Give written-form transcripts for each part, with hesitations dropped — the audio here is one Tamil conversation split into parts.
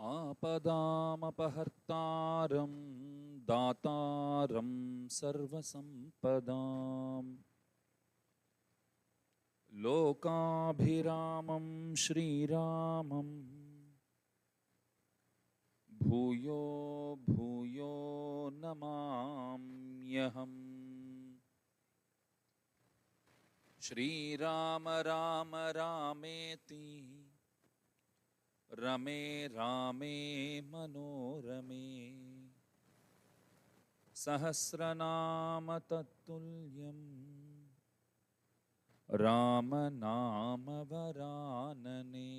आपदामपहर्तारं दातारं सर्वसम्पदां लोकाभिरामं श्रीरामं भूयो भूयो नमाम्यहम्। श्रीराम राम रामेति रमे रामे मनोरमे सहस्रनाम तत्तुल्यं राम नाम वरानने।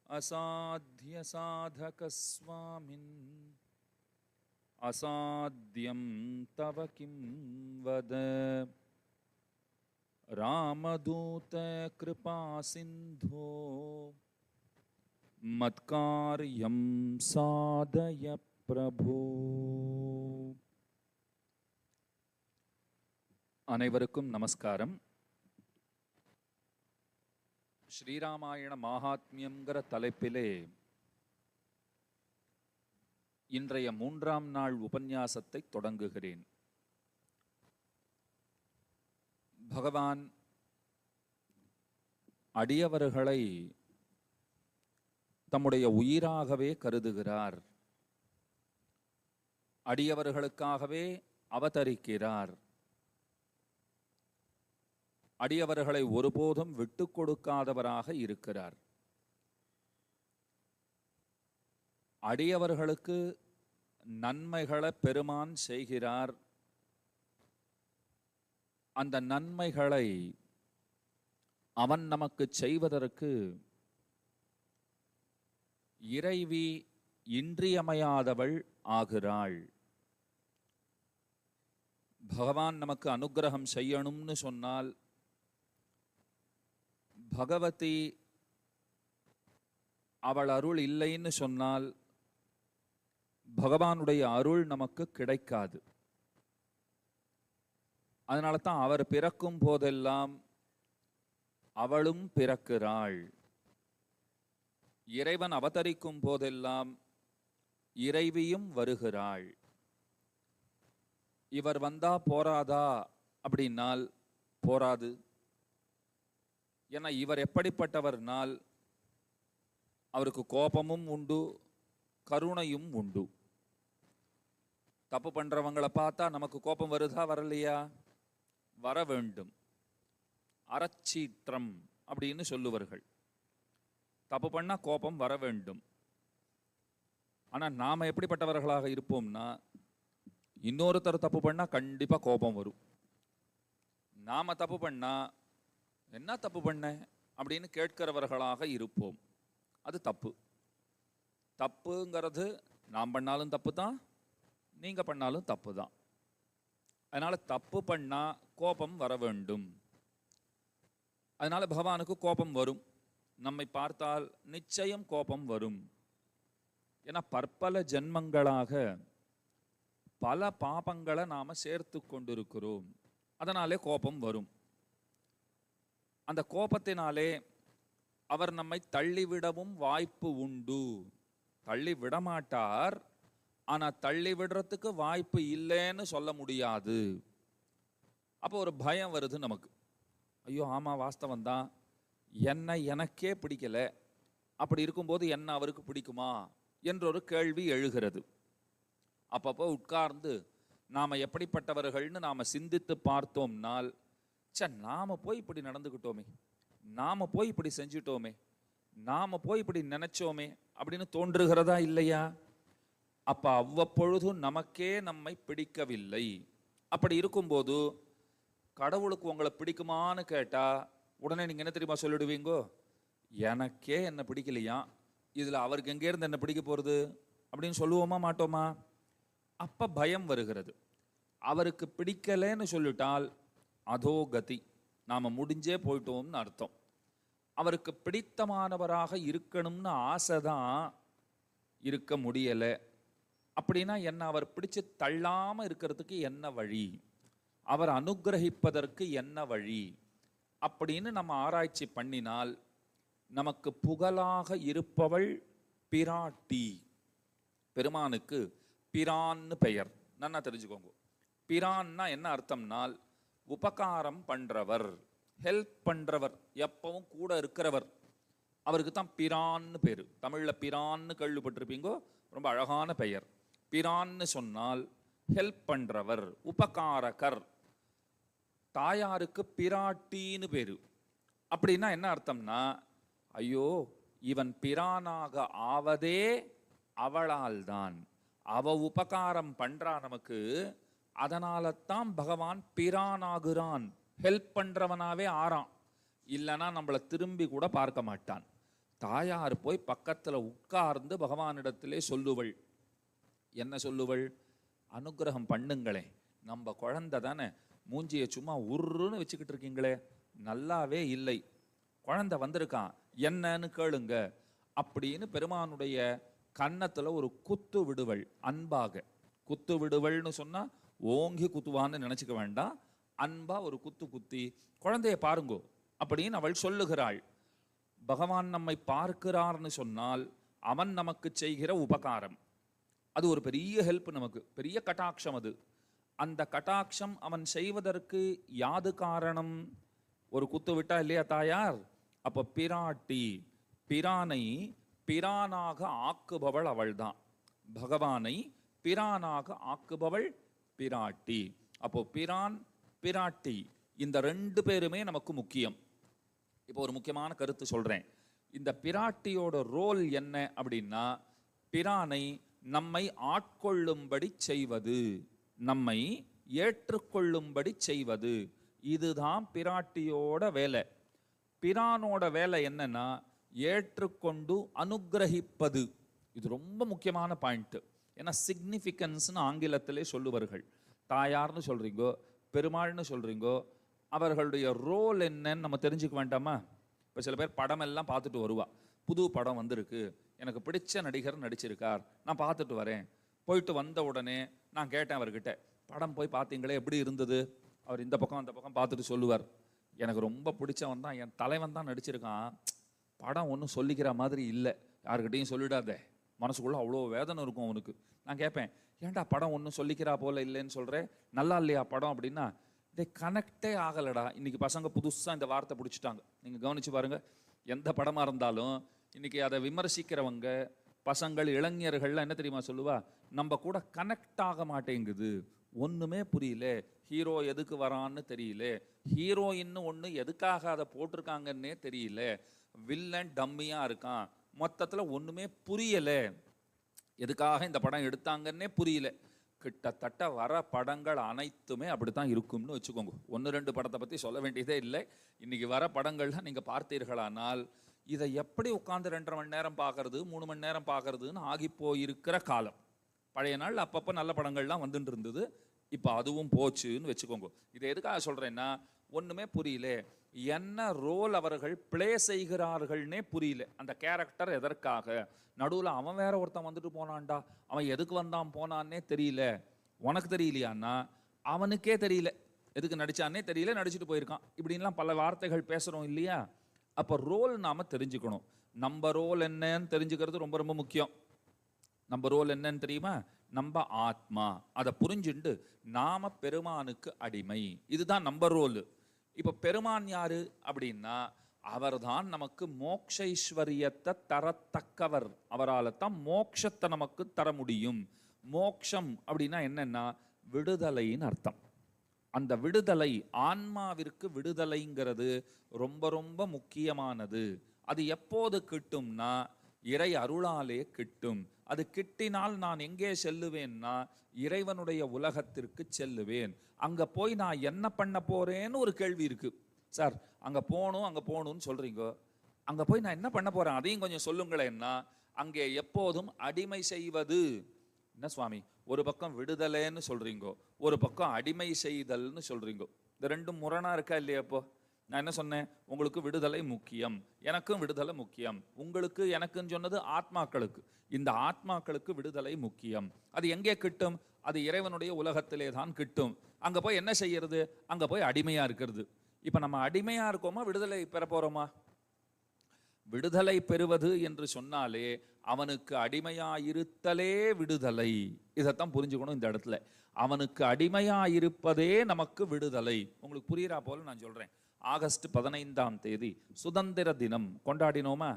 असाध्य साधक स्वामिन् असाध्यं तव किं वद। रामदूत कृपा सिंधो मत्कार्यं साधय प्रभु। அனைவருக்கும் நமஸ்காரம். ஸ்ரீராமாயண மகாத்மியம்ங்கிற தலைப்பிலே இன்றைய 3ஆம் நாள் உபன்யாசத்தை தொடங்குகிறேன். பகவான் அடியவர்களை தம்முடைய உயிராகவே கருதுகிறார். அடியவர்களுக்காகவே அவதரிக்கிறார். அடியவர்களை ஒருபோதும் விட்டு கொடுக்காதவராக இருக்கிறார். அடியவர்களுக்கு நன்மைகளை பெருமான் செய்கிறார். அந்த நன்மைகளை அவன் நமக்கு செய்வதற்கு இறைவி இன்றியமையாதவள் ஆகிறாள். பகவான் நமக்கு அனுக்கிரகம் செய்யணும்னு சொன்னால் பகவதி அவள் அருள் இல்லைன்னு சொன்னால் பகவானுடைய அருள் நமக்கு கிடைக்காது. அதனால தான் அவர் பிறக்கும் போதெல்லாம் அவளும் பிறக்கிறாள். இறைவன் அவதரிக்கும் போதெல்லாம் இறைவியும் வருகிறாள். இவர் வந்தா போராதா அப்படின்னால் போராது. ஏன்னா இவர் எப்படிப்பட்டவர்னால் அவருக்கு கோபமும் உண்டு, கருணையும் உண்டு. தப்பு பண்றவங்களை பார்த்தா நமக்கு கோபம் வருதா வரலையா? வர வேண்டும். அறச்சீற்றம் அப்படின்னு சொல்லுவார்கள். தப்பு பண்ணா கோபம் வர வேண்டும். ஆனா நாம எப்படிப்பட்டவர்களாக இருப்போம்னா இன்னொருத்தர் தப்பு பண்ணா கண்டிப்பா கோபம் வரும். நாம தப்பு பண்ணா என்ன தப்பு பண்ண அப்படின்னு கேட்கிறவர்களாக இருப்போம். அது தப்பு. தப்புங்கிறது நாம் பண்ணாலும் தப்பு தான், நீங்க பண்ணாலும் தப்பு தான். அதனால தப்பு பண்ணா கோபம் வர வேண்டும். அதனால பகவானுக்கு கோபம் வரும். நம்மை பார்த்தால் நிச்சயம் கோபம் வரும். ஏன்னா பற்பல ஜென்மங்களாக பல பாபங்களை நாம சேர்த்து கொண்டிருக்கிறோம். அதனாலே கோபம் வரும். அந்த கோபத்தினாலே அவர் நம்மை தள்ளிவிடவும் வாய்ப்பு உண்டு. தள்ளி விடமாட்டார், ஆனா தள்ளி விடுறதுக்கு வாய்ப்பு இல்லைன்னு சொல்ல முடியாது. அப்போ ஒரு பயம் வருது நமக்கு. ஐயோ ஆமா வாஸ்தவம் தான், என்ன எனக்கே பிடிக்கல, அப்படி இருக்கும்போது என்ன அவருக்கு பிடிக்குமா என்றொரு கேள்வி எழுகிறது. அப்பப்போ உட்கார்ந்து நாம எப்படிப்பட்டவர்கள்னு நாம சிந்தித்து பார்த்தோம்னால், நாம போய் இப்படி நடந்துக்கிட்டோமே, நாம போய் இப்படி செஞ்சிட்டோமே, நாம போய் இப்படி நினைச்சோமே அப்படின்னு தோன்றுகிறதா இல்லையா? அப்ப அவ்வப்பொழுது நமக்கே நம்மை பிடிக்கவில்லை. அப்படி இருக்கும்போது கடவுளுக்கு உங்களை பிடிக்குமான்னு கேட்டா உடனே நீங்க என்ன தெரியுமா சொல்லிடுவீங்கோ? எனக்கே என்ன பிடிக்கலையா, இதுல அவருக்கு எங்கே இருந்து என்ன பிடிக்க போறது அப்படின்னு சொல்லுவோமா மாட்டோமா? அப்ப பயம் வருகிறது. அவருக்கு பிடிக்கலன்னு சொல்லிட்டால் அதோ கதி, நாம முடிஞ்சே போயிட்டோம்னு அர்த்தம். அவருக்கு பிடித்தமானவராக இருக்கணும்னு ஆசைதான், இருக்க முடியலை. அப்படின்னா என்ன? அவர் பிடிச்சு தள்ளாம இருக்கிறதுக்கு என்ன வழி? அவர் அனுக்கிரகிப்பதற்கு என்ன வழி அப்படின்னு நம்ம ஆராய்ச்சி பண்ணினால் நமக்கு புகழாக இருப்பவள் பிராட்டி. பெருமானுக்கு பிரான்னு பெயர். நல்லா தெரிஞ்சுக்கோங்க. பிரான்னா என்ன அர்த்தம்னால் உபகாரம் பண்றவர், ஹெல்ப் பண்றவர், எப்பவும் கூட இருக்கிறவர். அவருக்கு தான் பிரான்னு பேரு. தமிழ்ல பிரான்னு கேள்விப்பட்டிருப்பீங்கோ, ரொம்ப அழகான பெயர். பிரான்னு சொன்னால் ஹெல்ப் பண்றவர், உபகாரகர். தாயாருக்கு பிராட்டின்னு பேரு. அப்படின்னா என்ன அர்த்தம்னா, ஐயோ இவன் பிரானாக ஆவதே அவளால் தான், அவ உபகாரம் பண்றா நமக்கு, அதனால தான் பகவான் பிரானாகிறான், ஹெல்ப் பண்றவனாவே ஆறான். இல்லைன்னா நம்மளை திரும்பி கூட பார்க்க மாட்டான். தாயார் போய் பக்கத்துல உட்கார்ந்து பகவானிடத்திலே சொல்லுவள். என்ன சொல்லுவள்? அனுகிரகம் பண்ணுங்களே, நம்ம குழந்தை தானே, மூஞ்சியை சும்மா உருன்னு வச்சுக்கிட்டு இருக்கீங்களே, நல்லாவே இல்லை, குழந்தை வந்திருக்கான், என்னன்னு கேளுங்க அப்படின்னு பெருமானுடைய கன்னத்துல ஒரு குத்து விடுவள். அன்பாக குத்து விடுவள்னு சொன்னா ஓங்கி குத்துவான்னு நினைச்சுக்க வேண்டாம். அன்பா ஒரு குத்து குத்தி குழந்தைய பாருங்கோ அப்படின்னு அவள் சொல்லுகிறாள். பகவான் நம்மை பார்க்கிறார்னு சொன்னால் அவன் நமக்கு செய்கிற உபகாரம், அது ஒரு பெரிய ஹெல்ப், நமக்கு பெரிய கட்டாட்சம். அது அந்த கட்டாட்சம் அவன் செய்வதற்கு யாது காரணம்? ஒரு குத்து விட்டா இல்லையா தாயார்? அப்ப பிராட்டி, பிரானை பிரானாக ஆக்குபவள் அவள்தான். பகவானை பிரானாக ஆக்குபவள் பிராட்டி. அப்போ பிரான் பிராட்டி இந்த ரெண்டு பேருமே நமக்கு முக்கியம். இப்போ ஒரு முக்கியமான கருத்து சொல்றேன். இந்த பிராட்டியோட ரோல் என்ன அப்படின்னா, பிரானை நம்மை ஆட்கொள்ளும்படி செய்வது, நம்மை ஏற்றுக்கொள்ளும்படி செய்வது, இதுதான் பிராட்டியோட வேலை. பிரானோட வேலை என்னன்னா ஏற்றுக்கொண்டு அனுகிரகிப்பது. இது ரொம்ப முக்கியமான பாயிண்ட். ஏன்னா சிக்னிஃபிகன்ஸ்னு ஆங்கிலத்திலே சொல்லுவார்கள். தாயார்னு சொல்றீங்கோ, பெருமாள்னு சொல்றீங்கோ, அவர்களுடைய ரோல் என்னன்னு நம்ம தெரிஞ்சுக்க வேண்டாமா? இப்போ சில பேர் படம் எல்லாம் பார்த்துட்டு வருவா. புது படம் வந்திருக்கு, எனக்கு பிடிச்ச நடிகர் நடிச்சிருக்கார், நான் பார்த்துட்டு வரேன். போயிட்டு வந்த உடனே நான் கேட்டேன் அவர்கிட்ட, படம் போய் பார்த்தீங்களே எப்படி இருந்தது? அவர் இந்த பக்கம் அந்த பக்கம் பார்த்துட்டு சொல்லுவார், எனக்கு ரொம்ப பிடிச்சவன் தான், என் தலைவன் தான் நடிச்சிருக்கான், படம் ஒன்றும் சொல்லிக்கிற மாதிரி இல்லை, யாருக்கிட்டையும் சொல்லிடாதே, மனசுக்குள்ள அவ்வளோ வேதனை இருக்கும் அவனுக்கு. நான் கேட்பேன், ஏன்டா படம் ஒன்றும் சொல்லிக்கிறா போல இல்லைன்னு சொல்கிறேன், நல்லா இல்லையா படம் அப்படின்னா, இதை கனெக்டே ஆகலடா. இன்னைக்கு பசங்க புதுசாக இந்த வார்த்தை பிடிச்சிட்டாங்க. நீங்கள் கவனிச்சு பாருங்க, எந்த படமாக இருந்தாலும் இன்னைக்கு அதை விமர்சிக்கிறவங்க பசங்கள் இளைஞர்கள்லாம் என்ன தெரியுமா சொல்லுவா? நம்ம கூட கனெக்ட் ஆக மாட்டேங்குது, ஒன்றுமே புரியல, ஹீரோ எதுக்கு வரான்னு தெரியல, ஹீரோயின்னு ஒன்று எதுக்காக அதை போட்டிருக்காங்கன்னே தெரியல, வில்லன் டம்மியாக இருக்கான், மொத்தத்தில் ஒன்றுமே புரியலை, எதுக்காக இந்த படம் எடுத்தாங்கன்னே புரியல. கிட்டத்தட்ட வர படங்கள் அனைத்துமே அப்படித்தான் இருக்கும்னு வச்சுக்கோங்க. ஒன்று ரெண்டு படத்தை பற்றி சொல்ல வேண்டியதே இல்லை. இன்னைக்கு வர படங்கள்லாம் நீங்கள் பார்த்தீர்களானால் இதை எப்படி உட்காந்து 2.5 மணி நேரம் பார்க்கறது, 3 மணி நேரம் பார்க்கறதுன்னு ஆகி போயிருக்கிற காலம். பழைய நாள் அப்பப்போ நல்ல படங்கள்லாம் வந்துட்டு இருந்தது, இப்போ அதுவும் போச்சுன்னு வச்சுக்கோங்க. இதை எதுக்காக சொல்கிறேன்னா, ஒன்றுமே புரியல, என்ன ரோல் அவர்கள் பிளே செய்கிறார்கள்னே புரியல, அந்த கேரக்டர் எதற்காக, நடுவில் அவன் வேற ஒருத்தன் வந்துட்டு போனான்டா, அவன் எதுக்கு வந்தான் போனான்னே தெரியல. உனக்கு தெரியலையான்னா அவனுக்கே தெரியல, எதுக்கு நடிச்சானே தெரியல, நடிச்சுட்டு போயிருக்கான். இப்படின்லாம் பல வார்த்தைகள் பேசுகிறோம் இல்லையா? அப்போ ரோல் நாம் தெரிஞ்சுக்கணும். நம்ம ரோல் என்னன்னு தெரிஞ்சுக்கிறது ரொம்ப ரொம்ப முக்கியம். நம்ம ரோல் என்னன்னு தெரியுமா? நம்ம ஆத்மா. அதை புரிஞ்சுண்டு நாம பெருமானுக்கு அடிமை, இதுதான் நம்ம ரோல். இப்போ பெருமான் யாரு அப்படின்னா, அவர் தான் நமக்கு மோக்ஷைஸ்வரியத்தை தரத்தக்கவர், அவரால் தான் மோட்சத்தை நமக்கு தர முடியும். மோக்ஷம் அப்படின்னா என்னன்னா விடுதலைன்னு அர்த்தம். அந்த விடுதலை, ஆன்மாவிற்கு விடுதலைங்கிறது ரொம்ப ரொம்ப முக்கியமானது. அது எப்போது கிட்டும்னா இறை அருளாலே கிட்டும். அது கிட்டினால் நான் எங்கே செல்லுவேன்னா இறைவனுடைய உலகத்திற்கு செல்லுவேன். அங்க போய் நான் என்ன பண்ண போறேன்னு ஒரு கேள்வி இருக்கு. சார் அங்க போகணும்னு சொல்றீங்க, அங்க போய் நான் என்ன பண்ண போறேன் அதையும் கொஞ்சம் சொல்லுங்களேன்னா, அங்கே எப்போதும் அடிமை செய்வது. என்ன சுவாமி, ஒரு பக்கம் விடுதலைன்னு சொல்றீங்கோ, ஒரு பக்கம் அடிமை செய்தல்னு சொல்றீங்கோ, இந்த ரெண்டும் முரணா இருக்கா இல்லையா? அப்போ நான் என்ன சொன்னேன்? உங்களுக்கு விடுதலை முக்கியம், எனக்கும் விடுதலை முக்கியம். உங்களுக்கு எனக்குன்னு சொன்னது ஆத்மாக்களுக்கு. இந்த ஆத்மாக்களுக்கு விடுதலை முக்கியம். அது எங்கே கிட்டும்? அது இறைவனுடைய உலகத்திலே தான் கிட்டும். அங்க போய் என்ன செய்யறது? அங்க போய் அடிமையா இருக்கிறது. இப்ப நம்ம அடிமையா இருக்கோமா, விடுதலை பெற போறோமா? விடுதலை பெறுவது என்று சொன்னாலே அவனுக்கு அடிமையாயிருத்தலே விடுதலை. இதைத்தான் புரிஞ்சுக்கணும் இந்த இடத்துல. அவனுக்கு அடிமையாயிருப்பதே நமக்கு விடுதலை. உங்களுக்கு புரியுறா போல நான் சொல்றேன். ஆகஸ்ட் 15ஆம் தேதி சுதந்திர தினம் கொண்டாடினோமா?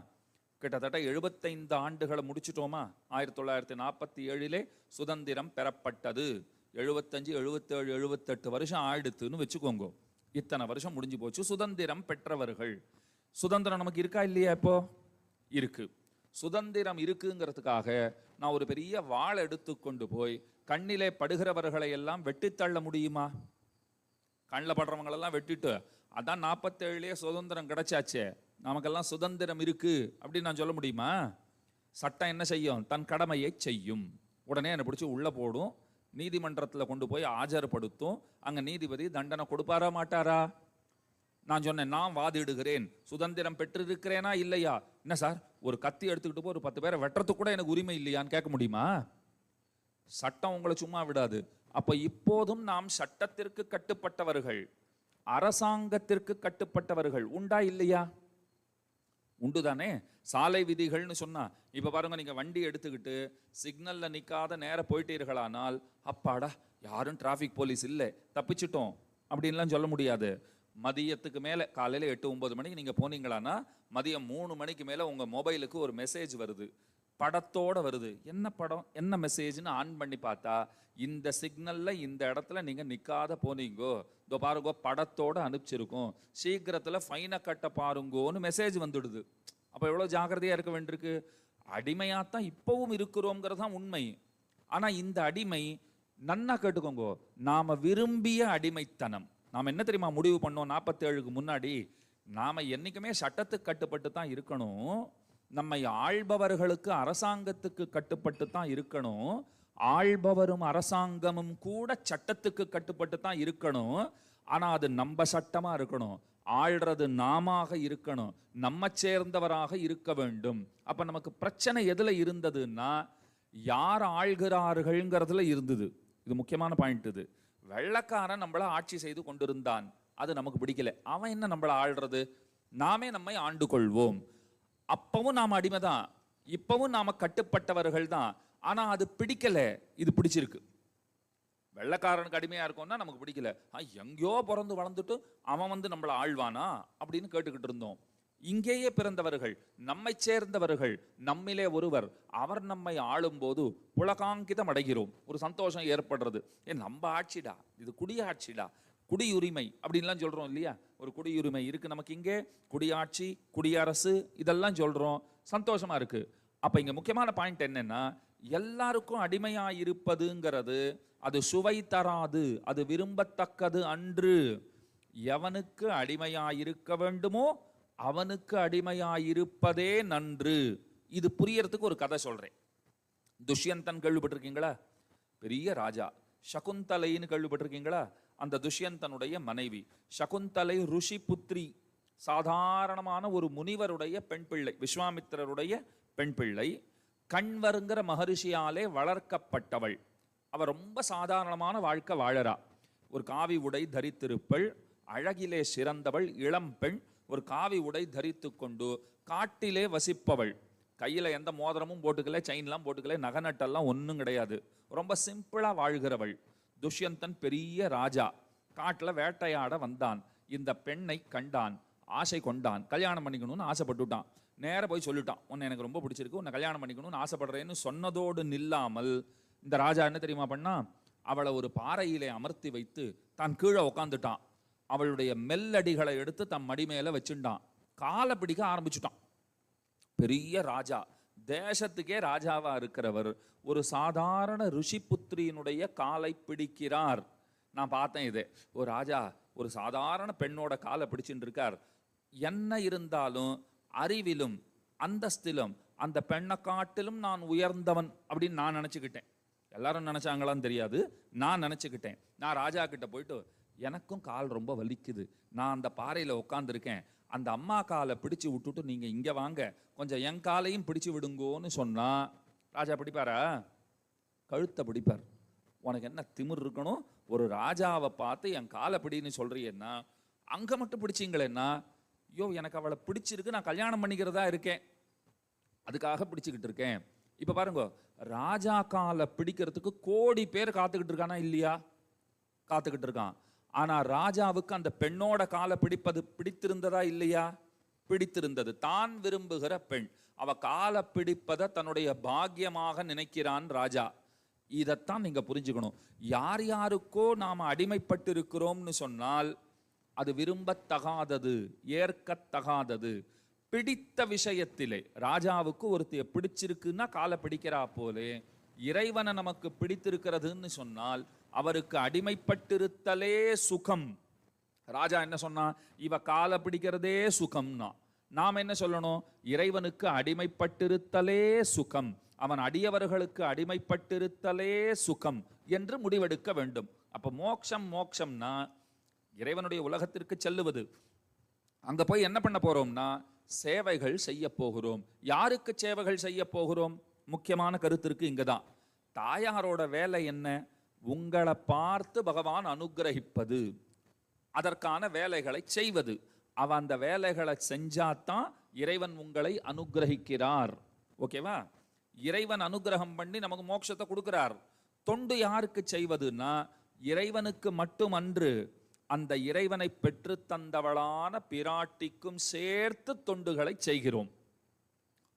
கிட்டத்தட்ட 75 ஆண்டுகளை முடிச்சிட்டோமா? 1947 சுதந்திரம் பெறப்பட்டது. 75, 77, 78 வருஷம் ஆயிடுத்துன்னு வச்சுக்கோங்க. இத்தனை வருஷம் முடிஞ்சு போச்சு. சுதந்திரம் பெற்றவர்கள். சுதந்திரம் நமக்கு இருக்கா இல்லையா? இப்போ இருக்கு. சுதந்திரம் இருக்குங்கிறதுக்காக நான் ஒரு பெரிய வாள் எடுத்துக்கொண்டு போய் கண்ணிலே படுகிறவர்களை எல்லாம் வெட்டித்தள்ள முடியுமா? கண்ணில் படுறவங்களெல்லாம் வெட்டிட்டு அதான் 47 சுதந்திரம் கிடைச்சாச்சே, நமக்கெல்லாம் சுதந்திரம் இருக்கு அப்படின்னு நான் சொல்ல முடியுமா? சட்டம் என்ன செய்யும்? தன் கடமையை செய்யும். உடனே என்னை பிடிச்சி உள்ள போடும், நீதிமன்றத்தில் கொண்டு போய் ஆஜர்படுத்தும். அங்கே நீதிபதி தண்டனை கொடுப்பாரா மாட்டாரா? நான் சொன்னேன், நான் வாதிடுகிறேன், சுதந்திரம் பெற்றிருக்கிறேனா இல்லையா? என்ன சார், ஒரு கத்தி எடுத்துக்கிட்டு போய் ஒரு 10 பேரை வெட்டுறதுக்கு கூட எனக்கு உரிமை இல்லையான்னு கேட்க முடியுமா? சட்டம் உங்களை சும்மா விடாது. அப்ப இப்போதும் நாம் சட்டத்திற்கு கட்டுப்பட்டவர்கள், அரசாங்கத்திற்கு கட்டுப்பட்டவர்கள். உண்டா இல்லையா? உண்டுதானே. சாலை விதிகள்னு சொன்னா இப்ப பாருங்க, நீங்க வண்டி எடுத்துக்கிட்டு சிக்னல்ல நிக்காத நேர போயிட்டீர்களானால் அப்பாடா யாரும் டிராஃபிக் போலீஸ் இல்லை தப்பிச்சிட்டோம் அப்படின்லாம் சொல்ல முடியாது. மதியத்துக்கு மேலே, காலையில் 8-9 மணிக்கு நீங்கள் போனீங்களான்னா மதியம் 3 மணிக்கு மேலே உங்கள் மொபைலுக்கு ஒரு மெசேஜ் வருது, படத்தோடு வருது. என்ன படம், என்ன மெசேஜ்னு ஆன் பண்ணி பார்த்தா, இந்த சிக்னலில் இந்த இடத்துல நீங்கள் நிற்காத போனீங்கோ, இதோ பாருங்கோ படத்தோடு அனுப்பிச்சிருக்கோம், சீக்கிரத்தில் ஃபைனை கட்ட பாருங்கோன்னு மெசேஜ் வந்துடுது. அப்போ எவ்வளோ ஜாக்கிரதையாக இருக்க வேண்டியிருக்கு. அடிமையாகத்தான் இப்போவும் இருக்கிறோங்கிறது தான் உண்மை. ஆனால் இந்த அடிமை நன்னா கேட்டுக்கோங்கோ, நாம் விரும்பிய அடிமைத்தனம். நாம் என்ன தெரியுமா முடிவு பண்ணோம் 47க்கு முன்னாடி? நாம் என்றைக்குமே சட்டத்துக்கு கட்டுப்பட்டு தான் இருக்கணும், நம்மை ஆள்பவர்களுக்கு அரசாங்கத்துக்கு கட்டுப்பட்டு தான் இருக்கணும், ஆள்பவரும் அரசாங்கமும் கூட சட்டத்துக்கு கட்டுப்பட்டு தான் இருக்கணும். ஆனால் அது நம்ம சட்டமாக இருக்கணும், ஆள்றது நாம இருக்கணும், நம்ம சேர்ந்தவராக இருக்க வேண்டும். அப்போ நமக்கு பிரச்சனை எதில் இருந்ததுன்னா, யார் ஆள்கிறார்கள்ங்கிறதுல இருந்தது. இது முக்கியமான பாயிண்ட். இது வெள்ளக்காரன் நம்மளை ஆட்சி செய்து கொண்டிருந்தான், அது நமக்கு பிடிக்கல. அவன் என்ன நம்மளை ஆள்றது, நாமே நம்மை ஆண்டு கொள்வோம். அப்பவும் நாம் அடிமைதான், இப்பவும் நாம கட்டுப்பட்டவர்கள் தான். ஆனா அது பிடிக்கல, இது பிடிச்சிருக்கு. வெள்ளக்காரனுக்கு அடிமையா இருக்கோம்னா நமக்கு பிடிக்கல. எங்கேயோ பிறந்து வளர்ந்துட்டு அவன் வந்து நம்மளை ஆழ்வானா அப்படின்னு கேட்டுக்கிட்டு இருந்தோம். இங்கேயே பிறந்தவர்கள், நம்மை சேர்ந்தவர்கள், நம்மிலே ஒருவர், அவர் நம்மை ஆளும் போது புலகாங்கிதம் அடைகிறோம், ஒரு சந்தோஷம் ஏற்படுறது. நம்ம ஆட்சிடா, இது குடியாட்சிடா, குடியுரிமை அப்படின்லாம் சொல்றோம் இல்லையா? ஒரு குடியுரிமை இருக்கு நமக்கு இங்கே, குடியாட்சி, குடியரசு இதெல்லாம் சொல்றோம், சந்தோஷமா இருக்கு. அப்ப இங்க முக்கியமான பாயிண்ட் என்னன்னா, எல்லாருக்கும் அடிமையா இருப்பதுங்கிறது அது சுவை தராது, அது விரும்பத்தக்கது அன்று. எவனுக்கு அடிமையாயிருக்க வேண்டுமோ அவனுக்கு அடிமையாயிருப்பதே நன்று. இது புரியறதுக்கு ஒரு கதை சொல்றேன். துஷ்யந்தன் கேள்விப்பட்டிருக்கீங்களா? பெரிய ராஜா. சகுந்தலைன்னு கேள்விப்பட்டிருக்கீங்களா? அந்த துஷ்யந்தனுடைய மனைவி சகுந்தலை ருஷி புத்ரி, சாதாரணமான ஒரு முனிவருடைய பெண் பிள்ளை, விஸ்வாமித்திரருடைய பெண் பிள்ளை. கண்வருங்கிற மகரிஷியாலே வளர்க்கப்பட்டவள். அவள் ரொம்ப சாதாரணமான வாழ்க்கை வாழறா. ஒரு காவி உடை தரித்திருப்பள், அழகிலே சிறந்தவள், இளம் பெண், ஒரு காவி உடை தரித்து கொண்டு காட்டிலே வசிப்பவள். கையில் எந்த மோதிரமும் போட்டுக்கல, செயின்லாம் போட்டுக்கல, நகநட்டெல்லாம் ஒன்றும் கிடையாது, ரொம்ப சிம்பிளா வாழ்கிறவள். துஷ்யந்தன் பெரிய ராஜா, காட்டில் வேட்டையாட வந்தான். இந்த பெண்ணை கண்டான், ஆசை கொண்டான், கல்யாணம் பண்ணிக்கணும்னு ஆசைப்பட்டுட்டான். நேர போய் சொல்லிட்டான், உன்னை எனக்கு ரொம்ப பிடிச்சிருக்கு, உன்னை கல்யாணம் பண்ணிக்கணும்னு ஆசைப்படுறேன்னு சொன்னதோடு நில்லாமல் இந்த ராஜா என்ன தெரியுமா பண்ணா? அவளை ஒரு பாறையிலே அமர்த்தி வைத்து தான் கீழே உக்காந்துட்டான். அவளுடைய மெல்லடிகளை எடுத்து தன் மடி மேல வச்சுட்டான். காலை பிடிக்க ஆரம்பிச்சுட்டான். பெரிய ராஜா, தேசத்துக்கே ராஜாவா இருக்கிறவர் ஒரு சாதாரண ரிஷி புத்திரியினுடைய காலை பிடிக்கிறார். நான் பார்த்தேன் இது. ஒரு ராஜா ஒரு சாதாரண பெண்ணோட காலை பிடிச்சுட்டு இருக்கார். என்ன இருந்தாலும் அறிவிலும் அந்தஸ்திலும் அந்த பெண்ணை காட்டிலும் நான் உயர்ந்தவன் அப்படின்னு நான் நினச்சிக்கிட்டேன். எல்லாரும் நினச்சாங்களான்னு தெரியாது, நான் நினச்சிக்கிட்டேன். நான் ராஜா கிட்ட போயிட்டு, எனக்கும் கால் ரொம்ப வலிக்குது, நான் அந்த பாறையில் உட்காந்துருக்கேன், அந்த அம்மா காலை பிடிச்சு விட்டுட்டு நீங்கள் இங்கே வாங்க, கொஞ்சம் என் காலையும் பிடிச்சு விடுங்கோன்னு சொன்னால் ராஜா பிடிப்பாரா? கழுத்தை பிடிப்பார். உனக்கு என்ன திமிர் இருக்கணும், ஒரு ராஜாவை பார்த்து என் காலை பிடின்னு சொல்கிறீன்னா, அங்கே மட்டும் பிடிச்சிங்களேன்னா ஐயோ எனக்கு அவளை பிடிச்சிருக்கு, நான் கல்யாணம் பண்ணிக்கிறதா இருக்கேன், அதுக்காக பிடிச்சிக்கிட்டு இருக்கேன். இப்ப பாருங்க, ராஜா காலை பிடிக்கிறதுக்கு கோடி பேர் காத்துக்கிட்டு இருக்கானா இல்லையா? காத்துக்கிட்டு இருக்கான். ஆனா ராஜாவுக்கு அந்த பெண்ணோட காலை பிடித்திருந்ததா இல்லையா? பிடித்திருந்தது. தான் விரும்புகிற பெண், அவ காலை பிடிப்பதை தன்னுடைய பாக்கியமாக நினைக்கிறான் ராஜா. இதைத்தான் நீங்க புரிஞ்சுக்கணும். யார் யாருக்கோ நாம அடிமைப்பட்டு இருக்கிறோம்னு சொன்னால் அது விரும்பத்தகாதது, ஏற்கத்தகாதது. பிடித்த விஷயத்திலே ராஜாவுக்கு ஒருத்தைய பிடிச்சிருக்குன்னா காலை பிடிக்கிறா போலே, இறைவனை நமக்கு பிடித்திருக்கிறதுன்னு சொன்னால் அவருக்கு அடிமைப்பட்டிருத்தலே சுகம். ராஜா என்ன சொன்னா? இவ காலை பிடிக்கிறதே சுகம்னா. நாம் என்ன சொல்லணும்? இறைவனுக்கு அடிமைப்பட்டிருத்தலே சுகம், அவன் அடியவர்களுக்கு அடிமைப்பட்டிருத்தலே சுகம் என்று முடிவெடுக்க வேண்டும். அப்ப மோட்சம்னா இறைவனுடைய உலகத்திற்கு செல்லுவது. அங்க போய் என்ன பண்ண போறோம்னா சேவைகள் செய்ய போகிறோம். யாருக்கு சேவைகள் செய்ய போகிறோம்? முக்கியமான கருத்து இருக்கு இங்கதான். தாயாரோட வேலை என்ன? உங்களை பார்த்து பகவான் அனுகிரகிப்பது, அதற்கான வேலைகளை செய்வது. அவ அந்த வேலைகளை செஞ்சாதான் இறைவன் உங்களை அனுகிரகிக்கிறார். ஓகேவா? இறைவன் அனுகிரகம் பண்ணி நமக்கு மோட்சத்தை கொடுக்கிறார். தொண்டு யாருக்கு செய்வதுன்னா இறைவனுக்கு மட்டுமன்று, அந்த இறைவனை பெற்று தந்தவளான பிராட்டிக்கும் சேர்த்து தொண்டுகளை செய்கிறோம்.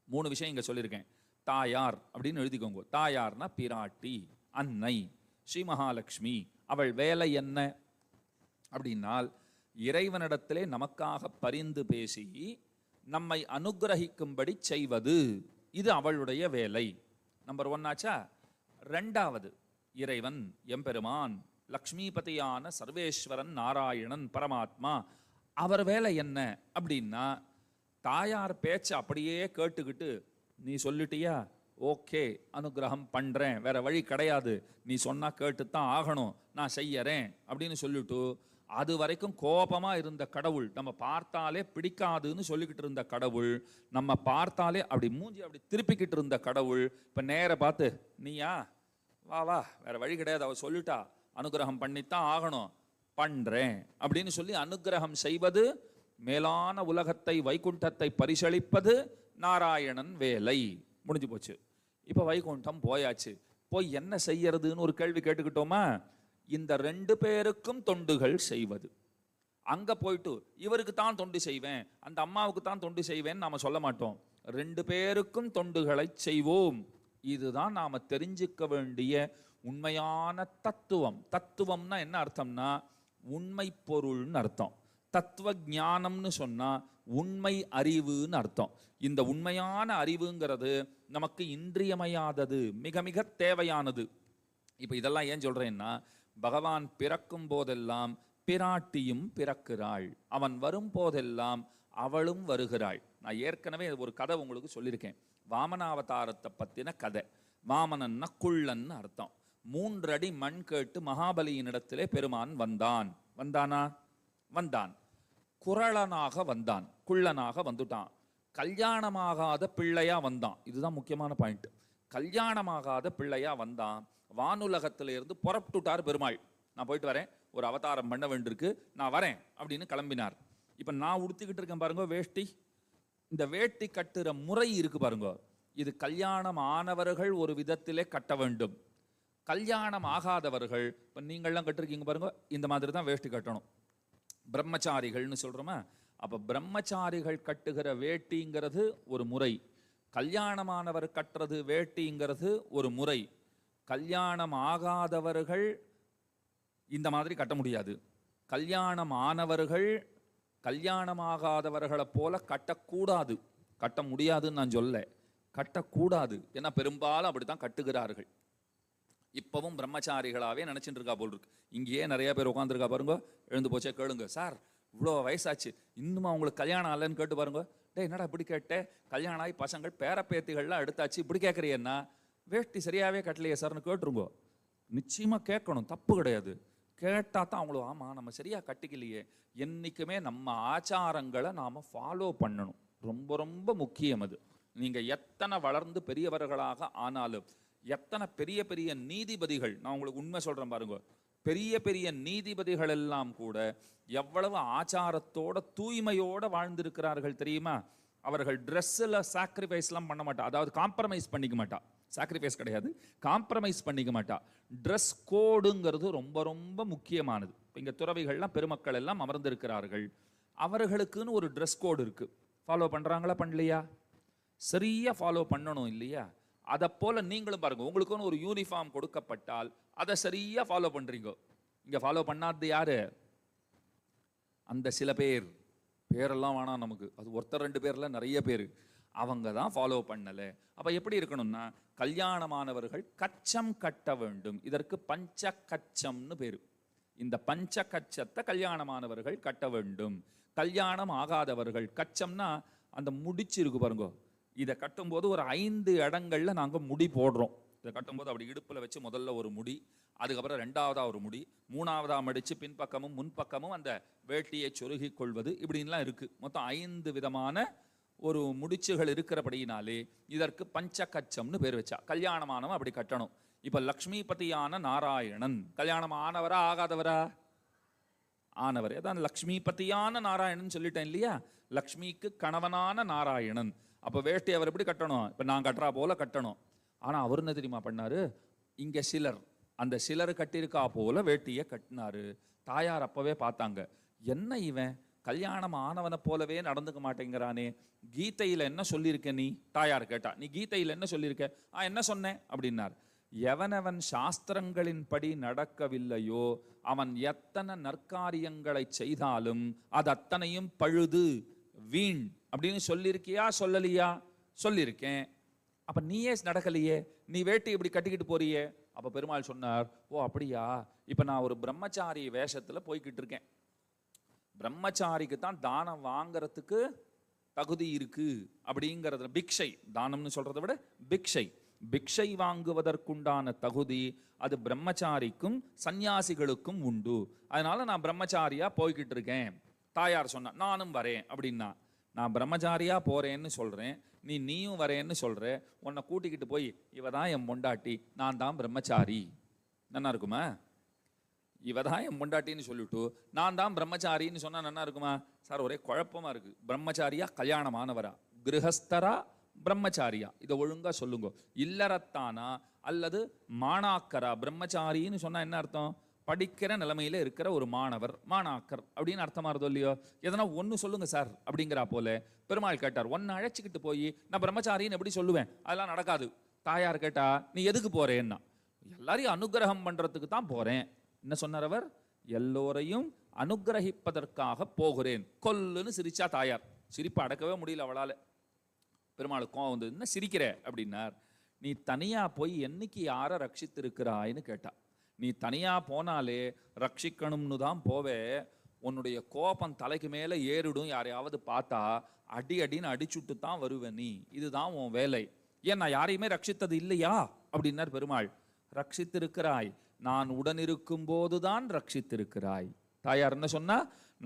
3 விஷயம் இங்க சொல்லியிருக்கேன். தாயார் அப்படின்னு எழுதிக்கோங்க. தாயார்னா பிராட்டி, அன்னை, ஸ்ரீ மகாலட்சுமி. அவள் வேலை என்ன அப்படின்னால் இறைவனிடத்திலே நமக்காக பரிந்து பேசி நம்மை அனுகிரகிக்கும்படி செய்வது. இது அவளுடைய வேலை. நம்பர் 1 ஆச்சா? 2வது, இறைவன் எம்பெருமான் லக்ஷ்மிபதியான சர்வேஸ்வரன் நாராயணன் பரமாத்மா, அவர் வேலை என்ன அப்படின்னா தாயார் பேச்ச அப்படியே கேட்டுக்கிட்டு, நீ சொல்லிட்டியா, ஓகே அனுகிரகம் பண்றேன், வேற வழி கிடையாது, நீ சொன்னா கேட்டுத்தான் ஆகணும், நான் செய்யறேன் அப்படின்னு சொல்லிட்டு, அது வரைக்கும் கோபமா இருந்த கடவுள், நம்ம பார்த்தாலே பிடிக்காதுன்னு சொல்லிக்கிட்டு இருந்த கடவுள், நம்ம பார்த்தாலே அப்படி மூஞ்சி அப்படி திருப்பிக்கிட்டு இருந்த கடவுள், இப்ப நேர பார்த்து நீயா வா வா, வேற வழி கிடையாது, அவ சொல்லிட்டா அனுகிரகம் பண்ணித்தான் ஆகணும், பண்றேன் அப்படின்னு சொல்லி அனுகிரகம் செய்வது, மேலான உலகத்தை வைகுண்டத்தை பரிசளிப்பது நாராயணன் வேலை. முடிஞ்சு போச்சு. இப்ப வைகுண்டம் போயாச்சு. போய் என்ன செய்யறதுன்னு ஒரு கேள்வி கேட்டுக்கிட்டோமா? இந்த 2 பேருக்கும் தொண்டுகள் செய்வது. அங்க போயிட்டு இவருக்கு தான் தொண்டு செய்வேன், அந்த அம்மாவுக்கு தான் தொண்டு செய்வேன் நாம சொல்ல மாட்டோம். 2 பேருக்கும் தொண்டுகளை செய்வோம். இதுதான் நாம தெரிஞ்சுக்க வேண்டிய உண்மையான தத்துவம். தத்துவம்னா என்ன அர்த்தம்னா உண்மை பொருள்னு அர்த்தம். தத்துவ ஞானம்னு சொன்னா உண்மை அறிவுன்னு அர்த்தம். இந்த உண்மையான அறிவுங்கிறது நமக்கு இன்றியமையாதது, மிக மிக தேவையானது. இப்ப இதெல்லாம் ஏன் சொல்றேன்னா, பகவான் பிறக்கும் போதெல்லாம் பிராட்டியும் பிறக்கிறாள், அவன் வரும் போதெல்லாம் அவளும் வருகிறாள். நான் ஏற்கனவே ஒரு கதை உங்களுக்கு சொல்லியிருக்கேன், வாமனாவதாரத்தை பத்தின கதை. வாமனன்னா குள்ளன்னு அர்த்தம். 3 அடி மண் கேட்டு மகாபலியின் இடத்திலே பெருமான் வந்தான். வந்தானா? வந்தான். குரளனாக வந்தான், குள்ளனாக வந்துட்டான். கல்யாணமாகாத பிள்ளையா வந்தான். இதுதான் முக்கியமான பாயிண்ட். கல்யாணமாகாத பிள்ளையா வந்தான். வானுலகத்திலிருந்து புறப்பட்டுட்டார் பெருமாள். நான் போயிட்டு வரேன், ஒரு அவதாரம் பண்ண வேண்டியிருக்கு, நான் வரேன் அப்படின்னு கிளம்பினார். இப்ப நான் உடுத்திக்கிட்டு இருக்கேன் பாருங்க வேஷ்டி. இந்த வேட்டி கட்டுற முறை இருக்கு பாருங்க, இது கல்யாணம் ஆனவர்கள் ஒரு விதத்திலே கட்ட வேண்டும். கல்யாணம் ஆகாதவர்கள், இப்ப நீங்கள்லாம் கட்டிருக்கீங்க பாருங்க, இந்த மாதிரி தான் வேஷ்டி கட்டணும். பிரம்மச்சாரிகள்னு சொல்றோமா? அப்ப பிரம்மச்சாரிகள் கட்டுகிற வேட்டிங்கிறது ஒரு முறை, கல்யாணமானவர் கட்டுறது வேட்டிங்கிறது ஒரு முறை. கல்யாணம் ஆகாதவர்கள் இந்த மாதிரி கட்ட முடியாது. கல்யாணம் ஆனவர்கள் கல்யாணமாகாதவர்களை போல கட்டக்கூடாது. கட்ட முடியாதுன்னு நான் சொல்ல, கட்டக்கூடாது. ஏன்னா பெரும்பாலும் அப்படித்தான் கட்டுகிறார்கள். இப்பவும் பிரம்மச்சாரிகளாவே நினைச்சிட்டு இருக்கா போல் இருக்கு. இங்கேயே நிறைய பேர் உட்காந்துருக்கா பாருங்க, எழுந்து போச்சே கேளுங்க. சார் இவ்வளோ வயசாச்சு, இன்னுமா உங்களுக்கு கல்யாணம் ஆகலன்னு கேட்டு பாருங்க. டே என்னடா இப்படி கேட்டேன், கல்யாணம் ஆகி பசங்கள் பேரப்பேத்திகள்லாம் எடுத்தாச்சு, இப்படி கேட்குறியன்னா வேஷ்டி சரியாவே கட்டலையே சார்னு கேட்டுருங்கோ. நிச்சயமா கேட்கணும், தப்பு கிடையாது. கேட்டா தான் அவங்களும் ஆமா நம்ம சரியா கட்டிக்கலையே. என்னைக்குமே நம்ம ஆச்சாரங்களை நாம ஃபாலோ பண்ணணும், ரொம்ப ரொம்ப முக்கியம் அது. நீங்க எத்தனை வளர்ந்து பெரியவர்களாக ஆனாலும், எத்தனை பெரிய பெரிய நீதிபதிகள், நான் உங்களுக்கு உண்மை சொல்றேன் பாருங்க, பெரிய பெரிய நீதிபதிகள் எல்லாம் கூட எவ்வளவு ஆச்சாரத்தோட தூய்மையோட வாழ்ந்திருக்கிறார்கள் தெரியுமா? அவர்கள் ட்ரெஸ்ஸில் சாக்ரிஃபைஸ்லாம் பண்ண மாட்டா, அதாவது காம்ப்ரமைஸ் பண்ணிக்க மாட்டா. சாக்ரிஃபைஸ் கிடையாது, காம்ப்ரமைஸ் பண்ணிக்க மாட்டா. ட்ரெஸ் கோடுங்கிறது ரொம்ப ரொம்ப முக்கியமானது. இங்கே துறவிகள்லாம் பெருமக்கள் எல்லாம் அமர்ந்திருக்கிறார்கள், அவர்களுக்குன்னு ஒரு ட்ரெஸ் கோடு இருக்கு. ஃபாலோ பண்ணுறாங்களா பண்ணலையா? சரியா ஃபாலோ பண்ணணும் இல்லையா? அதை போல நீங்களும் பாருங்க, உங்களுக்குன்னு ஒரு யூனிஃபார்ம் கொடுக்கப்பட்டால் அதை சரியா ஃபாலோ பண்றீங்க. இங்க ஃபாலோ பண்ணாதது யாரு? அந்த சில பேர், பேரெல்லாம் வேணாம் நமக்கு, அது ஒருத்தர் ரெண்டு பேர்ல நிறைய பேர், அவங்க தான் ஃபாலோ பண்ணல. அப்ப எப்படி இருக்கணும்னா, கல்யாணமானவர்கள் கச்சம் கட்ட வேண்டும். இதற்கு பஞ்ச கச்சம்னு பேரு. இந்த பஞ்ச கச்சத்தை கல்யாணமானவர்கள் கட்ட வேண்டும். கல்யாணம் ஆகாதவர்கள், கச்சம்னா அந்த முடிச்சு இருக்கு பாருங்க, இதை கட்டும்போது ஒரு 5 இடங்கள்ல நாங்கள் முடி போடுறோம். இதை கட்டும்போது அப்படி இடுப்பில் வச்சு முதல்ல ஒரு முடி, அதுக்கப்புறம் 2ஆவதா ஒரு முடி, 3ஆவதா மடித்து பின்பக்கமும் முன்பக்கமும் அந்த வேட்டியை சொருகி கொள்வது, இப்படின்லாம் இருக்கு. மொத்தம் 5 விதமான ஒரு முடிச்சுகள் இருக்கிறபடியினாலே இதற்கு பஞ்சகச்சம்னு பேர் வச்சா. கல்யாணமானவன் அப்படி கட்டணும். இப்போ லக்ஷ்மிபதியான நாராயணன் கல்யாணம் ஆனவரா ஆகாதவரா? ஆனவர். அதான் லக்ஷ்மிபதியான நாராயணன் சொல்லிட்டேன் இல்லையா? லக்ஷ்மிக்கு கணவனான நாராயணன். அப்போ வேட்டி அவர் எப்படி கட்டணும்? இப்போ நான் கட்டுறா போல கட்டணும். ஆனால் அவர் என்ன தெரியுமா பண்ணாரு? இங்கே சிலர், அந்த சிலர் கட்டியிருக்கா போல வேட்டியை கட்டினாரு. தாயார் அப்பவே பார்த்தாங்க, என்ன இவன் கல்யாணம் ஆனவனை போலவே நடந்துக்க மாட்டேங்கிறானே, கீதையில் என்ன சொல்லியிருக்க நீ? தாயார் கேட்டா, நீ கீதையில் என்ன சொல்லியிருக்க? என்ன சொன்னேன் அப்படின்னார். எவனவன் சாஸ்திரங்களின் படி நடக்கவில்லையோ அவன் எத்தனை நற்காரியங்களை செய்தாலும் அது அத்தனையும் பழுது, வீண் அப்படின்னு சொல்லியிருக்கியா சொல்லலையா? சொல்லியிருக்கேன். அப்ப நீயே நடக்கலையே, நீ வேட்டி இப்படி கட்டிக்கிட்டு போறியே. அப்ப பெருமாள் சொன்னார், ஓ அப்படியா, இப்ப நான் ஒரு பிரம்மச்சாரி வேஷத்துல போய்கிட்டு இருக்கேன். பிரம்மச்சாரிக்கு தான் தானம் வாங்கறதுக்கு தகுதி இருக்கு அப்படிங்கிறதுல, பிக்ஷை, தானம்னு சொல்றதை விட பிக்ஷை, பிக்ஷை வாங்குவதற்குண்டான தகுதி அது பிரம்மச்சாரிக்கும் சந்நியாசிகளுக்கும் உண்டு. அதனால நான் பிரம்மச்சாரியா போய்கிட்டு இருக்கேன். தாயார் சொன்னா, நானும் வரேன் அப்படின்னா. நான் பிரம்மச்சாரியா போறேன்னு சொல்றேன், நீயும் வரேன்னு சொல்ற, உன்னை கூட்டிக்கிட்டு போய் இவ தான் என் பொண்டாட்டி, நான் தான் பிரம்மச்சாரி, நல்லா இருக்குமா? இவ தான் என் பொண்டாட்டின்னு சொல்லிட்டு நான் தான் பிரம்மச்சாரின்னு சொன்னா நல்லா இருக்குமா? சார் ஒரே குழப்பமா இருக்கு. பிரம்மச்சாரியா கல்யாணமானவரா, கிரகஸ்தரா, பிரம்மச்சாரியா? இதை ஒழுங்கா சொல்லுங்க. இல்லறத்தானா அல்லது மாணாக்கரா? பிரம்மச்சாரின்னு சொன்னா என்ன அர்த்தம்? படிக்கிற நிலைமையில இருக்கிற ஒரு மாணவர், மாணாக்கர் அப்படின்னு அர்த்தமா இருந்தோ இல்லையோ? எதனா ஒன்று சொல்லுங்க சார் அப்படிங்கிறா போல பெருமாள் கேட்டார். ஒன்னு அழைச்சிக்கிட்டு போய் நான் பிரம்மச்சாரின்னு எப்படி சொல்லுவேன்? அதெல்லாம் நடக்காது. தாயார் கேட்டா, நீ எதுக்கு போறேன்னா? எல்லாரையும் அனுகிரகம் பண்றதுக்கு தான் போறேன். என்ன சொன்னார் அவர்? எல்லோரையும் அனுகிரகிப்பதற்காக போகிறேன். கொல்லுன்னு சிரிச்சா தாயார். சிரிப்பு அடக்கவே முடியல அவளால. பெருமாள் கோவம் வந்து, என்ன சிரிக்கிற அப்படின்னார். நீ தனியா போய் என்னைக்கு யாரை ரட்சித்திருக்கிறாய்ன்னு கேட்டா. நீ தனியா போனாலே ரட்சிக்கணும்னு தான் போவே, உன்னுடைய கோபம் தலைக்கு மேல ஏறிடும். யாரையாவது பார்த்தா அடி அடின்னு அடிச்சுட்டு தான் வருவேன் நீ, இதுதான் உன் வேலை. ஏன் நான் யாரையுமே ரட்சித்தது இல்லையா அப்படின்னார் பெருமாள். ரட்சித்திருக்கிறாய், நான் உடன் இருக்கும் போதுதான் ரட்சித்திருக்கிறாய். தாயார் என்ன சொன்னா?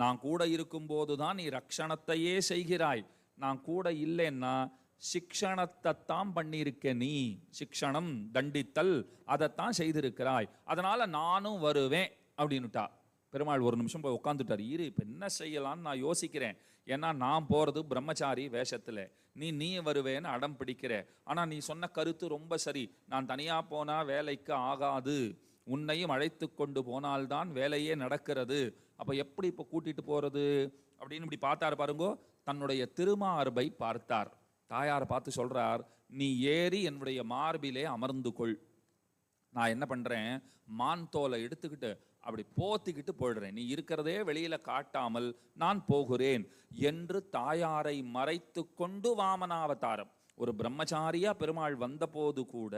நான் கூட இருக்கும் போதுதான் நீ ரட்சணத்தையே செய்கிறாய், நான் கூட இல்லைன்னா சிக்ஷணத்தை தான் பண்ணியிருக்க. நீ சிக்ஷணம், தண்டித்தல், அதைத்தான் செய்திருக்கிறாய், அதனால நானும் வருவேன் அப்படின்னுட்டா. பெருமாள் ஒரு நிமிஷம் போய் உட்காந்துட்டார். இரு, இப்போ என்ன செய்யலான்னு நான் யோசிக்கிறேன். ஏன்னா நான் போறது பிரம்மச்சாரி வேஷத்துல, நீ வருவேன்னு அடம் பிடிக்கிற. ஆனா நீ சொன்ன கருத்து ரொம்ப சரி. நான் தனியா போனா வேலைக்கு ஆகாது, உன்னையும் அழைத்து கொண்டு போனால்தான் வேலையே நடக்கிறது. அப்ப எப்படி இப்போ கூட்டிட்டு போறது அப்படின்னு இப்படி பார்த்தார் பாருங்கோ. தன்னுடைய திருமார்பை பார்த்தார். தாயார் பார்த்து சொல்றார், நீ ஏறி என்னுடைய மார்பிலே அமர்ந்து கொள். நான் என்ன பண்றேன், மான் தோலை எடுத்துக்கிட்டு அப்படி போத்திக்கிட்டு போயிடுறேன். நீ இருக்கிறதே வெளியில காட்டாமல் நான் போகிறேன் என்று தாயாரை மறைத்து கொண்டு வாமனாவதாரம். ஒரு பிரம்மச்சாரியா பெருமாள் வந்த போது கூட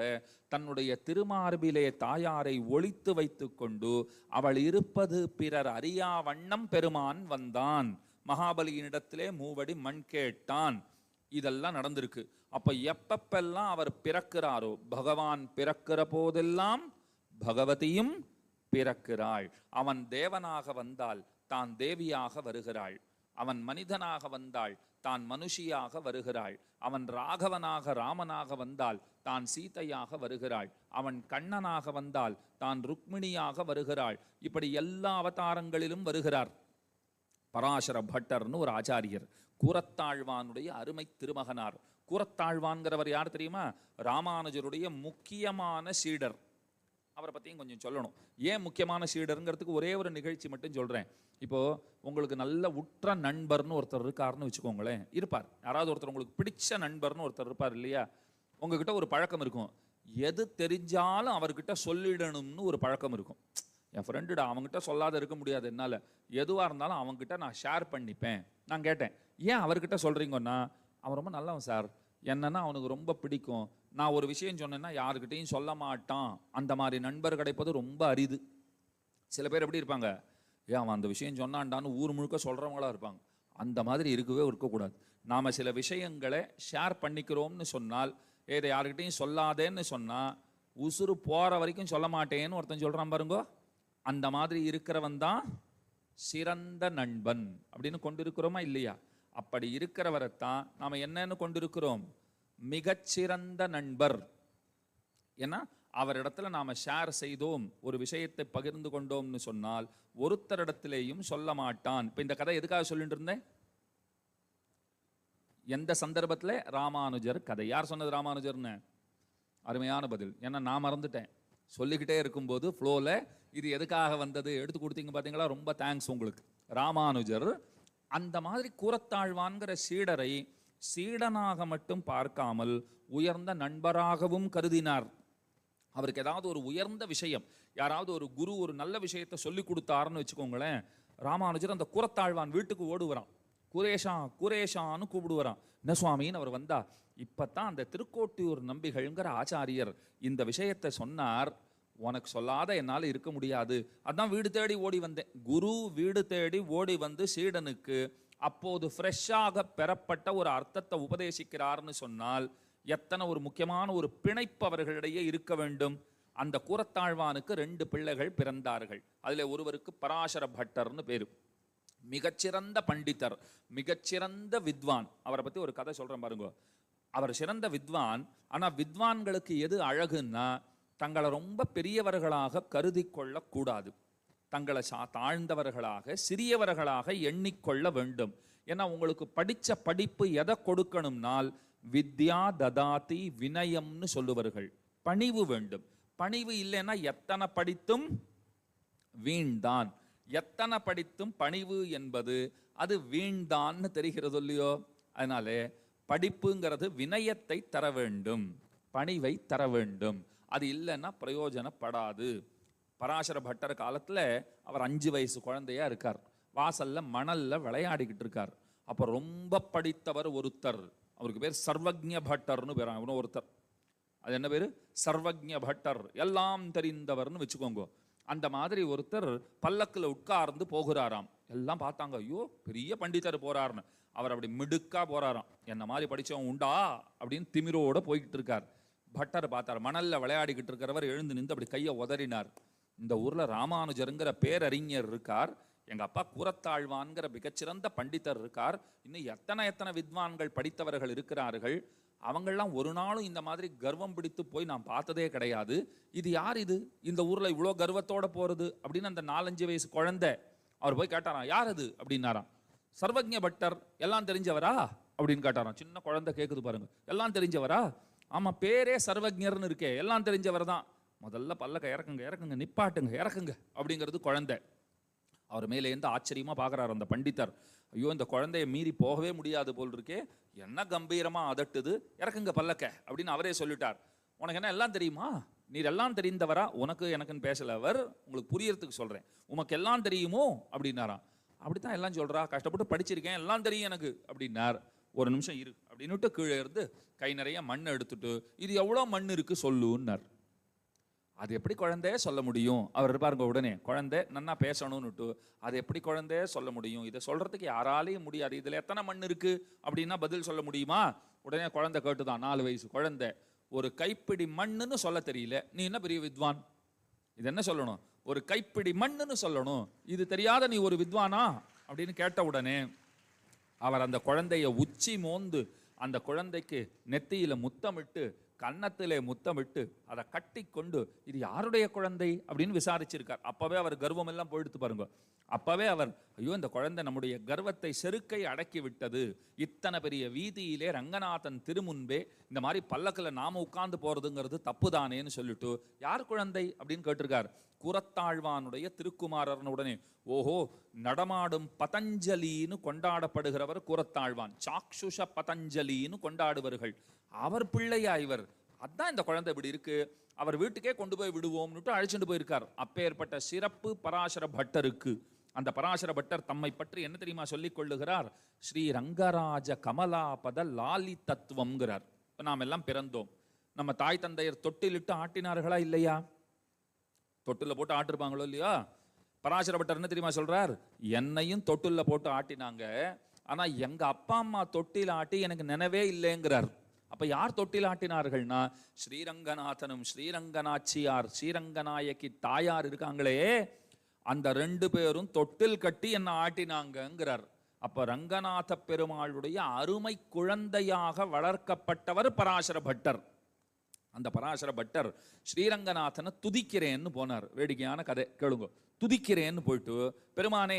தன்னுடைய திருமார்பிலே தாயாரை ஒளித்து வைத்து கொண்டு அவள் இருப்பது பிறர் அறியா வண்ணம் பெருமான் வந்தான். மகாபலியினிடத்திலே 3 அடி மண் கேட்டான். இதெல்லாம் நடந்திருக்கு. அப்ப எப்பப்பெல்லாம் அவர் பிறக்கிறாரோ, பகவான் பிறக்கிற போதெல்லாம் பகவதியும் பிறக்கிறாள். அவன் தேவனாக வந்தால் தான் தேவியாக வருகிறாள், அவன் மனிதனாக வந்தாள் தான் மனுஷியாக வருகிறாள். அவன் ராகவனாக ராமனாக வந்தால் தான் சீதையாக வருகிறாள். அவன் கண்ணனாக வந்தால் தான் ருக்மிணியாக வருகிறாள். இப்படி எல்லா அவதாரங்களிலும் வருகிறார். பராசர பட்டர்னு ஒரு ஆச்சாரியர், கூரத்தாழ்வானுடைய அருமை திருமகனார். கூரத்தாழ்வான்கிறவர் யார் தெரியுமா? ராமானுஜருடைய முக்கியமான சீடர். அவரை பற்றியும் கொஞ்சம் சொல்லணும். ஏன் முக்கியமான சீடருங்கிறதுக்கு ஒரே ஒரு நிகழ்ச்சி மட்டும் சொல்கிறேன். இப்போது உங்களுக்கு நல்ல உற்ற நண்பர்னு ஒருத்தர் இருக்காருன்னு வச்சுக்கோங்களேன், இருப்பார். யாராவது ஒருத்தர் உங்களுக்கு பிடிச்ச நண்பர்னு ஒருத்தர் இருப்பார் இல்லையா? உங்ககிட்ட ஒரு பழக்கம் இருக்கும், எது தெரிஞ்சாலும் அவர்கிட்ட சொல்லிடணும்னு ஒரு பழக்கம் இருக்கும். என் ஃப்ரெண்டுடா, அவங்ககிட்ட சொல்லாத இருக்க முடியாது என்னால், எதுவாக இருந்தாலும் அவங்ககிட்ட நான் ஷேர் பண்ணிப்பேன். நான் கேட்டேன், ஏன் அவர்கிட்ட சொல்கிறீங்கன்னா, அவன் ரொம்ப நல்லவன் சார், என்னன்னா அவனுக்கு ரொம்ப பிடிக்கும், நான் ஒரு விஷயம் சொன்னேன்னா யாருக்கிட்டையும் சொல்ல மாட்டான். அந்த மாதிரி நண்பர் கிடைப்பது ரொம்ப அரிது. சில பேர் எப்படி இருப்பாங்க, ஏன் அவன் அந்த விஷயம் சொன்னான்டான்னு ஊர் முழுக்க சொல்கிறவங்களா இருப்பாங்க. அந்த மாதிரி இருக்கக்கூடாது. நாம் சில விஷயங்களை ஷேர் பண்ணிக்கிறோம்னு சொன்னால், இதை யாருக்கிட்டையும் சொல்லாதேன்னு சொன்னால் உசுறு போகிற வரைக்கும் சொல்ல மாட்டேன்னு ஒருத்தன் சொல்கிறான் பாருங்கோ. அந்த மாதிரி இருக்கிறவன் தான் சிறந்த நண்பன் அப்படின்னு கொண்டிருக்கிறோமா இல்லையா? அப்படி இருக்கிறவரைத்தான் நாம் என்னன்னு கொண்டிருக்கிறோம்? மிகச்சிறந்த நண்பர். ஏன்னா அவரிடத்துல நாம் ஷேர் செய்தோம், ஒரு விஷயத்தை பகிர்ந்து கொண்டோம்னு சொன்னால் ஒருத்தரிடத்திலேயும் சொல்ல மாட்டான். இப்போ இந்த கதை எதுக்காக சொல்லிட்டு இருந்தேன்? எந்த சந்தர்ப்பத்தில்? ராமானுஜர் கதை. யார் சொன்னது ராமானுஜர்னு? அருமையான பதில். ஏன்னா நான் மறந்துட்டேன். சொல்லிக்கிட்டே இருக்கும்போது ஃப்ளோவில் இது எதுக்காக வந்தது எடுத்து கொடுத்தீங்க பார்த்தீங்களா, ரொம்ப தேங்க்ஸ் உங்களுக்கு. ராமானுஜர் அந்த மாதிரி கூரத்தாழ்வான்கிற சீடரை சீடனாக மட்டும் பார்க்காமல் உயர்ந்த நண்பராகவும் கருதினார். அவருக்கு ஏதாவது ஒரு உயர்ந்த விஷயம், யாராவது ஒரு குரு ஒரு நல்ல விஷயத்தை சொல்லி கொடுத்தாருன்னு வச்சுக்கோங்களேன், ராமானுஜர் அந்த கூரத்தாழ்வான் வீட்டுக்கு ஓடுவரான். குரேஷா குரேஷான்னு கூப்பிடுவரான். என்ன சுவாமின்னு அவர் வந்தா, இப்பத்தான் அந்த திருக்கோட்டியூர் நம்பிகள்ங்கிற ஆச்சாரியர் இந்த விஷயத்தை சொன்னார், உனக்கு சொல்லாத என்னால் இருக்க முடியாது, அதான் வீடு தேடி ஓடி வந்தேன். குரு வீடு தேடி ஓடி வந்து சீடனுக்கு அப்போது ஃப்ரெஷ்ஷாக பெறப்பட்ட ஒரு அர்த்தத்தை உபதேசிக்கிறார்னு சொன்னால் எத்தனை ஒரு முக்கியமான ஒரு பிணைப்பு அவர்களிடையே இருக்க வேண்டும். அந்த கூரத்தாழ்வானுக்கு 2 பிள்ளைகள் பிறந்தார்கள். அதில் ஒருவருக்கு பராசர பட்டர்னு பேரு. மிகச்சிறந்த பண்டிதர், மிகச்சிறந்த வித்வான். அவரை பற்றி ஒரு கதை சொல்கிறேன் பாருங்க. அவர் சிறந்த வித்வான். ஆனால் வித்வான்களுக்கு எது அழகுன்னா, தங்களை ரொம்ப பெரியவர்களாக கருதி கொள்ளக்கூடாது, தங்களை தாழ்ந்தவர்களாக சிறியவர்களாக எண்ணிக்கொள்ள வேண்டும். ஏன்னா உங்களுக்கு படித்த படிப்பு எதை கொடுக்கணும்னால் வித்யா ததாதி வினயம்னு சொல்லுவார்கள். பணிவு வேண்டும். பணிவு இல்லைன்னா எத்தனை படித்தும் வீண்தான். எத்தனை படித்தும் பணிவு என்பது அது வீண்தான்னு தெரிகிறது இல்லையோ? அதனால படிப்புங்கிறது வினயத்தை தர வேண்டும், பணிவை தர வேண்டும். அது இல்லைன்னா பிரயோஜனப்படாது. பராசர பட்டர் காலத்தில் அவர் 5 வயசு குழந்தையா இருக்கார். வாசல்ல மணல்ல விளையாடிக்கிட்டு இருக்கார். அப்போ ரொம்ப படித்தவர் ஒருத்தர், அவருக்கு பேர் சர்வஜ்ஞ பட்டர்னு பேர். அவனும் ஒருத்தர், அது என்ன பேரு? சர்வஜ்ஞ பட்டர், எல்லாம் தெரிந்தவர்னு வச்சுக்கோங்க. அந்த மாதிரி ஒருத்தர் பல்லக்கில் உட்கார்ந்து போகிறாராம். எல்லாம் பார்த்தாங்க, ஐயோ பெரிய பண்டிதர் போறாருன்னு. அவர் அப்படி மிடுக்கா போறாராம். என்ன மாதிரி படிச்சவன் உண்டா அப்படின்னு திமிரோட போய்கிட்டு இருக்கார். பட்டர் பார்த்தார், மணல்ல விளையாடிக்கிட்டு இருக்கிறவர் எழுந்து நின்று அப்படி கையை உதறினார். இந்த ஊர்ல ராமானுஜருங்கிற பேரறிஞர் இருக்கார், எங்க அப்பா கூரத்தாழ்வான்கிற மிகச்சிறந்த பண்டிதர் இருக்கார், இன்னும் எத்தனை வித்வான்கள் படித்தவர்கள் இருக்கிறார்கள், அவங்கெல்லாம் ஒரு நாளும் இந்த மாதிரி கர்வம் பிடித்து போய் நான் பார்த்ததே கிடையாது. இது யார் இது இந்த ஊர்ல இவ்வளோ கர்வத்தோட போறது அப்படின்னு அந்த 4-5 வயசு குழந்தை அவர் போய் கேட்டாராம், யார் அது அப்படின்னாராம். சர்வஜ்ஞ பட்டர், எல்லாம் தெரிஞ்சவரா அப்படின்னு கேட்டாராம். சின்ன குழந்தை கேட்குது பாருங்க, எல்லாம் தெரிஞ்சவரா? ஆமா, பேரே சர்வஜ்ஞர்னு இருக்கே, எல்லாம் தெரிஞ்சவர் தான். முதல்ல பல்லக்க இறக்குங்க நிப்பாட்டுங்க இறக்குங்க அப்படிங்கிறது குழந்தை. அவர் மேலே இருந்து ஆச்சரியமா பார்க்குறாரு அந்த பண்டிதர். ஐயோ இந்த குழந்தைய மீறி போகவே முடியாது போல் இருக்கே, என்ன கம்பீரமா அதட்டுது, இறக்குங்க பல்லக்க அப்படின்னு அவரே சொல்லிட்டார். உனக்கு என்ன எல்லாம் தெரியுமா? நீர் எல்லாம் தெரிந்தவரா? உனக்கு எனக்குன்னு பேசல அவர், உங்களுக்கு புரியறதுக்கு சொல்றேன். உனக்கு எல்லாம் தெரியுமோ அப்படின்னாராம். அப்படித்தான் எல்லாம் சொல்றா, கஷ்டப்பட்டு படிச்சிருக்கேன், எல்லாம் தெரியும் எனக்கு அப்படின்னார். ஒரு நிமிஷம் இரு அப்படின்னுட்டு கீழே இருந்து கை நிறைய மண் எடுத்துட்டு, இது எவ்வளோ மண் இருக்கு சொல்லுன்னார். அது எப்படி குழந்தைய சொல்ல முடியும்? அவர் இருப்பாருங்க உடனே, குழந்தை நன்னா பேசணும்னுட்டு, அது எப்படி குழந்தைய சொல்ல முடியும்? இதை சொல்றதுக்கு யாராலையும் முடியாது. இதுல எத்தனை மண் இருக்கு அப்படின்னா பதில் சொல்ல முடியுமா? உடனே குழந்தை கேட்டுதான், 4 வயசு குழந்தை, ஒரு கைப்பிடி மண்ணுன்னு சொல்ல தெரியல, நீ என்ன பெரிய வித்வான்? இது என்ன சொல்லணும்? ஒரு கைப்பிடி மண்ணுன்னு சொல்லணும், இது தெரியாத நீ ஒரு வித்வானா அப்படின்னு கேட்ட உடனே அவர் அந்த குழந்தைய உச்சி மோந்து அந்த குழந்தைக்கு நெத்தியில முத்தமிட்டு கன்னத்திலே முத்தமிட்டு அதை கட்டி கொண்டு இது யாருடைய குழந்தை அப்படின்னு விசாரிச்சிருக்கார். அப்பவே அவர் கர்வம் எல்லாம் போயிடுத்து பாருங்க. அப்பவே அவர் ஐயோ இந்த குழந்தை நம்முடைய கர்வத்தை செருக்கை அடக்கி விட்டது, இத்தனை பெரிய வீதியிலே ரங்கநாதன் திருமுன்பே இந்த மாதிரி பல்லக்கில் நாம உட்கார்ந்து போறதுங்கிறது தப்புதானேன்னு சொல்லிட்டு யார் குழந்தை அப்படின்னு கேட்டிருக்கார். கூரத்தாழ்வானுடைய திருக்குமாரர்னு உடனே ஓஹோ நடமாடும் பதஞ்சலின்னு கொண்டாடப்படுகிறவர் கூரத்தாழ்வான், சாக்ஷுஷ பதஞ்சலின்னு கொண்டாடுவர்கள், அவர் பிள்ளையா இவர், அதான் இந்த குழந்தை இப்படி இருக்கு, அவர் வீட்டுக்கே கொண்டு போய் விடுவோம்னுட்டு அழைச்சிட்டு போயிருக்கார். அப்பேற்பட்ட சிறப்பு பராசர பட்டருக்கு. அந்த பராசர பட்டர் தம்மை பற்றி என்ன தெரியுமா சொல்லிக் கொள்ளுகிறார்? ஸ்ரீ ரங்கராஜ கமலாபத லாலி தத்துவம்ங்கிறார். நாம் எல்லாம் பிறந்தோம், நம்ம தாய் தந்தையர் தொட்டிலிட்டு ஆட்டினார்களா இல்லையா? தொட்டில போட்டு ஆட்டிருப்பாங்களோ இல்லையா? பராசர பட்டர் என்ன தெரியுமா சொல்றார்? என்னையும் தொட்டில போட்டு ஆட்டினாங்க, ஆனா எங்க அப்பா அம்மா தொட்டில் ஆட்டி எனக்கு நினைவே இல்லைங்கிறார். அப்ப யார் தொட்டில் ஆட்டினார்கள்னா ஸ்ரீரங்கநாதனும் ஸ்ரீரங்கநாச்சியார் ஸ்ரீரங்கநாயகி தாயார் இருக்காங்களே, அந்த 2 பேரும் தொட்டில் கட்டி என்ன ஆட்டினாங்கிறார். அப்ப ரங்கநாத பெருமாளுடைய அருமை குழந்தையாக வளர்க்கப்பட்டவர் பராசர பட்டர். அந்த பராசர பட்டர் ஸ்ரீரங்கநாதனை துதிக்கிறேன்னு போனார். வேடிக்கையான கதை கேளுங்க. துதிக்கிறேன்னு போயிட்டு பெருமானே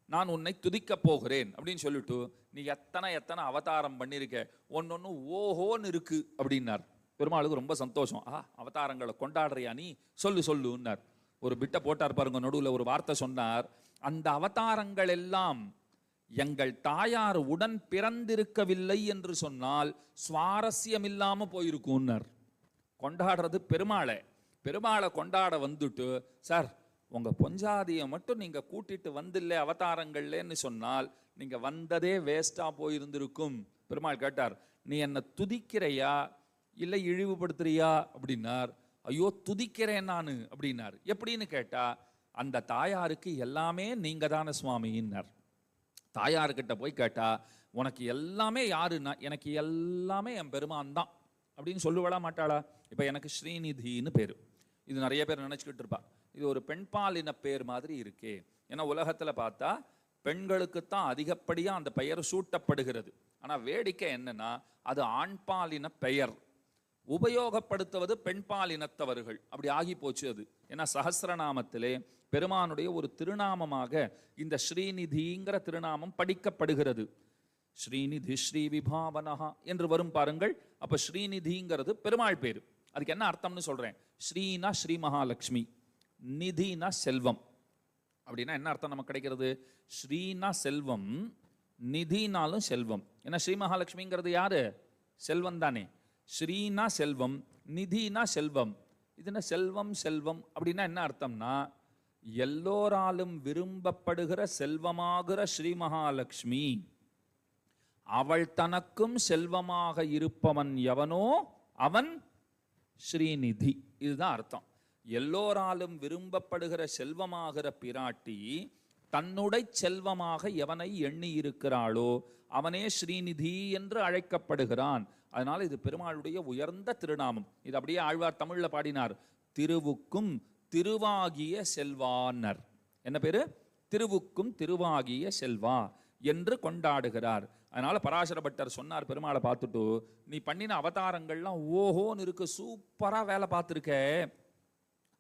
நான் உன்னை துதிக்க போகிறேன் அப்படின்னு சொல்லிட்டு நீ எத்தனை அவதாரம் பண்ணிருக்க, ஒன்னொன்னு ஓஹோன்னு இருக்கு அப்படின்னார். பெருமாளுக்கு ரொம்ப சந்தோஷம். அவதாரங்களை கொண்டாடுறியா நீ, சொல்லுன்னார். ஒரு பிட்டை போட்டார் பாருங்க, நடுவில் ஒரு வார்த்தை சொன்னார். அந்த அவதாரங்கள் எல்லாம் எங்கள் தாயார் உடன் பிறந்திருக்கவில்லை என்று சொன்னால் சுவாரஸ்யம் இல்லாம போயிருக்கும்னார். கொண்டாடுறது பெருமாளை கொண்டாட வந்துட்டு சார் உங்க பொஞ்சாதியை மட்டும் நீங்க கூட்டிட்டு வந்தில்லை அவதாரங்கள்லன்னு சொன்னால் நீங்க வந்ததே வேஸ்டா போயிருந்திருக்கும். பெருமாள் கேட்டார், நீ என்ன துதிக்கிறையா இல்லை இழிவுபடுத்துறியா அப்படின்னார். ஐயோ துதிக்கிறேன் நானு அப்படின்னார். எப்படின்னு கேட்டா அந்த தாயாருக்கு எல்லாமே நீங்க தானே சுவாமின்னார். தாயார்கிட்ட போய் கேட்டா உனக்கு எல்லாமே யாருன்னா எனக்கு எல்லாமே என் பெருமான் தான் அப்படின்னு சொல்லுவளா மாட்டாளா? இப்ப எனக்கு ஸ்ரீநிதின்னு பேரு, இது நிறைய பேர் நினைச்சுக்கிட்டு இருப்பா இது ஒரு பெண்பாலின பேர் மாதிரி இருக்கே. ஏன்னா உலகத்துல பார்த்தா பெண்களுக்குத்தான் அதிகப்படியா அந்த பெயர் சூட்டப்படுகிறது. ஆனா வேடிக்கை என்னன்னா அது ஆண்பாலின பெயர், உபயோகப்படுத்துவது பெண்பாலினத்தவர்கள். அப்படி ஆகி போச்சு அது. ஏன்னா சஹஸ்ரநாமத்திலே பெருமானுடைய ஒரு திருநாமமாக இந்த ஸ்ரீநிதிங்கிற திருநாமம் படிக்கப்படுகிறது. ஸ்ரீநிதி ஸ்ரீ விபாவனஹா என்று வரும் பாருங்கள். அப்ப ஸ்ரீநிதிங்கிறது பெருமாள் பேரு. அதுக்கு என்ன அர்த்தம்னு சொல்றேன். ஸ்ரீனா ஸ்ரீ மகாலட்சுமி, நிதினா செல்வம். அப்படின்னா என்ன அர்த்தம் நமக்கு கிடைக்கிறது? ஸ்ரீனா செல்வம், நிதினாலும் செல்வம். ஏன்னா ஸ்ரீ மகாலட்சுமிங்கிறது யாரு? செல்வம் தானே. ஸ்ரீனா செல்வம், நிதினா செல்வம். இதுனா செல்வம் அப்படின்னா என்ன அர்த்தம்னா எல்லோராலும் விரும்பப்படுகிற செல்வமாகிற ஸ்ரீ மகாலட்சுமி, அவள் தனக்கும் செல்வமாக இருப்பவன் எவனோ அவன் ஸ்ரீநிதி. இதுதான் அர்த்தம். எல்லோராலும் விரும்பப்படுகிற செல்வமாகிற பிராட்டி தன்னுடைய செல்வமாக எவனை எண்ணி இருக்கிறாளோ அவனே ஸ்ரீநிதி என்று அழைக்கப்படுகிறான். அதனால இது பெருமாளுடைய உயர்ந்த திருநாமம். இது அப்படியே ஆழ்வார் தமிழ்ல பாடினார். திருவுக்கும் திருவாகிய செல்வான்னர். என்ன பேரு? திருவுக்கும் திருவாகிய செல்வா என்று கொண்டாடுகிறார். அதனால பராசர பட்டர் சொன்னார் பெருமாளை பார்த்துட்டு, நீ பண்ணின அவதாரங்கள்லாம் ஓஹோன்னு இருக்கு, சூப்பரா வேலை பார்த்துருக்க,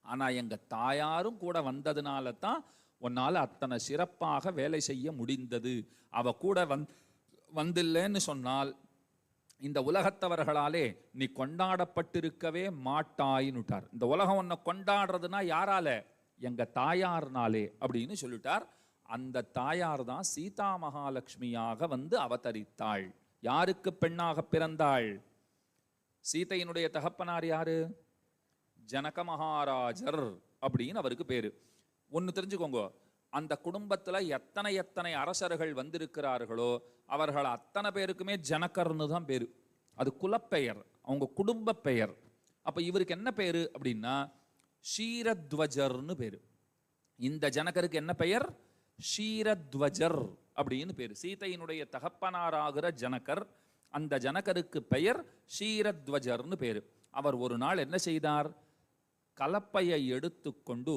ஆனா எங்க தாயாரும் கூட வந்ததுனால தான் உன்னால அத்தனை சிறப்பாக வேலை செய்ய முடிந்தது. அவ கூட வந்தில்லைன்னு சொன்னால் இந்த உலகத்தவர்களாலே நீ கொண்டாடப்பட்டிருக்கவே மாட்டாயின்னுட்டார். இந்த உலகம் உன்னை கொண்டாடுறதுனா யாரால? எங்க தாயார்னாலே அப்படின்னு சொல்லிட்டார். அந்த தாயார் தான் சீதா மகாலட்சுமியாக வந்து அவதரித்தாள். யாருக்கு பெண்ணாக பிறந்தாள்? சீதையினுடைய தகப்பனார் யாரு? ஜனக மகாராஜர் அப்படின்னு அவருக்கு பேரு. ஒன்னு தெரிஞ்சுக்கோங்க, அந்த குடும்பத்துல எத்தனை அரசர்கள் வந்திருக்கிறார்களோ அவர்கள் அத்தனை பேருக்குமே ஜனகர்னு தான் பேரு. அது குலப்பெயர், அவங்க குடும்ப பெயர். அப்ப இவருக்கு என்ன பேரு அப்படின்னா ஷீரத்வஜர்னு பேரு. இந்த ஜனகருக்கு என்ன பெயர்? ஷீரத்வஜர் அப்படின்னு பேரு. சீதையினுடைய தகப்பனாராகிற ஜனகர், அந்த ஜனகருக்கு பெயர் ஷீரத்வஜர்னு பேரு. அவர் ஒரு நாள் என்ன செய்தார்? கலப்பையை எடுத்துக்கொண்டு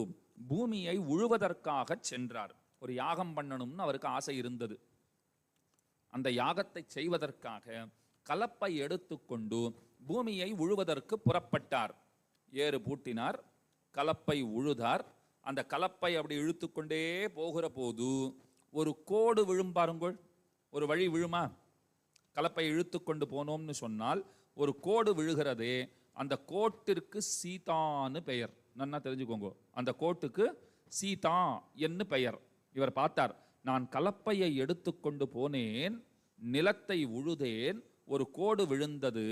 பூமியை உழுவதற்காக சென்றார். ஒரு யாகம் பண்ணணும்னு அவருக்கு ஆசை இருந்தது. அந்த யாகத்தை செய்வதற்காக கலப்பை எடுத்துக்கொண்டு பூமியை உழுவதற்கு புறப்பட்டார். ஏறு பூட்டினார், கலப்பை உழுதார். அந்த கலப்பை அப்படி இழுத்துக்கொண்டே போகிற போது ஒரு கோடு விழும் பாருங்கள். ஒரு வழி விழுமா? கலப்பை இழுத்து கொண்டு போனோம்னு சொன்னால் ஒரு கோடு விழுகிறதே, அந்த கோட்டிற்கு சீதான்னு பெயர். நன்னா தெரிஞ்சுக்கோங்க, அந்த கோட்டுக்கு சீதா என்று பெயர். இவர் பார்த்தார், நான் கலப்பையை எடுத்துக்கொண்டு போனேன், நிலத்தை உழுதேன், ஒரு கோடு விழுந்தது,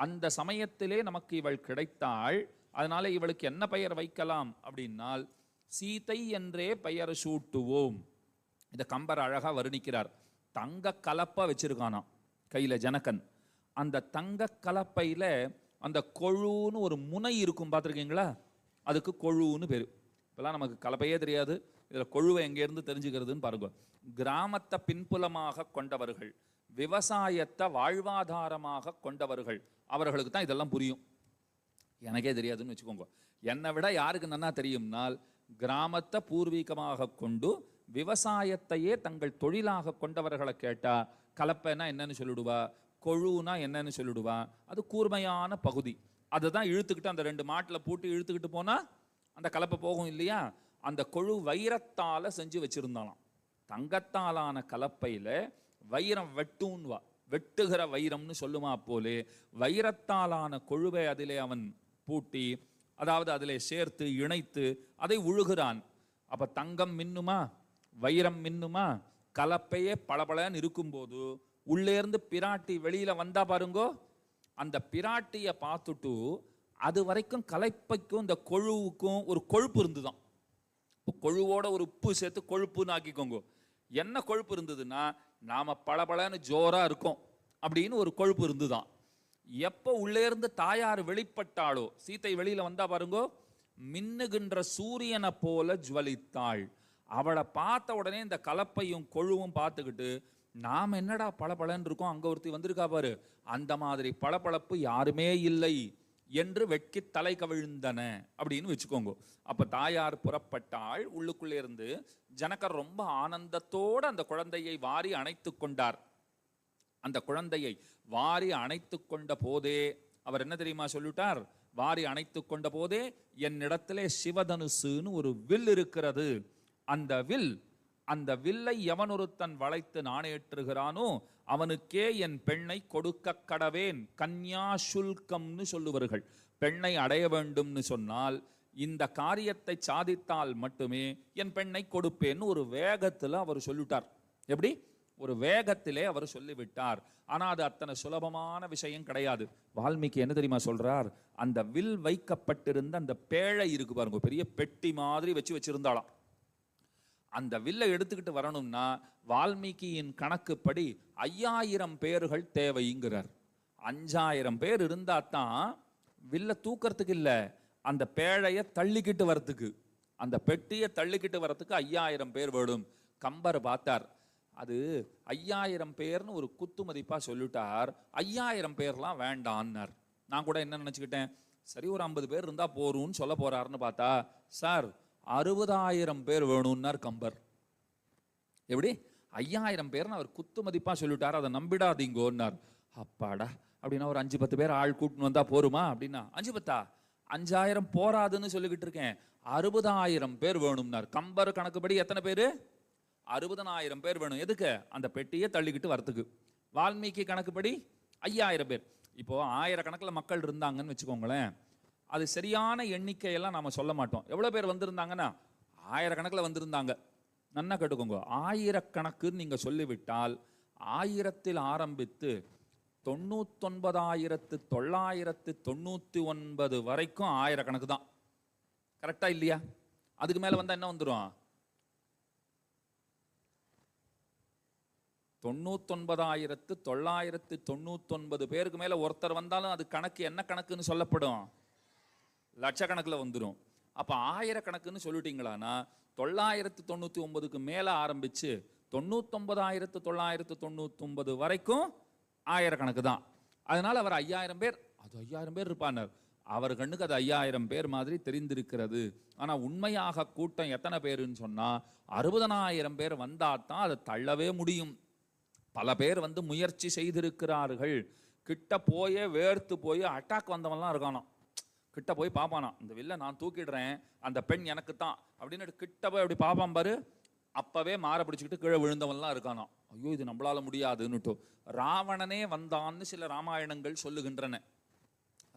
அந்த சமயத்திலே நமக்கு இவள் கிடைத்தாள், அதனால இவளுக்கு என்ன பெயர் வைக்கலாம் அப்படின்னால் சீதை என்றே பெயர் சூட்டுவோம். இதை கம்பர் அழகா வர்ணிக்கிறார். தங்க கலப்பை வச்சிருக்கானாம் கையில ஜனகன். அந்த தங்க கலப்பையில அந்த கொழுன்னு ஒரு முனை இருக்கும், பார்த்துருக்கீங்களா? அதுக்கு கொழுன்னு பேரு. இப்பெல்லாம் நமக்கு கலப்பையே தெரியாது, இதுல கொழுவை எங்கேருந்து தெரிஞ்சுக்கிறதுன்னு பாருங்க. கிராமத்தை பின்புலமாக கொண்டவர்கள், விவசாயத்தை வாழ்வாதாரமாக கொண்டவர்கள், அவர்களுக்கு தான் இதெல்லாம் புரியும். எனக்கே தெரியாதுன்னு வச்சுக்கோங்க. என்னை விட யாருக்கு நன்னா தெரியும்னால், கிராமத்தை பூர்வீகமாக கொண்டு விவசாயத்தையே தங்கள் தொழிலாக கொண்டவர்களை கேட்டா கலப்பைனா என்னன்னு சொல்லிடுவா, கொழுனா என்னன்னு சொல்லிடுவா. அது கூர்மையான பகுதி, அதுதான் இழுத்துக்கிட்டு அந்த 2 மாட்டில் பூட்டி இழுத்துக்கிட்டு போனா அந்த கலப்பை போகும் இல்லையா? அந்த கொழு வைரத்தால செஞ்சு வச்சிருந்தாலாம். தங்கத்தாலான கலப்பையில வைரம் வெட்டுன்வா, வெட்டுகிற வைரம்னு சொல்லுமா போலே வைரத்தாலான கொழுவை அதிலே அவன் பூட்டி, அதாவது அதிலே சேர்த்து இணைத்து அதை உழுகிறான். அப்ப தங்கம் மின்னுமா, வைரம் மின்னுமா? கலப்பையே பளபளன்னு இருக்கும்போது உள்ளேருந்து பிராட்டி வெளியில வந்தா பாருங்கோ, அந்த பிராட்டியை பார்த்துட்டு அது வரைக்கும் கலப்பைக்கும் இந்த கொழுவுக்கும் ஒரு கொழுப்பு இருந்துதான். கொழுவோட ஒரு உப்பு சேர்த்து கொழுப்புன்னு ஆக்கிக்கோங்க. என்ன கொழுப்பு இருந்ததுன்னா, நாம பளபளன்னு ஜோரா இருக்கும் அப்படின்னு ஒரு கொழுப்பு இருந்துதான். எப்போ உள்ளே இருந்து தாயார் வெளிப்பட்டாளோ, சீத்தை வெளியில வந்தா பாருங்கோ, மின்னுகின்ற சூரியனை போல ஜுவலித்தாள். அவளை பார்த்த உடனே இந்த கலப்பையும் கொழுவும் பார்த்துக்கிட்டு, நாம் என்னடா பளபளன்னு இருக்கோம், அங்க ஒருத்தி வந்திருக்கா பாரு, அந்த மாதிரி பளபளப்பு யாருமே இல்லை என்று வெட்கி தலை கவிழ்ந்தன அப்படின்னு வச்சுக்கோங்க. அப்ப தாயார் புறப்பட்டாள். உள்ளுக்குள்ளே இருந்து ஜனகர் ரொம்ப ஆனந்தத்தோடு அந்த குழந்தையை வாரி அணைத்து கொண்டார். அந்த குழந்தையை வாரி அணைத்து கொண்ட போதே அவர் என்ன தெரியுமா சொல்லிட்டார்? வாரி அணைத்து கொண்ட போதே, என்னிடத்திலே சிவதனுசுன்னு ஒரு வில் இருக்கிறது, அந்த வில்லை எவன் ஒருத்தன் வளைத்து நாணேற்றுகிறானோ அவனுக்கே என் பெண்ணை கொடுக்க கடவேன். கன்யா சுல்கம்னு சொல்லுவார்கள். பெண்ணை அடைய வேண்டும்னு சொன்னால் இந்த காரியத்தை சாதித்தால் மட்டுமே என் பெண்ணை கொடுப்பேன்னு ஒரு வேகத்துல அவர் சொல்லிட்டார். எப்படி? ஒரு வேகத்திலே அவர் சொல்லிவிட்டார். ஆனா அது அத்தனை சுலபமான விஷயம் கிடையாது. வால்மீகி என்ன தெரியுமா சொல்றார்? அந்த வில் வைக்கப்பட்டிருந்த அந்த பேழை இருக்கு பாருங்க, பெரிய பெட்டி மாதிரி வச்சிருந்தாளாம். அந்த வில்லை எடுத்துக்கிட்டு வரணும்னா வால்மீகியின் கணக்குப்படி 5000 பேர்கள் தேவைங்கிறார். 5000 பேர் இருந்தா தான் வில்ல தூக்கிறதுக்கு இல்ல, அந்த பேழையை தள்ளிக்கிட்டு வரத்துக்கு, அந்த பெட்டியை தள்ளிக்கிட்டு வரத்துக்கு 5000 பேர் வேணும். கம்பர் பார்த்தார், அது 5000 பேர்னு ஒரு குத்து மதிப்பா சொல்லிட்டார். 5000 பேர்லாம் வேண்டான்னார். நான் கூட என்ன நினைச்சுக்கிட்டேன், சரி ஒரு 50 பேர் இருந்தா போரும்னு சொல்ல போறாருன்னு பார்த்தா, சார் 60000 பேர் வேணும்னார் கம்பர். எப்படி? 5000 பேர்னு அவர் குத்து மதிப்பா சொல்லிட்டார், அதை நம்பிடாதீங்கன்னார். அப்பாடா, அப்படின்னா ஒரு 5-10 பேர் ஆள் கூட்டின்னு வந்தா போருமா அப்படின்னா, 5-10 5000 போராதுன்னு சொல்லிக்கிட்டு இருக்கேன், 60000 பேர் வேணும்னார். கம்பர் கணக்குப்படி எத்தனை பேரு? 60000 பேர் வேணும். எதுக்கு? அந்த பெட்டியை தள்ளிக்கிட்டு வரத்துக்கு. வால்மீகி கணக்குப்படி 5000 பேர். இப்போ 1000 கணக்கில் மக்கள் இருந்தாங்கன்னு வச்சுக்கோங்களேன், அது சரியான எண்ணிக்கையெல்லாம் நாம சொல்ல மாட்டோம். எவ்வளவு பேர் வந்திருந்தாங்கன்னா 1000 கணக்கில் வந்திருந்தாங்க. நன்னா கேட்டுக்கோங்க, 1000 கணக்குன்னு நீங்க சொல்லிவிட்டால் 1000 ஆரம்பித்து 99,999 வரைக்கும் 1000 கணக்கு தான். கரெக்டா இல்லையா? அதுக்கு மேல வந்தா என்ன வந்துடும்? 99,999 பேருக்கு மேல ஒருத்தர் வந்தாலும் அது கணக்கு என்ன கணக்குன்னு சொல்லப்படும்? லட்சக்கணக்கில் வந்துடும். அப்ப 1000 கணக்குன்னு சொல்லிட்டீங்களான்னா 999க்கு மேல ஆரம்பிச்சு 99,999 வரைக்கும் 1000 கணக்கு தான். அதனால அவர் 5000 பேர், அது 5000 பேர் இருப்பார். அவர் கண்ணுக்கு அது 5000 பேர் மாதிரி தெரிந்திருக்கிறது. ஆனா உண்மையாக கூட்டம் எத்தனை பேருன்னு சொன்னா 60000 பேர் வந்தா தான் அதை தள்ளவே முடியும். பல பேர் வந்து முயற்சி செய்திருக்கிறார்கள். கிட்ட போயே வேர்த்து போய் அட்டாக் வந்தவன்லாம் இருக்கானோ. கிட்ட போய் பார்ப்பானா, இந்த வில்ல நான் தூக்கிடுறேன், அந்த பெண் எனக்கு தான் அப்படின்னு கிட்ட போய் அப்படி பார்ப்பான் பாரு. அப்பவே மாற பிடிச்சிக்கிட்டு கீழே விழுந்தவன்லாம் இருக்கானோ. ஐயோ இது நம்மளால முடியாதுன்னுட்டு ராவணனே வந்தான்னு சில ராமாயணங்கள் சொல்லுகின்றன.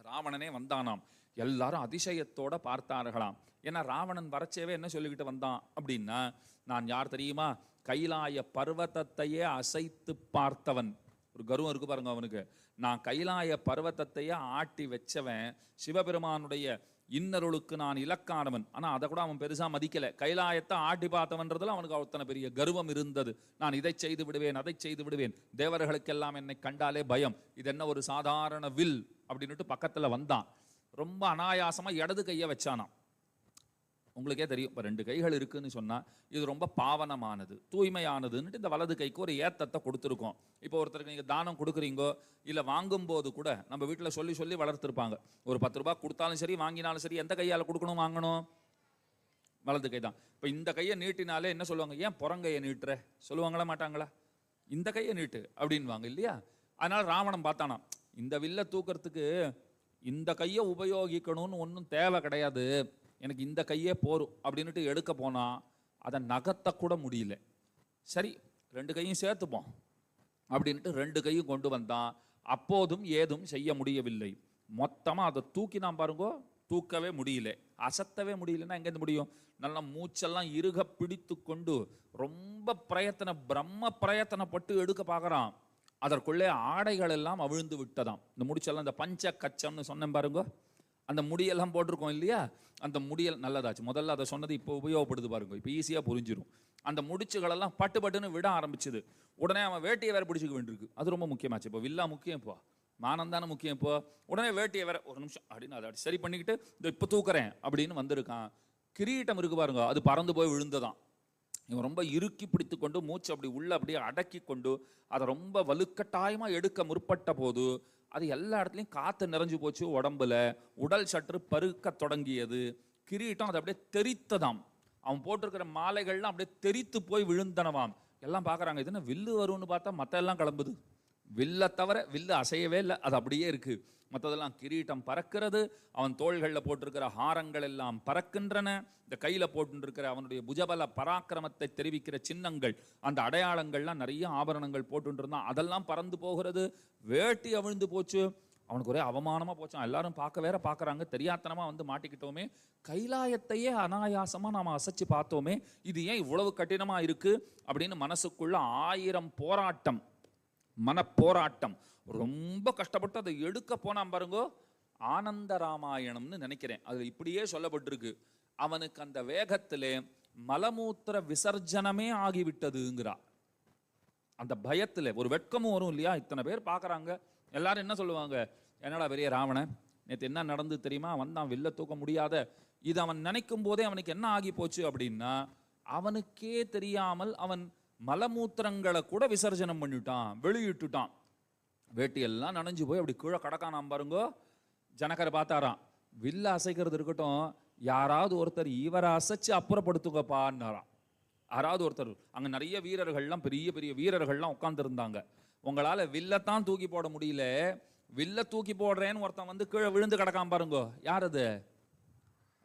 ராவணனே வந்தானாம். எல்லாரும் அதிசயத்தோட பார்த்தார்களாம். ஏன்னா ராவணன் வரச்சேவே என்ன சொல்லிக்கிட்டு வந்தான் அப்படின்னா, நான் யார் தெரியுமா, கைலாய பர்வதத்தையே அசைத்து பார்த்தவன். ஒரு கர்வம் இருக்கு பாருங்க அவனுக்கு. நான் கைலாய பர்வதத்தையே ஆட்டி வச்சவன், சிவபெருமானுடைய இன்னருளுக்கு நான் இலக்கானவன். ஆனா அதை கூட அவன் பெருசா மதிக்கல. கைலாயத்தை ஆட்டி பார்த்தவன்றதுல அவனுக்கு அத்தனை பெரிய கர்வம் இருந்தது. நான் இதை செய்து விடுவேன், அதை செய்து விடுவேன், தேவர்களுக்கெல்லாம் என்னை கண்டாலே பயம், இது என்ன ஒரு சாதாரண வில் அப்படின்னுட்டு பக்கத்துல வந்தான். ரொம்ப அனாயாசமா இடது கையை வச்சானாம். உங்களுக்கே தெரியும், இப்போ 2 கைகள் இருக்குன்னு சொன்னா இது ரொம்ப பாவனமானது, தூய்மையானதுன்னுட்டு இந்த வலது கைக்கு ஒரு ஏத்தத்தை கொடுத்துருக்கோம். இப்போ ஒருத்தருக்கு நீங்க தானம் கொடுக்குறீங்கோ இல்லை வாங்கும்போது கூட நம்ம வீட்டில் சொல்லி சொல்லி வளர்த்துருப்பாங்க. ஒரு 10 ரூபாய் கொடுத்தாலும் சரி வாங்கினாலும் சரி எந்த கையால் கொடுக்கணும், வாங்கணும், வலது கை தான். இப்போ இந்த கையை நீட்டினாலே என்ன சொல்லுவாங்க, ஏன் புறங்கையை நீட்டுற சொல்லுவாங்களா மாட்டாங்களா, இந்த கையை நீட்டு அப்படின்வாங்க இல்லையா. அதனால ராவணன் பார்த்தானா, இந்த வில்ல தூக்கிறதுக்கு இந்த கையை உபயோகிக்கணும்னு ஒன்றும் தேவை கிடையாது, எனக்கு இந்த கையே போரும் அப்படின்னுட்டு எடுக்க போனா அதை நகர்த்த கூட முடியல. சரி 2 கையும் சேர்த்துப்போம் அப்படின்ட்டு 2 கையும் கொண்டு வந்தான். அப்போதும் ஏதும் செய்ய முடியவில்லை. மொத்தமாக அதை தூக்கினான் பாருங்கோ, தூக்கவே முடியல, அசத்தவே முடியலன்னா எங்கேருந்து முடியும். நல்லா மூச்செல்லாம் இறுக பிடித்து கொண்டு ரொம்ப பிரம்ம பிரயத்தனப்பட்டு எடுக்க பார்க்குறான். அதற்குள்ளே ஆடைகள் எல்லாம் அவிழ்ந்து விட்டதாம். இந்த முடிச்செல்லாம் இந்த பஞ்ச கச்சம்னு சொன்னேன் பாருங்க, அந்த முடியெல்லாம் போட்டிருக்கோம் இல்லையா, அந்த முடியல் நல்லதாச்சு. முதல்ல அதை சொன்னது இப்போ உபயோகப்படுது பாருங்க, இப்போ ஈஸியாக புரிஞ்சிடும். அந்த முடிச்சுகளெல்லாம் பட்டு பட்டுன்னு விட ஆரம்பிச்சுது. உடனே அவன் வேட்டியை வேற பிடிச்சிக்க வேண்டியிருக்கு. அது ரொம்ப முக்கியமாச்சு. இப்போ வில்லா முக்கியம், இப்போ மானம் தானே முக்கியம். இப்போ உடனே வேட்டியை வேற ஒரு நிமிஷம் அப்படின்னு அதை சரி பண்ணிக்கிட்டு இப்போ தூக்குறேன் அப்படின்னு வந்திருக்கான். கிரீட்டம் இருக்கு பாருங்க, அது பறந்து போய் விழுந்ததான். இவன் ரொம்ப இறுக்கி பிடித்து கொண்டு மூச்சு அப்படி உள்ள அப்படியே அடக்கி கொண்டு அதை ரொம்ப வலுக்கட்டாயமா எடுக்க முற்பட்ட போது அது எல்லா இடத்துலையும் காற்று நிறைஞ்சு போச்சு. உடம்புல உடல் சற்று பருக்க தொடங்கியது. கிரீட்டம் அது அப்படியே தெரித்ததாம். அவன் போட்டிருக்கிற மாலைகள்லாம் அப்படியே தெரித்து போய் விழுந்தனவாம். எல்லாம் பார்க்குறாங்க, இது என்ன வில்லு வரும்னு பார்த்தா மற்ற எல்லாம் கிளம்புது. வில்லை தவிர வில்லு அசையவே இல்லை, அது அப்படியே இருக்கு. மற்றதெல்லாம் கிரீட்டம் பறக்கிறது, அவன் தோள்களில் போட்டிருக்கிற ஹாரங்கள் எல்லாம் பறக்கின்றன. இந்த கையில் போட்டுருக்கிற அவனுடைய புஜபல பராக்கிரமத்தை தெரிவிக்கிற சின்னங்கள், அந்த அடையாளங்கள்லாம் நிறைய ஆபரணங்கள் போட்டுருந்தான், அதெல்லாம் பறந்து போகிறது. வேட்டி அவிழ்ந்து போச்சு. அவனுக்கு ஒரே அவமானமாக போச்சான். எல்லாரும் பார்க்க வேற பார்க்குறாங்க, தெரியாத்தனமாக வந்து மாட்டிக்கிட்டோமே, கைலாயத்தையே அனாயாசமாக நாம் அசைச்சு பார்த்தோமே, இது ஏன் இவ்வளவு கடினமாக இருக்குது அப்படின்னு மனசுக்குள்ள 1000 போராட்டம், மனப்போராட்டம். ரொம்ப கஷ்டப்பட்டு அதை எடுக்க போனான் பாருங்கோ. ஆனந்த ராமாயணம்னு நினைக்கிறேன், அது இப்படியே சொல்லப்பட்டிருக்கு. அவனுக்கு அந்த வேகத்திலே மலமூத்திர விசர்ஜனமே ஆகிவிட்டதுங்கிறா. அந்த பயத்துல ஒரு வெட்கமும் வரும் இல்லையா. இத்தனை பேர் பார்க்குறாங்க, எல்லாரும் என்ன சொல்லுவாங்க, என்னடா பெரிய ராவணன், நேற்று என்ன நடந்து தெரியுமா, வந்தான் வில்ல தூக்க முடியாத. இது அவன் நினைக்கும் போதே அவனுக்கு என்ன ஆகி போச்சு அப்படின்னா, அவனுக்கே தெரியாமல் அவன் மலமூத்திரங்களை கூட விசர்ஜனம் பண்ணிட்டான், வெளியிட்டுட்டான். வேட்டியெல்லாம் நனைஞ்சு போய் அப்படி கீழே கடக்கானாம் பாருங்கோ. ஜனகரை பார்த்தாராம், வில்ல அசைக்கிறது இருக்கட்டும், யாராவது ஒருத்தர் இவரை அசைச்சு அப்புறப்படுத்துங்கப்பான்னாராம். யாராவது ஒருத்தர், அங்கே நிறைய வீரர்கள்லாம், பெரிய பெரிய வீரர்கள்லாம் உட்காந்துருந்தாங்க. உங்களால் வில்லத்தான் தூக்கி போட முடியல, வில்ல தூக்கி போடுறேன்னு ஒருத்தன் வந்து கீழே விழுந்து கிடக்காம பாருங்கோ. யார் அது?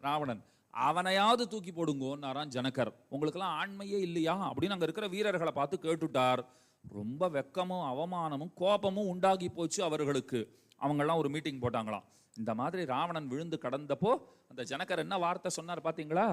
ராவணன். அவனையாவது தூக்கி போடுங்கோன்னாரான் ஜனகர். உங்களுக்கெல்லாம் ஆண்மையே இல்லையா அப்படின்னு அங்கே இருக்கிற வீரர்களை பார்த்து கேட்டுட்டார். ரொம்ப வெக்கமும் அவமானமும் கோபமும் உண்டாகி போச்சு அவர்களுக்கு. அவங்கெல்லாம் ஒரு மீட்டிங் போட்டாங்களாம். இந்த மாதிரி ராவணன் விழுந்து கடந்தப்போ அந்த ஜனகர் என்ன வார்த்தை சொன்னார் பார்த்தீங்களா,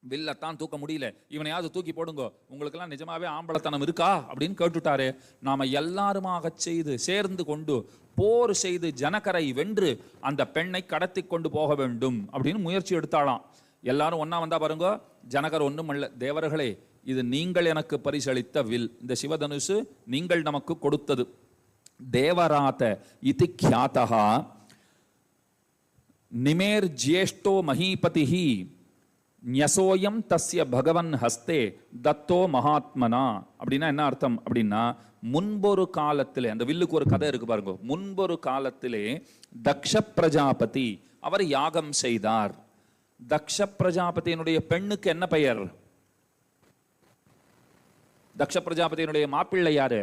வில்லத்தான் தூக்க முடியல, இவனையாவது தூக்கி போடுங்கோ, உங்களுக்கெல்லாம் நிஜமாவே ஆம்பளத்தனம் இருக்கா அப்படின்னு கேட்டுட்டாரு. நாம எல்லாருமாக செய்து சேர்ந்து கொண்டு போர் செய்து ஜனகரை வென்று அந்த பெண்ணை கடத்தி கொண்டு போக வேண்டும் அப்படின்னு முயற்சி எடுத்தாளாம். எல்லாரும் ஒன்னா வந்தா பாருங்க. ஜனகர் ஒன்றும் அல்ல, தேவர்களே, இது நீங்கள் எனக்கு பரிசளித்த வில், இந்த சிவதனுசு நீங்கள் நமக்கு கொடுத்தது. தேவராத இதி க்யாதஹா நிமேர் ஜேஷ்டோ மஹீபதிஹி ஞசோயம் தஸ்ய பகவன் ஹஸ்தே தத்தோ மகாத்மனா. அப்படின்னா என்ன அர்த்தம் அப்படின்னா, முன்பொரு காலத்திலே, அந்த வில்லுக்கு ஒரு கதை இருக்கு பாருங்க. முன்பொரு காலத்திலே தக்ஷ பிரஜாபதி அவர் யாகம் செய்தார். தக்ஷ பிரஜாபதியினுடைய பெண்ணுக்கு என்ன பெயர்? தக்ஷ பிரஜாபதியினுடைய மாப்பிள்ளை யாரு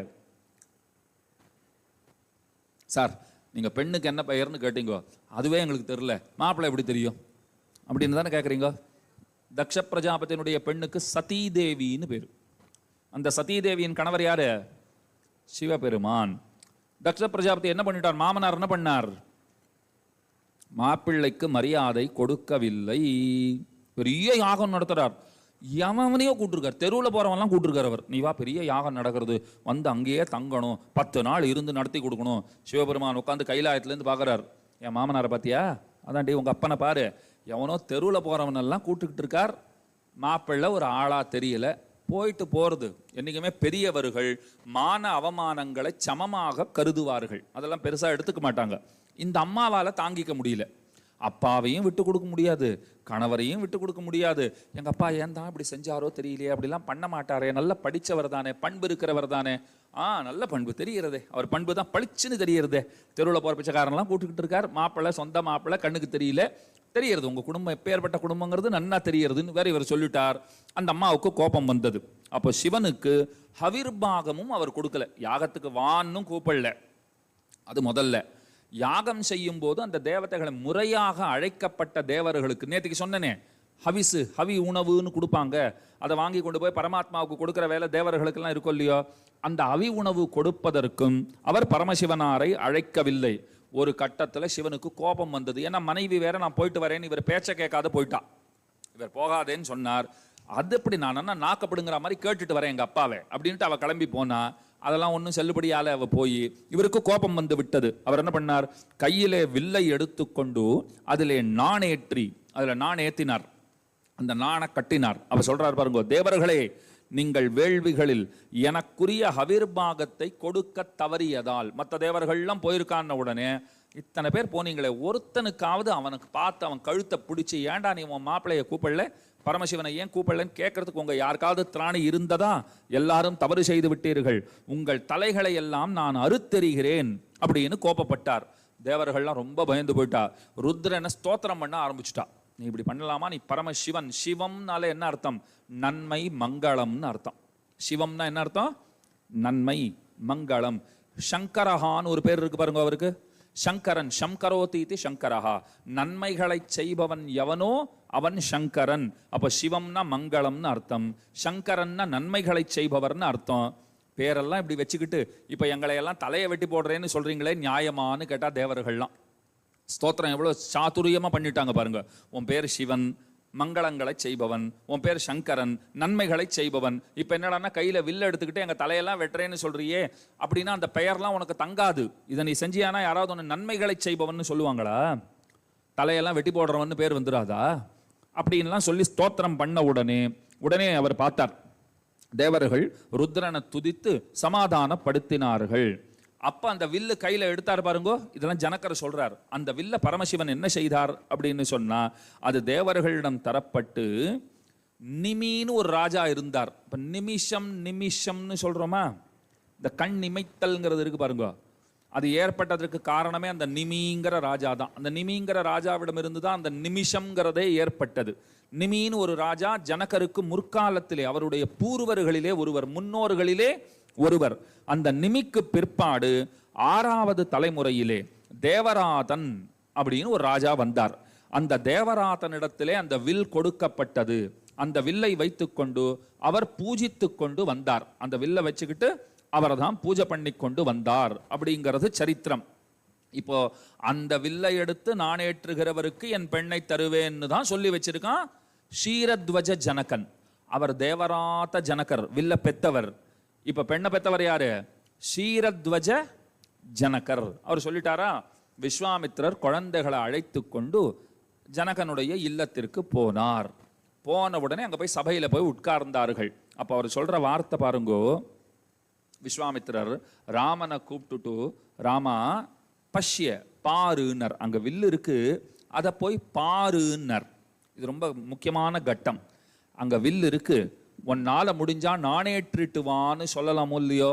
சார்? நீங்க பெண்ணுக்கு என்ன பெயர்னு கேட்டீங்க, அதுவே எங்களுக்கு தெரியல, மாப்பிள்ளை எப்படி தெரியும் அப்படின்னு தானே கேட்குறீங்க. தக்ஷ பிரஜாபதியினுடைய பெண்ணுக்கு சதீ தேவின்னு பேரு. அந்த சதீ தேவியின் கணவர் யாரு? சிவபெருமான். தக்ஷ பிரஜாபதி என்ன பண்ணிட்டார்? மாமனார் என்ன பண்ணார்? மாப்பிள்ளைக்கு மரியாதை கொடுக்கவில்லை. பெரிய யாகம் நடத்துறார். எவனையோ கூட்டிருக்கார், தெருவில் போறவன்லாம் கூட்டிருக்கார் அவர். நீ வா, பெரிய யாகம் நடக்கிறது, வந்து அங்கேயே தங்கணும், 10 நாள் இருந்து நடத்தி கொடுக்கணும். சிவபெருமான் உட்காந்து கைலாயத்துலேருந்து பார்க்குறார். என் மாமனாரை பார்த்தியா? அதான் உங்க அப்பனை பாரு, எவனோ தெருவில் போறவனெல்லாம் கூட்டுக்கிட்டு இருக்கார். மாப்பிள்ளை ஒரு ஆளா தெரியல. போயிட்டு போறது. என்னைக்குமே பெரியவர்கள் மான அவமானங்களை சமமாக கருதுவார்கள், அதெல்லாம் பெருசா எடுத்துக்க மாட்டாங்க. இந்த அம்மாவால தாங்கிக்க முடியல. அப்பாவையும் விட்டு கொடுக்க முடியாது, கணவரையும் விட்டு கொடுக்க முடியாது. எங்க அப்பா ஏன் தான் இப்படி செஞ்சாரோ தெரியலையே, அப்படிலாம் பண்ண மாட்டாரே, நல்ல படிச்சவர் தானே, பண்பு இருக்கிறவர் தானே. நல்ல பண்பு தெரிகிறதே, அவர் பண்பு தான் பளிச்சுன்னு தெரிகிறதே. தெருவில் போற பிச்சைக்காரன்லாம் கூட்டுக்கிட்டு இருக்கார். மாப்பிள்ளை, சொந்த மாப்பிள்ளை, கண்ணுக்கு தெரியல, தெரிகிறது. உங்க குடும்பம் எப்பேற்பட்ட குடும்பங்கிறது நன்னா தெரிகிறதுன்னு வேற இவர் சொல்லிட்டார். அந்த அம்மாவுக்கு கோபம் வந்தது. அப்போ சிவனுக்கு ஹவிர்பாகமும் அவர் கொடுக்கல, யாகத்துக்கு வான்னும் கூப்பிடல. அது முதல்ல. யாகம் செய்யும் போது அந்த தேவதைகளை முறையாக அழைக்கப்பட்ட தேவர்களுக்கு, நேற்றுக்கு சொன்னனே, ஹவிசு ஹவி உணவுன்னு கொடுப்பாங்க, அதை வாங்கி கொண்டு போய் பரமாத்மாவுக்கு கொடுக்குற வேலை தேவர்களுக்கெல்லாம் இருக்கும் இல்லையோ, அந்த ஹவி உணவு கொடுப்பதற்கும் அவர் பரமசிவனாரை அழைக்கவில்லை. ஒரு கட்டத்தில் சிவனுக்கு கோபம் வந்தது. ஏன்னா மனைவி வேற, நான் போயிட்டு வரேன்னு இவர் பேச்சை கேட்காத போயிட்டா. இவர் போகாதேன்னு சொன்னார். அது எப்படி நான் நாக்கப்படுங்கிற மாதிரி கேட்டுட்டு வரேன் எங்க அப்பாவை அப்படின்ட்டு அவ கிளம்பி போனா, அதெல்லாம் ஒன்றும் செல்லுபடியால அவ போய் இவருக்கு கோபம் வந்து விட்டது. அவர் என்ன பண்ணார்? கையிலே வில்லை எடுத்துக்கொண்டு அதிலே நாணேற்றி, அதில் நாண் ஏற்றினார், அந்த நாணை கட்டினார். அவர் சொல்றார் பாருங்க, தேவர்களே, நீங்கள் வேள்விகளில் எனக்குரிய ஹவிர்பாகத்தை கொடுக்க தவறியதால், மற்ற தேவர்கள்லாம் போயிருக்கான உடனே இத்தனை பேர் போனீங்களே, ஒருத்தனுக்காவது அவனுக்கு பார்த்து அவன் கழுத்தை பிடிச்சி, ஏன்டா நீ உன் மாப்பிள்ளைய கூப்பிடல, பரமசிவனை ஏன் கூப்பிடலன்னு கேட்கறதுக்கு உங்க யாருக்காவது திராணி இருந்ததா? எல்லாரும் தவறு செய்து விட்டீர்கள், உங்கள் தலைகளை எல்லாம் நான் அறுத்தெறிகிறேன் அப்படின்னு கோபப்பட்டார். தேவர்கள்லாம் ரொம்ப பயந்து போயிட்டா. ருத்ரனை ஸ்தோத்திரம் பண்ண ஆரம்பிச்சுட்டா. நீ இப்படி பண்ணலாமா? நீ பரமசிவன். சிவம்னால என்ன அர்த்தம்? நன்மை மங்களம்னு அர்த்தம். சிவம்னா என்ன அர்த்தம்? நன்மை மங்களம். சங்கரஹான்னு ஒரு பேர் இருக்கு பாருங்க அவருக்கு. சங்கரன், சங்கரோதீதி சங்கரஹா, நன்மைகளை செய்பவன் எவனோ அவன் சங்கரன். அப்ப சிவம்னா மங்களம்னு அர்த்தம், சங்கரன்னா நன்மைகளை செய்பவர்னு அர்த்தம். பேரெல்லாம் இப்படி வச்சுக்கிட்டு இப்ப எங்களை எல்லாம் தலையை வெட்டி போடுறேன்னு சொல்றீங்களே, நியாயமானு கேட்டா தேவர்கள்லாம் ஸ்தோத்திரம் எவ்வளவு சாதுரியமா பண்ணிட்டாங்க பாருங்க. உன் பேர் சிவன், மங்களங்களை செய்பவன், உன் பேர் சங்கரன், நன்மைகளை செய்பவன். இப்ப என்னடான்னா கையில வில்ல எடுத்துக்கிட்டு எங்க தலையெல்லாம் வெட்டுறேன்னு சொல்றியே, அப்படின்னா அந்த பெயர்லாம் உனக்கு தங்காது. இதை நீ செஞ்சியானா யாராவது ஒன்று நன்மைகளை செய்பவன் சொல்லுவாங்களா? தலையெல்லாம் வெட்டி போடுறவன் பேர் வந்துடாதா? அப்படின்லாம் சொல்லி ஸ்தோத்திரம் பண்ண உடனே அவர் பார்த்தார். தேவர்கள் ருத்ரனை துதித்து சமாதானப்படுத்தினார்கள். அப்ப அந்த வில்லு கையில எடுத்தார் பாருங்கோ. இதெல்லாம் ஜனகர் சொல்றார். அந்த வில்ல பரமசிவன் என்ன செய்தார் அப்படின்னு சொன்னா, அது தேவர்களிடம் தரப்பட்டு, நிமின்னு ஒரு ராஜா இருந்தார். இப்ப நிமிஷம்னு சொல்றோமா, இந்த கண் நிமைத்தல்ங்கிறது இருக்கு பாருங்க, அது ஏற்பட்டதற்கு காரணமே அந்த நிமிங்கிற ராஜா தான். அந்த நிமிங்கிற ராஜாவிடம் இருந்து தான் அந்த நிமிஷம்ங்கிறதே ஏற்பட்டது. நிமின்னு ஒரு ராஜா ஜனகருக்கு முற்காலத்திலே, அவருடைய பூர்வர்களிலே ஒருவர், முன்னோர்களிலே ஒருவர். அந்த நிமிக்கு பிற்பாடு 6வது தலைமுறையிலே தேவராதன் அப்படின்னு ஒரு ராஜா வந்தார். அந்த தேவராதனிடத்திலே அந்த வில் கொடுக்கப்பட்டது. அந்த வில்லை வைத்துக்கொண்டு அவர் பூஜித்து கொண்டு வந்தார். அந்த வில்லை வச்சுக்கிட்டு அவரை தான் பூஜை பண்ணி கொண்டு வந்தார் அப்படிங்கிறது சரித்திரம். இப்போ அந்த வில்லை எடுத்து நாணேற்றுகிறவருக்கு என் பெண்ணை தருவேன்னு தான் சொல்லி வச்சிருக்கான் ஷீரத்வஜ ஜனகன். அவர் தேவராத ஜனகர், வில்ல பெத்தவர். இப்ப பெண்ணை பெத்தவர் யாரு? ஷீரத்வஜ ஜனகர். அவர் சொல்லிட்டாரா, விஸ்வாமித்திரர் குழந்தைகளை அழைத்து கொண்டு ஜனகனுடைய இல்லத்திற்கு போனார். போன உடனே அங்க போய் சபையில போய் உட்கார்ந்தார்கள். அப்ப அவர் சொல்ற வார்த்தை பாருங்கோ, விஸ்வாமித்திரர் ராமனை கூப்பிட்டுட்டு, ராமா பஷ்ய பாருன்னர், அங்க வில்லு இருக்கு, அதை போய் பாருன்னர். இது ரொம்ப முக்கியமான கட்டம். அங்க வில்லு இருக்கு, உன்னால முடிஞ்சா நாணேற்றிட்டுவான்னு சொல்லலாமோ இல்லையோ?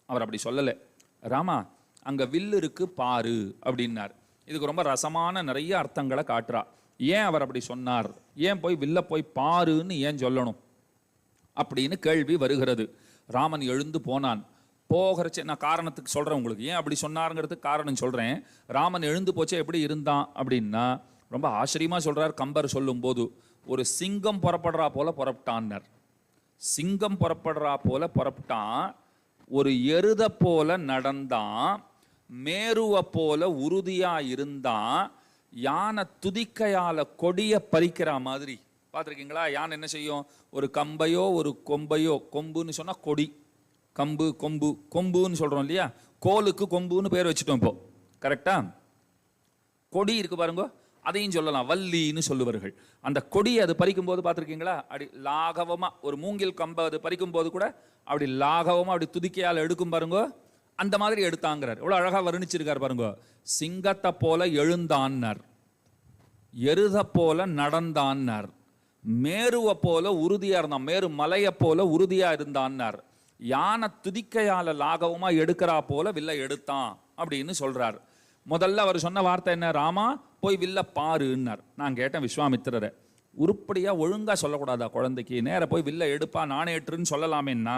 அவர் அப்படி சொல்லலை. ராமா அங்க வில்லு இருக்கு பாரு அப்படின்னார். இதுக்கு ரொம்ப ரசமான நிறைய அர்த்தங்களை காட்டுறா. ஏன் அவர் அப்படி சொன்னார்? ஏன் போய் வில்ல போய் பாருன்னு ஏன் சொல்லணும்? அப்படின்னு கேள்வி வருகிறது. ராமன் எழுந்து போனான். போகிறச்சே நான் காரணத்துக்கு சொல்கிறேன் உங்களுக்கு, ஏன் அப்படி சொன்னாருங்கிறதுக்கு காரணம் சொல்கிறேன். ராமன் எழுந்து போச்சே எப்படி இருந்தான் அப்படின்னா ரொம்ப ஆச்சரியமாக சொல்கிறார் கம்பர் சொல்லும்போது. ஒரு சிங்கம் புறப்படுறா போல புறப்பட்டான்னர். சிங்கம் புறப்படுறா போல புறப்பட்டான், ஒரு எருத போல நடந்தான், மேருவை போல உறுதியா இருந்தான், யானை துதிக்கையால கொடிய பறிக்கிற மாதிரி. பார்த்துருக்கீங்களா? யானை என்ன செய்யும்? ஒரு கம்பையோ ஒரு கொம்பையோ, கொம்புன்னு சொன்னா கொடி, கம்பு கொம்பு, கொம்புன்னு சொல்றோம் இல்லையா, கோலுக்கு கொம்புன்னு பேர் வச்சுட்டோம் இப்போ, கரெக்டா? கொடி இருக்கு பாருங்க, அதையும் சொல்லலாம், வள்ளின்னு சொல்லுவார்கள். அந்த கொடியை அது பறிக்கும் போது பார்த்துருக்கீங்களா, அப்படி லாகவமா ஒரு மூங்கில் கம்பை அது பறிக்கும் போது கூட அப்படி லாகவமா அப்படி துதிக்கையால் எடுக்கும் பாருங்க, அந்த மாதிரி எடுத்தாங்கிறார். எவ்வளவு அழகா வர்ணிச்சிருக்கார் பாருங்க. சிங்கத்தை போல எழுந்தான்னார், எருத போல நடந்தான்னார், மேருவை போல உறுதியா இருந்தான், மேரு மலையை போல உறுதியா இருந்தான்னார், யானை துதிக்கையால லாகவமா எடுக்கிறா போல வில்ல எடுத்தான் அப்படின்னு சொல்றார். முதல்ல அவர் சொன்ன வார்த்தை என்ன? ராமா போய் வில்ல பாருன்னார். நான் கேட்டேன் விஸ்வாமித்திரரை, உருப்படியா ஒழுங்கா சொல்லக்கூடாதா குழந்தைக்கு? நேர போய் வில்ல எடுப்பா நாணேற்றுன்னு சொல்லலாமேன்னா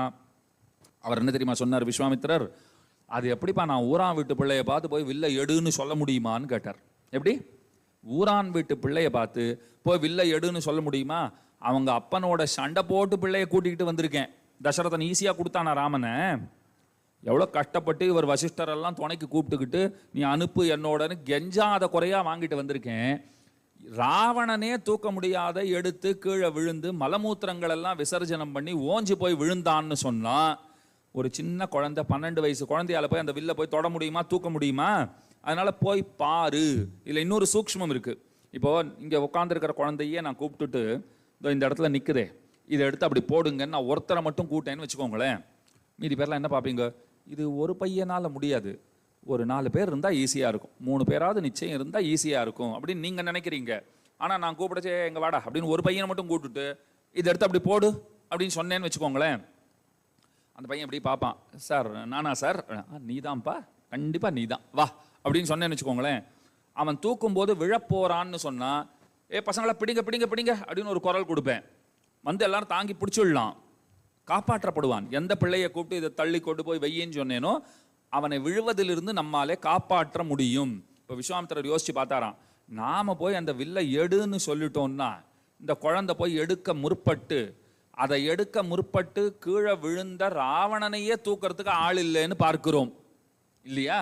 அவர் என்ன தெரியுமா சொன்னார் விஸ்வாமித்திரர்? அது எப்படிப்பா நான் ஊரான் வீட்டு பிள்ளைய பார்த்து போய் வில்ல எடுன்னு சொல்ல முடியுமான்னு கேட்டார். எப்படி ஊரான் வீட்டு பிள்ளைய பார்த்து போய் வில்ல எடுன்னு சொல்ல முடியுமா? அவங்க அப்பனோட சண்டை போட்டு பிள்ளைய கூட்டிகிட்டு வந்திருக்கேன். தசரதன் ஈஸியா கொடுத்தானா ராமனை? எவ்வளோ கஷ்டப்பட்டு இவர் வசிஷ்டர் எல்லாம் துணைக்கு கூப்பிட்டுக்கிட்டு நீ அனுப்பு என்னோடன்னு கெஞ்சாத குறையா வாங்கிட்டு வந்திருக்கேன். ராவணனே தூக்க முடியாத எடுத்து கீழே விழுந்து மலமூத்திரங்கள் எல்லாம் விசர்ஜனம் பண்ணி ஓஞ்சி போய் விழுந்தான்னு சொன்னா, ஒரு சின்ன குழந்தை 12 வயசு குழந்தையால போய் அந்த வில்ல போய் தொட முடியுமா, தூக்க முடியுமா? அதனால போய் பாரு. இல்லை இன்னொரு சூக்ஷ்மம் இருக்கு. இப்போ இங்க உட்காந்துருக்கிற குழந்தையே நான் கூப்பிட்டுட்டு இந்த இடத்துல நிக்குதே, இதை எடுத்து அப்படி போடுங்கன்னு நான் ஒருத்தரை மட்டும் கூட்டேன்னு வச்சுக்கோங்களேன், மீதி பேர்லாம் என்ன பார்ப்பீங்க? இது ஒரு பையனால முடியாது, ஒரு 4 பேர் இருந்தால் ஈஸியாக இருக்கும், 3 பேராவது நிச்சயம் இருந்தால் ஈஸியாக இருக்கும் அப்படின்னு நீங்கள் நினைக்கிறீங்க. ஆனால் நான் கூப்பிடச்சே எங்க வாடா அப்படின்னு ஒரு பையனை மட்டும் கூப்பிட்டுட்டு இதை எடுத்து அப்படி போடு அப்படின்னு சொன்னேன்னு வச்சுக்கோங்களேன், அந்த பையன் எப்படி பார்ப்பான்? சார் நானா சார்? நீதான்ப்பா, கண்டிப்பாக நீதான், வா அப்படின்னு சொன்னேன்னு வச்சுக்கோங்களேன். அவன் தூக்கும்போது விழப்போறான்னு சொன்னா, ஏ பசங்களை பிடிங்க பிடிங்க பிடிங்க அப்படின்னு ஒரு குரல் கொடுப்பேன், வந்து எல்லாரும் தாங்கி பிடிச்சிடலாம், காப்பாற்றப்படுவான். எந்த பிள்ளையை கூப்பிட்டு இதை தள்ளி கொண்டு போய் வெய்யின்னு சொன்னேனோ அவனை விழுவதிலிருந்து நம்மாலே காப்பாற்ற முடியும். இப்போ விஸ்வாமித்திரர் யோசிச்சு பார்த்தாராம், நாம போய் அந்த வில்லை எடுன்னு சொல்லிட்டோம்னா இந்த குழந்தை போய் எடுக்க முற்பட்டு அதை எடுக்க முற்பட்டு கீழே விழுந்த ராவணனையே தூக்கிறதுக்கு ஆள் இல்லைன்னு பார்க்கிறோம் இல்லையா?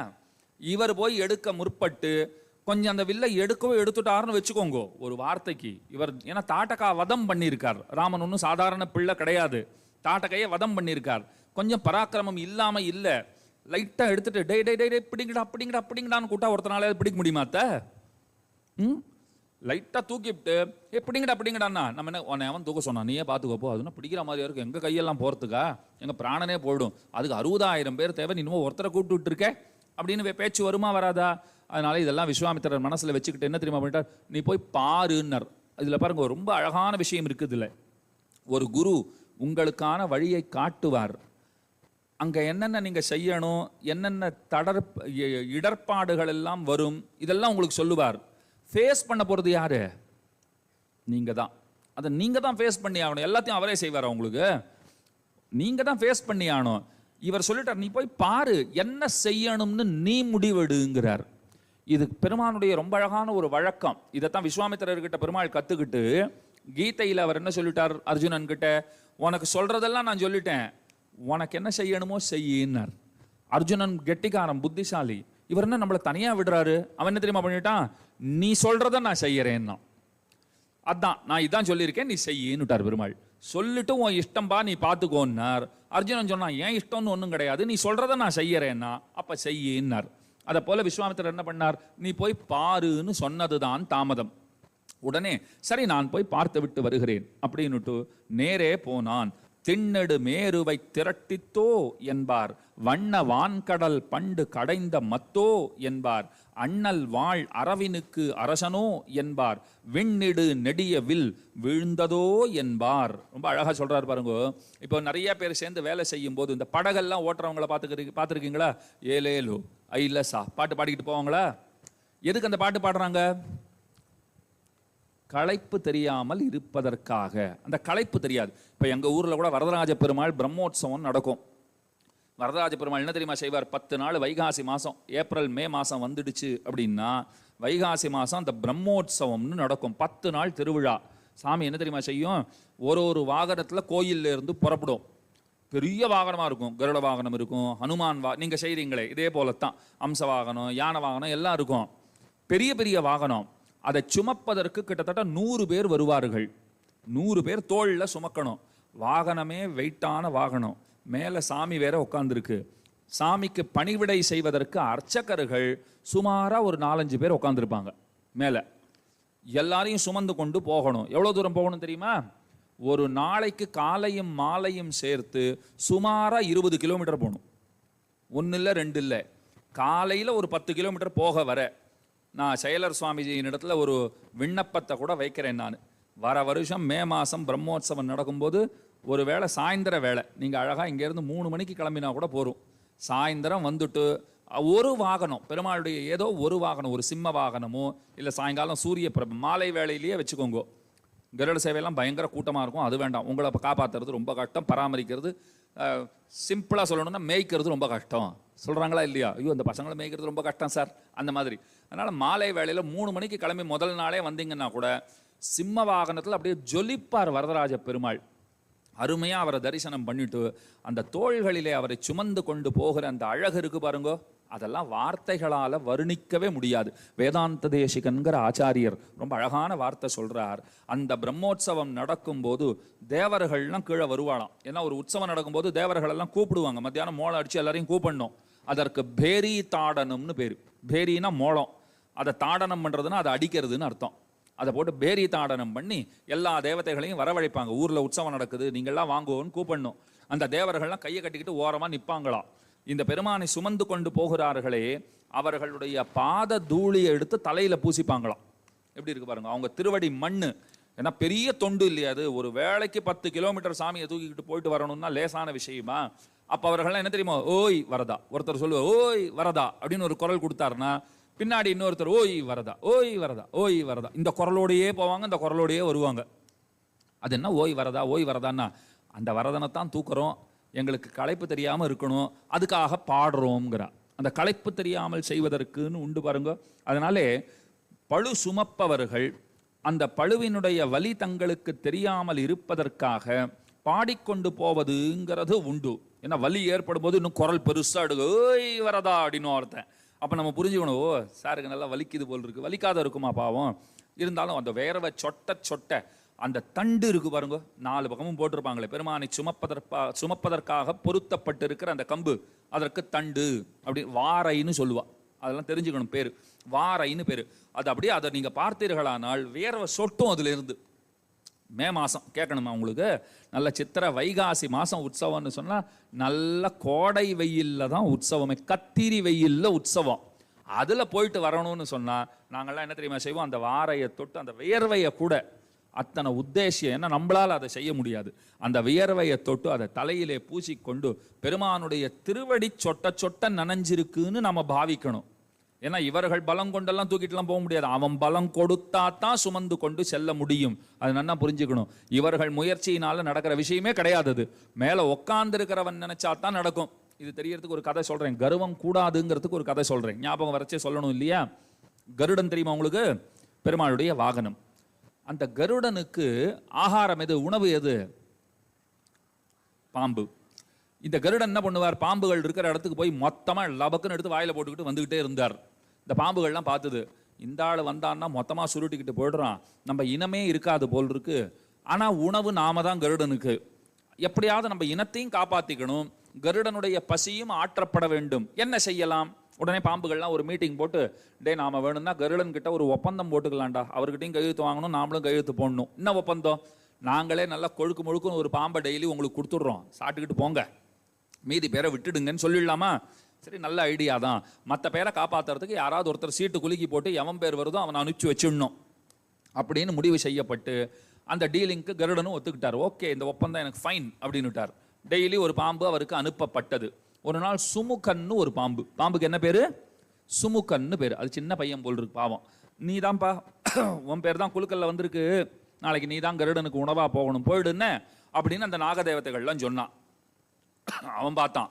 இவர் போய் எடுக்க முற்பட்டு கொஞ்சம் அந்த வில்லை எடுத்துட்டாருன்னு வச்சுக்கோங்க ஒரு வார்த்தைக்கு. இவர் ஏன்னா தாட்டகா வதம் பண்ணியிருக்கார், ராமன் ஒன்றும் சாதாரண பிள்ளை கிடையாது, தாட்டகையை வதம் பண்ணியிருக்கார். கொஞ்சம் பராக்கிரமம் இல்லாம இல்ல, லைட்டா எடுத்துட்டு டே டே டே பிடிங்கடா பிடிங்கடா பிடிங்கடான்னு கூட்டா ஒருத்தனால பிடிக்க முடியுமாத்த? லைட்டா தூக்கிவிட்டு பிடிங்கடா பிடிங்கடான்னா நம்ம என்ன உன்னை அவன் தூக்க சொன்னான், நீயே பார்த்துக்கப்போ, அதுனா பிடிக்கிற மாதிரியா இருக்கும், எங்க கையெல்லாம் போறதுக்கா, எங்க பிராணனே போயிடும், அதுக்கு 60,000 பேர் தேவை, இன்னும் ஒருத்தரை கூப்பிட்டு விட்டுருக்க அப்படின்னு பேச்சு வருமா வராதா? அதனால இதெல்லாம் விஸ்வாமித்திரர் மனசுல வச்சுக்கிட்டு என்ன தெரியுமா பண்ணிட்டார், நீ போய் பாருன்னர். இதுல பாருங்க ரொம்ப அழகான விஷயம் இருக்குது. இதுல ஒரு குரு உங்களுக்கான வழியை காட்டுவார். அங்க என்னென்ன நீங்க செய்யணும், என்னென்ன இடர்பாடுகள் எல்லாம் வரும், இதெல்லாம் உங்களுக்கு சொல்லுவார். ஃபேஸ் பண்ண போறது யாரு? நீங்க தான். அதை நீங்க தான் ஃபேஸ் பண்ணி ஆகணும். எல்லாத்தையும் அவரே செய்வார் உங்களுக்கு, நீங்க தான் ஃபேஸ் பண்ணி ஆகணும். இவர் சொல்லிட்டார், நீ போய் பாரு, என்ன செய்யணும்னு நீ முடிவெடுங்கிறார். இது பெருமானுடைய ரொம்ப அழகான ஒரு வழக்கம். இதைத்தான் விஸ்வாமித்திரர்கிட்ட பெருமாள் கத்துக்கிட்டு கீதையில் அவர் என்ன சொல்லிட்டார் அர்ஜுனன் கிட்ட, உனக்கு சொல்றதெல்லாம் நான் சொல்லிட்டேன், உனக்கு என்ன செய்யணுமோ செய்யினார். அர்ஜுனன் கெட்டிக்காரன், புத்திசாலி. இவர் என்ன நம்மளை தனியா விடுறாரு? அவன் என்ன தெரியுமா பண்ணிட்டான், நீ சொல்றத நான் செய்யறேன்னா, அதான் நான் இதான் சொல்லியிருக்கேன் நீ செய்யின்னுட்டார் பெருமாள். சொல்லிட்டு உன் இஷ்டம்பா நீ பார்த்துக்கோன்னார். அர்ஜுனன் சொன்னான், ஏன் இஷ்டம்னு ஒன்றும் கிடையாது, நீ சொல்றத நான் செய்யறேன்னா அப்ப செய்யின்னார். அதை போல விஸ்வாமித்திரர் என்ன பண்ணார், நீ போய் பாருன்னு சொன்னதுதான் தாமதம். உடனே சரி நான் போய் பார்த்து விட்டு வருகிறேன் அப்படின்னுட்டு நேரே போனான். திண்ணெடு மேருவை திரட்டித்தோ என்பார், வண்ண வான்கடல் பண்டு கடைந்த மத்தோ என்பார், அண்ணல் வாழ் அரவினுக்கு அரசனோ என்பார், விண்ணிடு நெடிய வில் விழுந்ததோ என்பார். ரொம்ப அழகா சொல்றாரு பாருங்க. இப்போ நிறைய பேர் சேர்ந்து வேலை செய்யும் போது இந்த படகெல்லாம் ஓட்டுறவங்களை பார்த்துருக்கீங்களா? ஏலேலோ ஐலசா பாட்டு பாடிக்கிட்டு போவாங்களா? எதுக்கு அந்த பாட்டு பாடுறாங்க? களைப்பு தெரியாமல் இருப்பதற்காக. அந்த களைப்பு தெரியாது. இப்போ எங்கள் ஊரில் கூட வரதராஜ பெருமாள் பிரம்மோற்சவம் நடக்கும். வரதராஜ பெருமாள் என்ன தெரியுமா செய்வார்? 10 நாள் வைகாசி மாதம், ஏப்ரல் மே மாதம் வந்துடுச்சு அப்படின்னா வைகாசி மாதம் அந்த பிரம்மோற்சவம்னு நடக்கும். 10 நாள் திருவிழா. சாமி என்ன தெரியுமா செய்யும்? ஒரு வாகனத்தில் கோயிலில் இருந்து புறப்படும். பெரிய வாகனமாக இருக்கும். கருட வாகனம் இருக்கும், ஹனுமான் நீங்கள் செய்கிறீங்களே இதே போலத்தான் அம்ச வாகனம், யானை வாகனம் எல்லாம் இருக்கும். பெரிய பெரிய வாகனம். அதை சுமப்பதற்கு கிட்டத்தட்ட 100 பேர் வருவார்கள். 100 பேர் தோளில் சுமக்கணும். வாகனமே வெயிட்டான வாகனம். மேலே சாமி வேற உட்காந்துருக்கு. சாமிக்கு பணிவிடை செய்வதற்கு அர்ச்சகர்கள் சுமாராக ஒரு 4-5 பேர் உட்காந்துருப்பாங்க மேலே. எல்லாரையும் சுமந்து கொண்டு போகணும். எவ்வளோ தூரம் போகணும் தெரியுமா? ஒரு நாளைக்கு காலையும் மாலையும் சேர்த்து சுமாராக 20 கிலோமீட்டர் போகணும். 1 இல்லை 2 இல்லை. காலையில் ஒரு 10 கிலோமீட்டர் போக வர நான் செயலர் சுவாமிஜியின் இடத்துல ஒரு விண்ணப்பத்தை கூட வைக்கிறேன். நான் வர வருஷம் மே மாதம் பிரம்மோற்சவம் நடக்கும்போது ஒரு வேளை சாயந்தர வேலை நீங்கள் அழகாக இங்கேருந்து 3 மணிக்கு கிளம்பினா கூட போகும். சாயந்தரம் வந்துட்டு ஒரு வாகனம், பெருமாளுடைய ஏதோ ஒரு வாகனம், ஒரு சிம்ம வாகனமோ இல்லை சாயங்காலம் சூரிய மாலை வேளையிலேயே வச்சுக்கோங்க. கருட சேவையெல்லாம் பயங்கர கூட்டமாக இருக்கும். அது வேண்டாம். உங்களை காப்பாற்றுறது ரொம்ப கஷ்டம். பராமரிக்கிறது சிம்பிளாக சொல்லணும்னா மேய்க்கிறது ரொம்ப கஷ்டம். சொல்கிறாங்களா இல்லையா? ஐயோ அந்த பசங்களை மேய்க்கிறது ரொம்ப கஷ்டம் சார், அந்த மாதிரி. அதனால் மாலை வேளையில் 3 மணிக்கு கிளம்பி முதல் நாளே வந்தீங்கன்னா கூட சிம்ம வாகனத்தில் அப்படியே ஜொலிப்பார் வரதராஜ பெருமாள். அருமையாக அவரை தரிசனம் பண்ணிட்டு அந்த தோள்களிலே அவரை சுமந்து கொண்டு போகிற அந்த அழகு இருக்கு பாருங்கோ, அதெல்லாம் வார்த்தைகளால் வர்ணிக்கவே முடியாது. வேதாந்த தேசிகன்கிற ஆச்சாரியர் ரொம்ப அழகான வார்த்தை சொல்கிறார். அந்த பிரம்மோற்சவம் நடக்கும்போது தேவர்கள்லாம் கீழே வருவாளாம். ஏன்னா ஒரு உற்சவம் நடக்கும்போது தேவர்களெல்லாம் கூப்பிடுவாங்க. மத்தியானம் மோளம் அடித்து எல்லாரையும் கூப்பிடணும். அதற்கு பேரி தாடனம்னு பேர். பேரினா மோளம், அதை தாடனம் பண்ணுறதுன்னா அதை அடிக்கிறதுன்னு அர்த்தம். அதை போட்டு பேரி தாடனம் பண்ணி எல்லா தேவதைகளையும் வரவழைப்பாங்க. ஊரில் உற்சவம் நடக்குது, நீங்கள்லாம் வாங்குவோன்னு கூப்பிடணும். அந்த தேவர்கள்லாம் கையை கட்டிக்கிட்டு ஓரமாக நிற்பாங்களாம். இந்த பெருமானை சுமந்து கொண்டு போகிறார்களே, அவர்களுடைய பாத தூளியை எடுத்து தலையில் பூசிப்பாங்களாம். எப்படி இருக்கு பாருங்க, அவங்க திருவடி மண்ணு. ஏன்னா பெரிய தொண்டு இல்லையா அது? ஒரு வேளைக்கு 10 கிலோமீட்டர் சாமியை தூக்கிக்கிட்டு போயிட்டு வரணும்னா லேசான விஷயமா? அப்போ அவர்கள்லாம் என்ன தெரியுமா, ஓய் வரதா. ஒருத்தர் சொல்லுவார் ஓய் வரதா அப்படின்னு ஒரு குரல் கொடுத்தாருன்னா பின்னாடி இன்னொருத்தர் ஓய் வரதா, ஓய் வரதா, ஓய் வரதா. இந்த குரலோடையே போவாங்க, இந்த குரலோடையே வருவாங்க. அது என்ன ஓய் வரதா, ஓய் வரதான்னா, அந்த வரதனைத்தான் தூக்குறோம், எங்களுக்கு களைப்பு தெரியாமல் இருக்கணும், அதுக்காக பாடுறோங்கிறா. அந்த களைப்பு தெரியாமல் செய்வதற்குன்னு உண்டு பாருங்க. அதனாலே பழு சுமப்பவர்கள் அந்த பழுவினுடைய வலி தங்களுக்கு தெரியாமல் இருப்பதற்காக பாடிக்கொண்டு போவதுங்கிறது உண்டு. ஏன்னா வலி ஏற்படும் போது இன்னும் குரல் பெருசாக எடுக்கும், ஓய் வரதா அப்படின்னு ஒருத்தன். அப்போ நம்ம புரிஞ்சுக்கணும், ஓ சாருக்கு நல்லா வலிக்குது போல் இருக்கு. வலிக்காத இருக்குமா பாவம்? இருந்தாலும் அந்த வேர்வை சொட்ட அந்த தண்டு இருக்கு பாருங்க, 4 பக்கமும் போட்டிருப்பாங்களே, பெருமானை சுமப்பதற்காக பொருத்தப்பட்டு இருக்கிற அந்த கம்பு, அதற்கு தண்டு அப்படி வாரைன்னு சொல்லுவா. அதெல்லாம் தெரிஞ்சுக்கணும் பேர், வாரைன்னு பேர். அது அப்படியே அதை நீங்கள் பார்த்தீர்களானால் வேர்வை சொட்டும் அதிலிருந்து. மே மாதம் கேட்கணுமா உங்களுக்கு? நல்ல சித்திரை வைகாசி மாதம் உற்சவம்னு சொன்னால் நல்ல கோடை வெயிலில் தான் உற்சவமே. கத்திரி வெயிலில் உற்சவம். அதில் போயிட்டு வரணும்னு சொன்னால் நாங்கள்லாம் என்ன தெரியுமா செய்வோம்? அந்த வாரையை தொட்டு அந்த வியர்வையை கூட அத்தனை உத்தேசியம், ஏன்னா நம்மளால் அதை செய்ய முடியாது. அந்த வியர்வையை தொட்டு அதை தலையிலே பூசிக்கொண்டு பெருமானுடைய திருவடி சொட்ட நனைஞ்சிருக்குன்னு நம்ம பாவிக்கணும். ஏன்னா இவர்கள் பலம் கொண்டெல்லாம் தூக்கிட்டுலாம் போக முடியாது. அவன் பலம் கொடுத்தா தான் சுமந்து கொண்டு செல்ல முடியும். அது நல்லா புரிஞ்சுக்கணும். இவர்கள் முயற்சியினால நடக்கிற விஷயமே கிடையாது. அது மேலே உட்கார்ந்துருக்கிறவன் நினைச்சா தான் நடக்கும். இது தெரியறதுக்கு ஒரு கதை சொல்றேன். கர்வம் கூடாதுங்கிறதுக்கு ஒரு கதை சொல்றேன். ஞாபகம் வரைச்சே சொல்லணும் இல்லையா? கருடன் தெரியுமா உங்களுக்கு? பெருமாளுடைய வாகனம். அந்த கருடனுக்கு ஆகாரம் எது, உணவு எது? பாம்பு. இந்த கருடன் என்ன பண்ணுவார்? பாம்புகள் இருக்கிற இடத்துக்கு போய் மொத்தமாக லபக்குன்னு எடுத்து வாயில் போட்டுக்கிட்டு வந்துக்கிட்டே இருந்தார். இந்த பாம்புகள்லாம் பார்த்தது, இந்த ஆள் வந்தான்னா மொத்தமாக சுருட்டிக்கிட்டு போய்டுறான், நம்ம இனமே இருக்காது போல் இருக்கு. ஆனால் உணவு நாம தான் கருடனுக்கு. எப்படியாவது நம்ம இனத்தையும் காப்பாற்றிக்கணும், கருடனுடைய பசியும் ஆற்றப்பட வேண்டும். என்ன செய்யலாம்? உடனே பாம்புகள்லாம் ஒரு மீட்டிங் போட்டு, டே நாம வேணும்னா கருடன் கிட்ட ஒரு ஒப்பந்தம் போட்டுக்கலாம்டா, அவர்கிட்டையும் கையெழுத்து வாங்கணும், நாமளும் கையெழுத்து போடணும். என்ன ஒப்பந்தம்? நாங்களே நல்லா கொழுக்கு முழுக்குன்னு ஒரு பாம்பை டெய்லி உங்களுக்கு கொடுத்துட்றோம், சாப்பிட்டுக்கிட்டு போங்க, மீதி பேரை விட்டுடுங்கன்னு சொல்லிடலாமா? சரி, நல்ல ஐடியா தான். மற்ற பேரை காப்பாற்றுறதுக்கு யாராவது ஒருத்தர் சீட்டு குலுக்கி போட்டு எவன் பேர் வருதோ அவனை அனுப்பிச்சு வச்சிடணும் அப்படின்னு முடிவு செய்யப்பட்டு அந்த டீலிங்க்கு கருடனும் ஒத்துக்கிட்டார். ஓகே, இந்த ஒப்பந்தம் எனக்கு ஃபைன் அப்படின்னுட்டார். டெய்லி ஒரு பாம்பு அவருக்கு அனுப்பப்பட்டது. ஒரு நாள் சுமுகன்னு ஒரு பாம்பு. பாம்புக்கு என்ன பேர்? சுமுகன்னு பேர். அது சின்ன பையன் போல் இருக்கு பாவம். நீ தான்ப்பா உன் பேர் தான் குலுக்கல்ல வந்திருக்கு, நாளைக்கு நீ தான் கருடனுக்கு உணவா போகணும், போயிடுன்னு அப்படின்னு அந்த நாகதேவதைகள்லாம் சொன்னான். அவன் பார்த்தான்,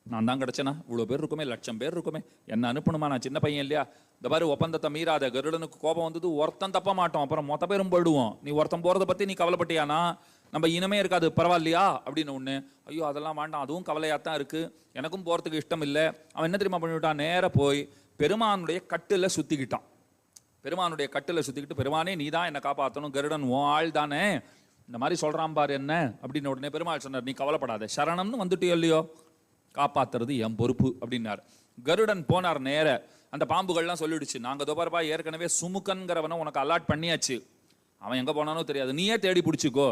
நான் தான் கிடைச்சேனா, இவ்வளோ பேர் இருக்குமே, 1,00,000 பேர் இருக்குமே, என்ன அனுப்பணுமா, நான் சின்ன பையன் இல்லையா, இந்த மாதிரி ஒப்பந்தத்தை மீறாத, கருடனுக்கு கோபம் வந்தது ஒருத்தன் தப்ப மாட்டோம், அப்புறம் மொத்த பேரும் போயிடுவோம், நீ ஒருத்தன் போகிறத பற்றி நீ கவலைப்பட்டியானா நம்ம இனமே இருக்காது, பரவாயில்லையா அப்படின்னு ஒன்று. ஐயோ அதெல்லாம் வேண்டாம், அதுவும் கவலையாக தான் இருக்குது, எனக்கும் போகிறதுக்கு இஷ்டம் இல்லை. அவன் என்ன தெரியுமா பண்ணிவிட்டான், நேராக போய் பெருமானுடைய கட்டில் சுற்றிக்கிட்டான். பெருமானுடைய கட்டில் சுற்றிக்கிட்டு, பெருமானே நீ தான் என்னை காப்பாற்றணும், கருடன் உன் ஆள் தானே, இந்த மாதிரி சொல்கிறான் பாரு என்ன அப்படின்னு உடனே பெருமாள் சொன்னார், நீ கவலைப்படாத, சரணம்னு வந்துட்டியோ இல்லையோ, காப்பாற்றுறது என் பொறுப்பு அப்படின்னார். கருடன் போனார் நேர. அந்த பாம்புகள்லாம் சொல்லிடுச்சு, நாங்கள் தோபார்பா ஏற்கனவே சுமுக்கன்கிறவனை உனக்கு அலாட் பண்ணியாச்சு, அவன் எங்கே போனானோ தெரியாது, நீயே தேடி பிடிச்சிக்கோ,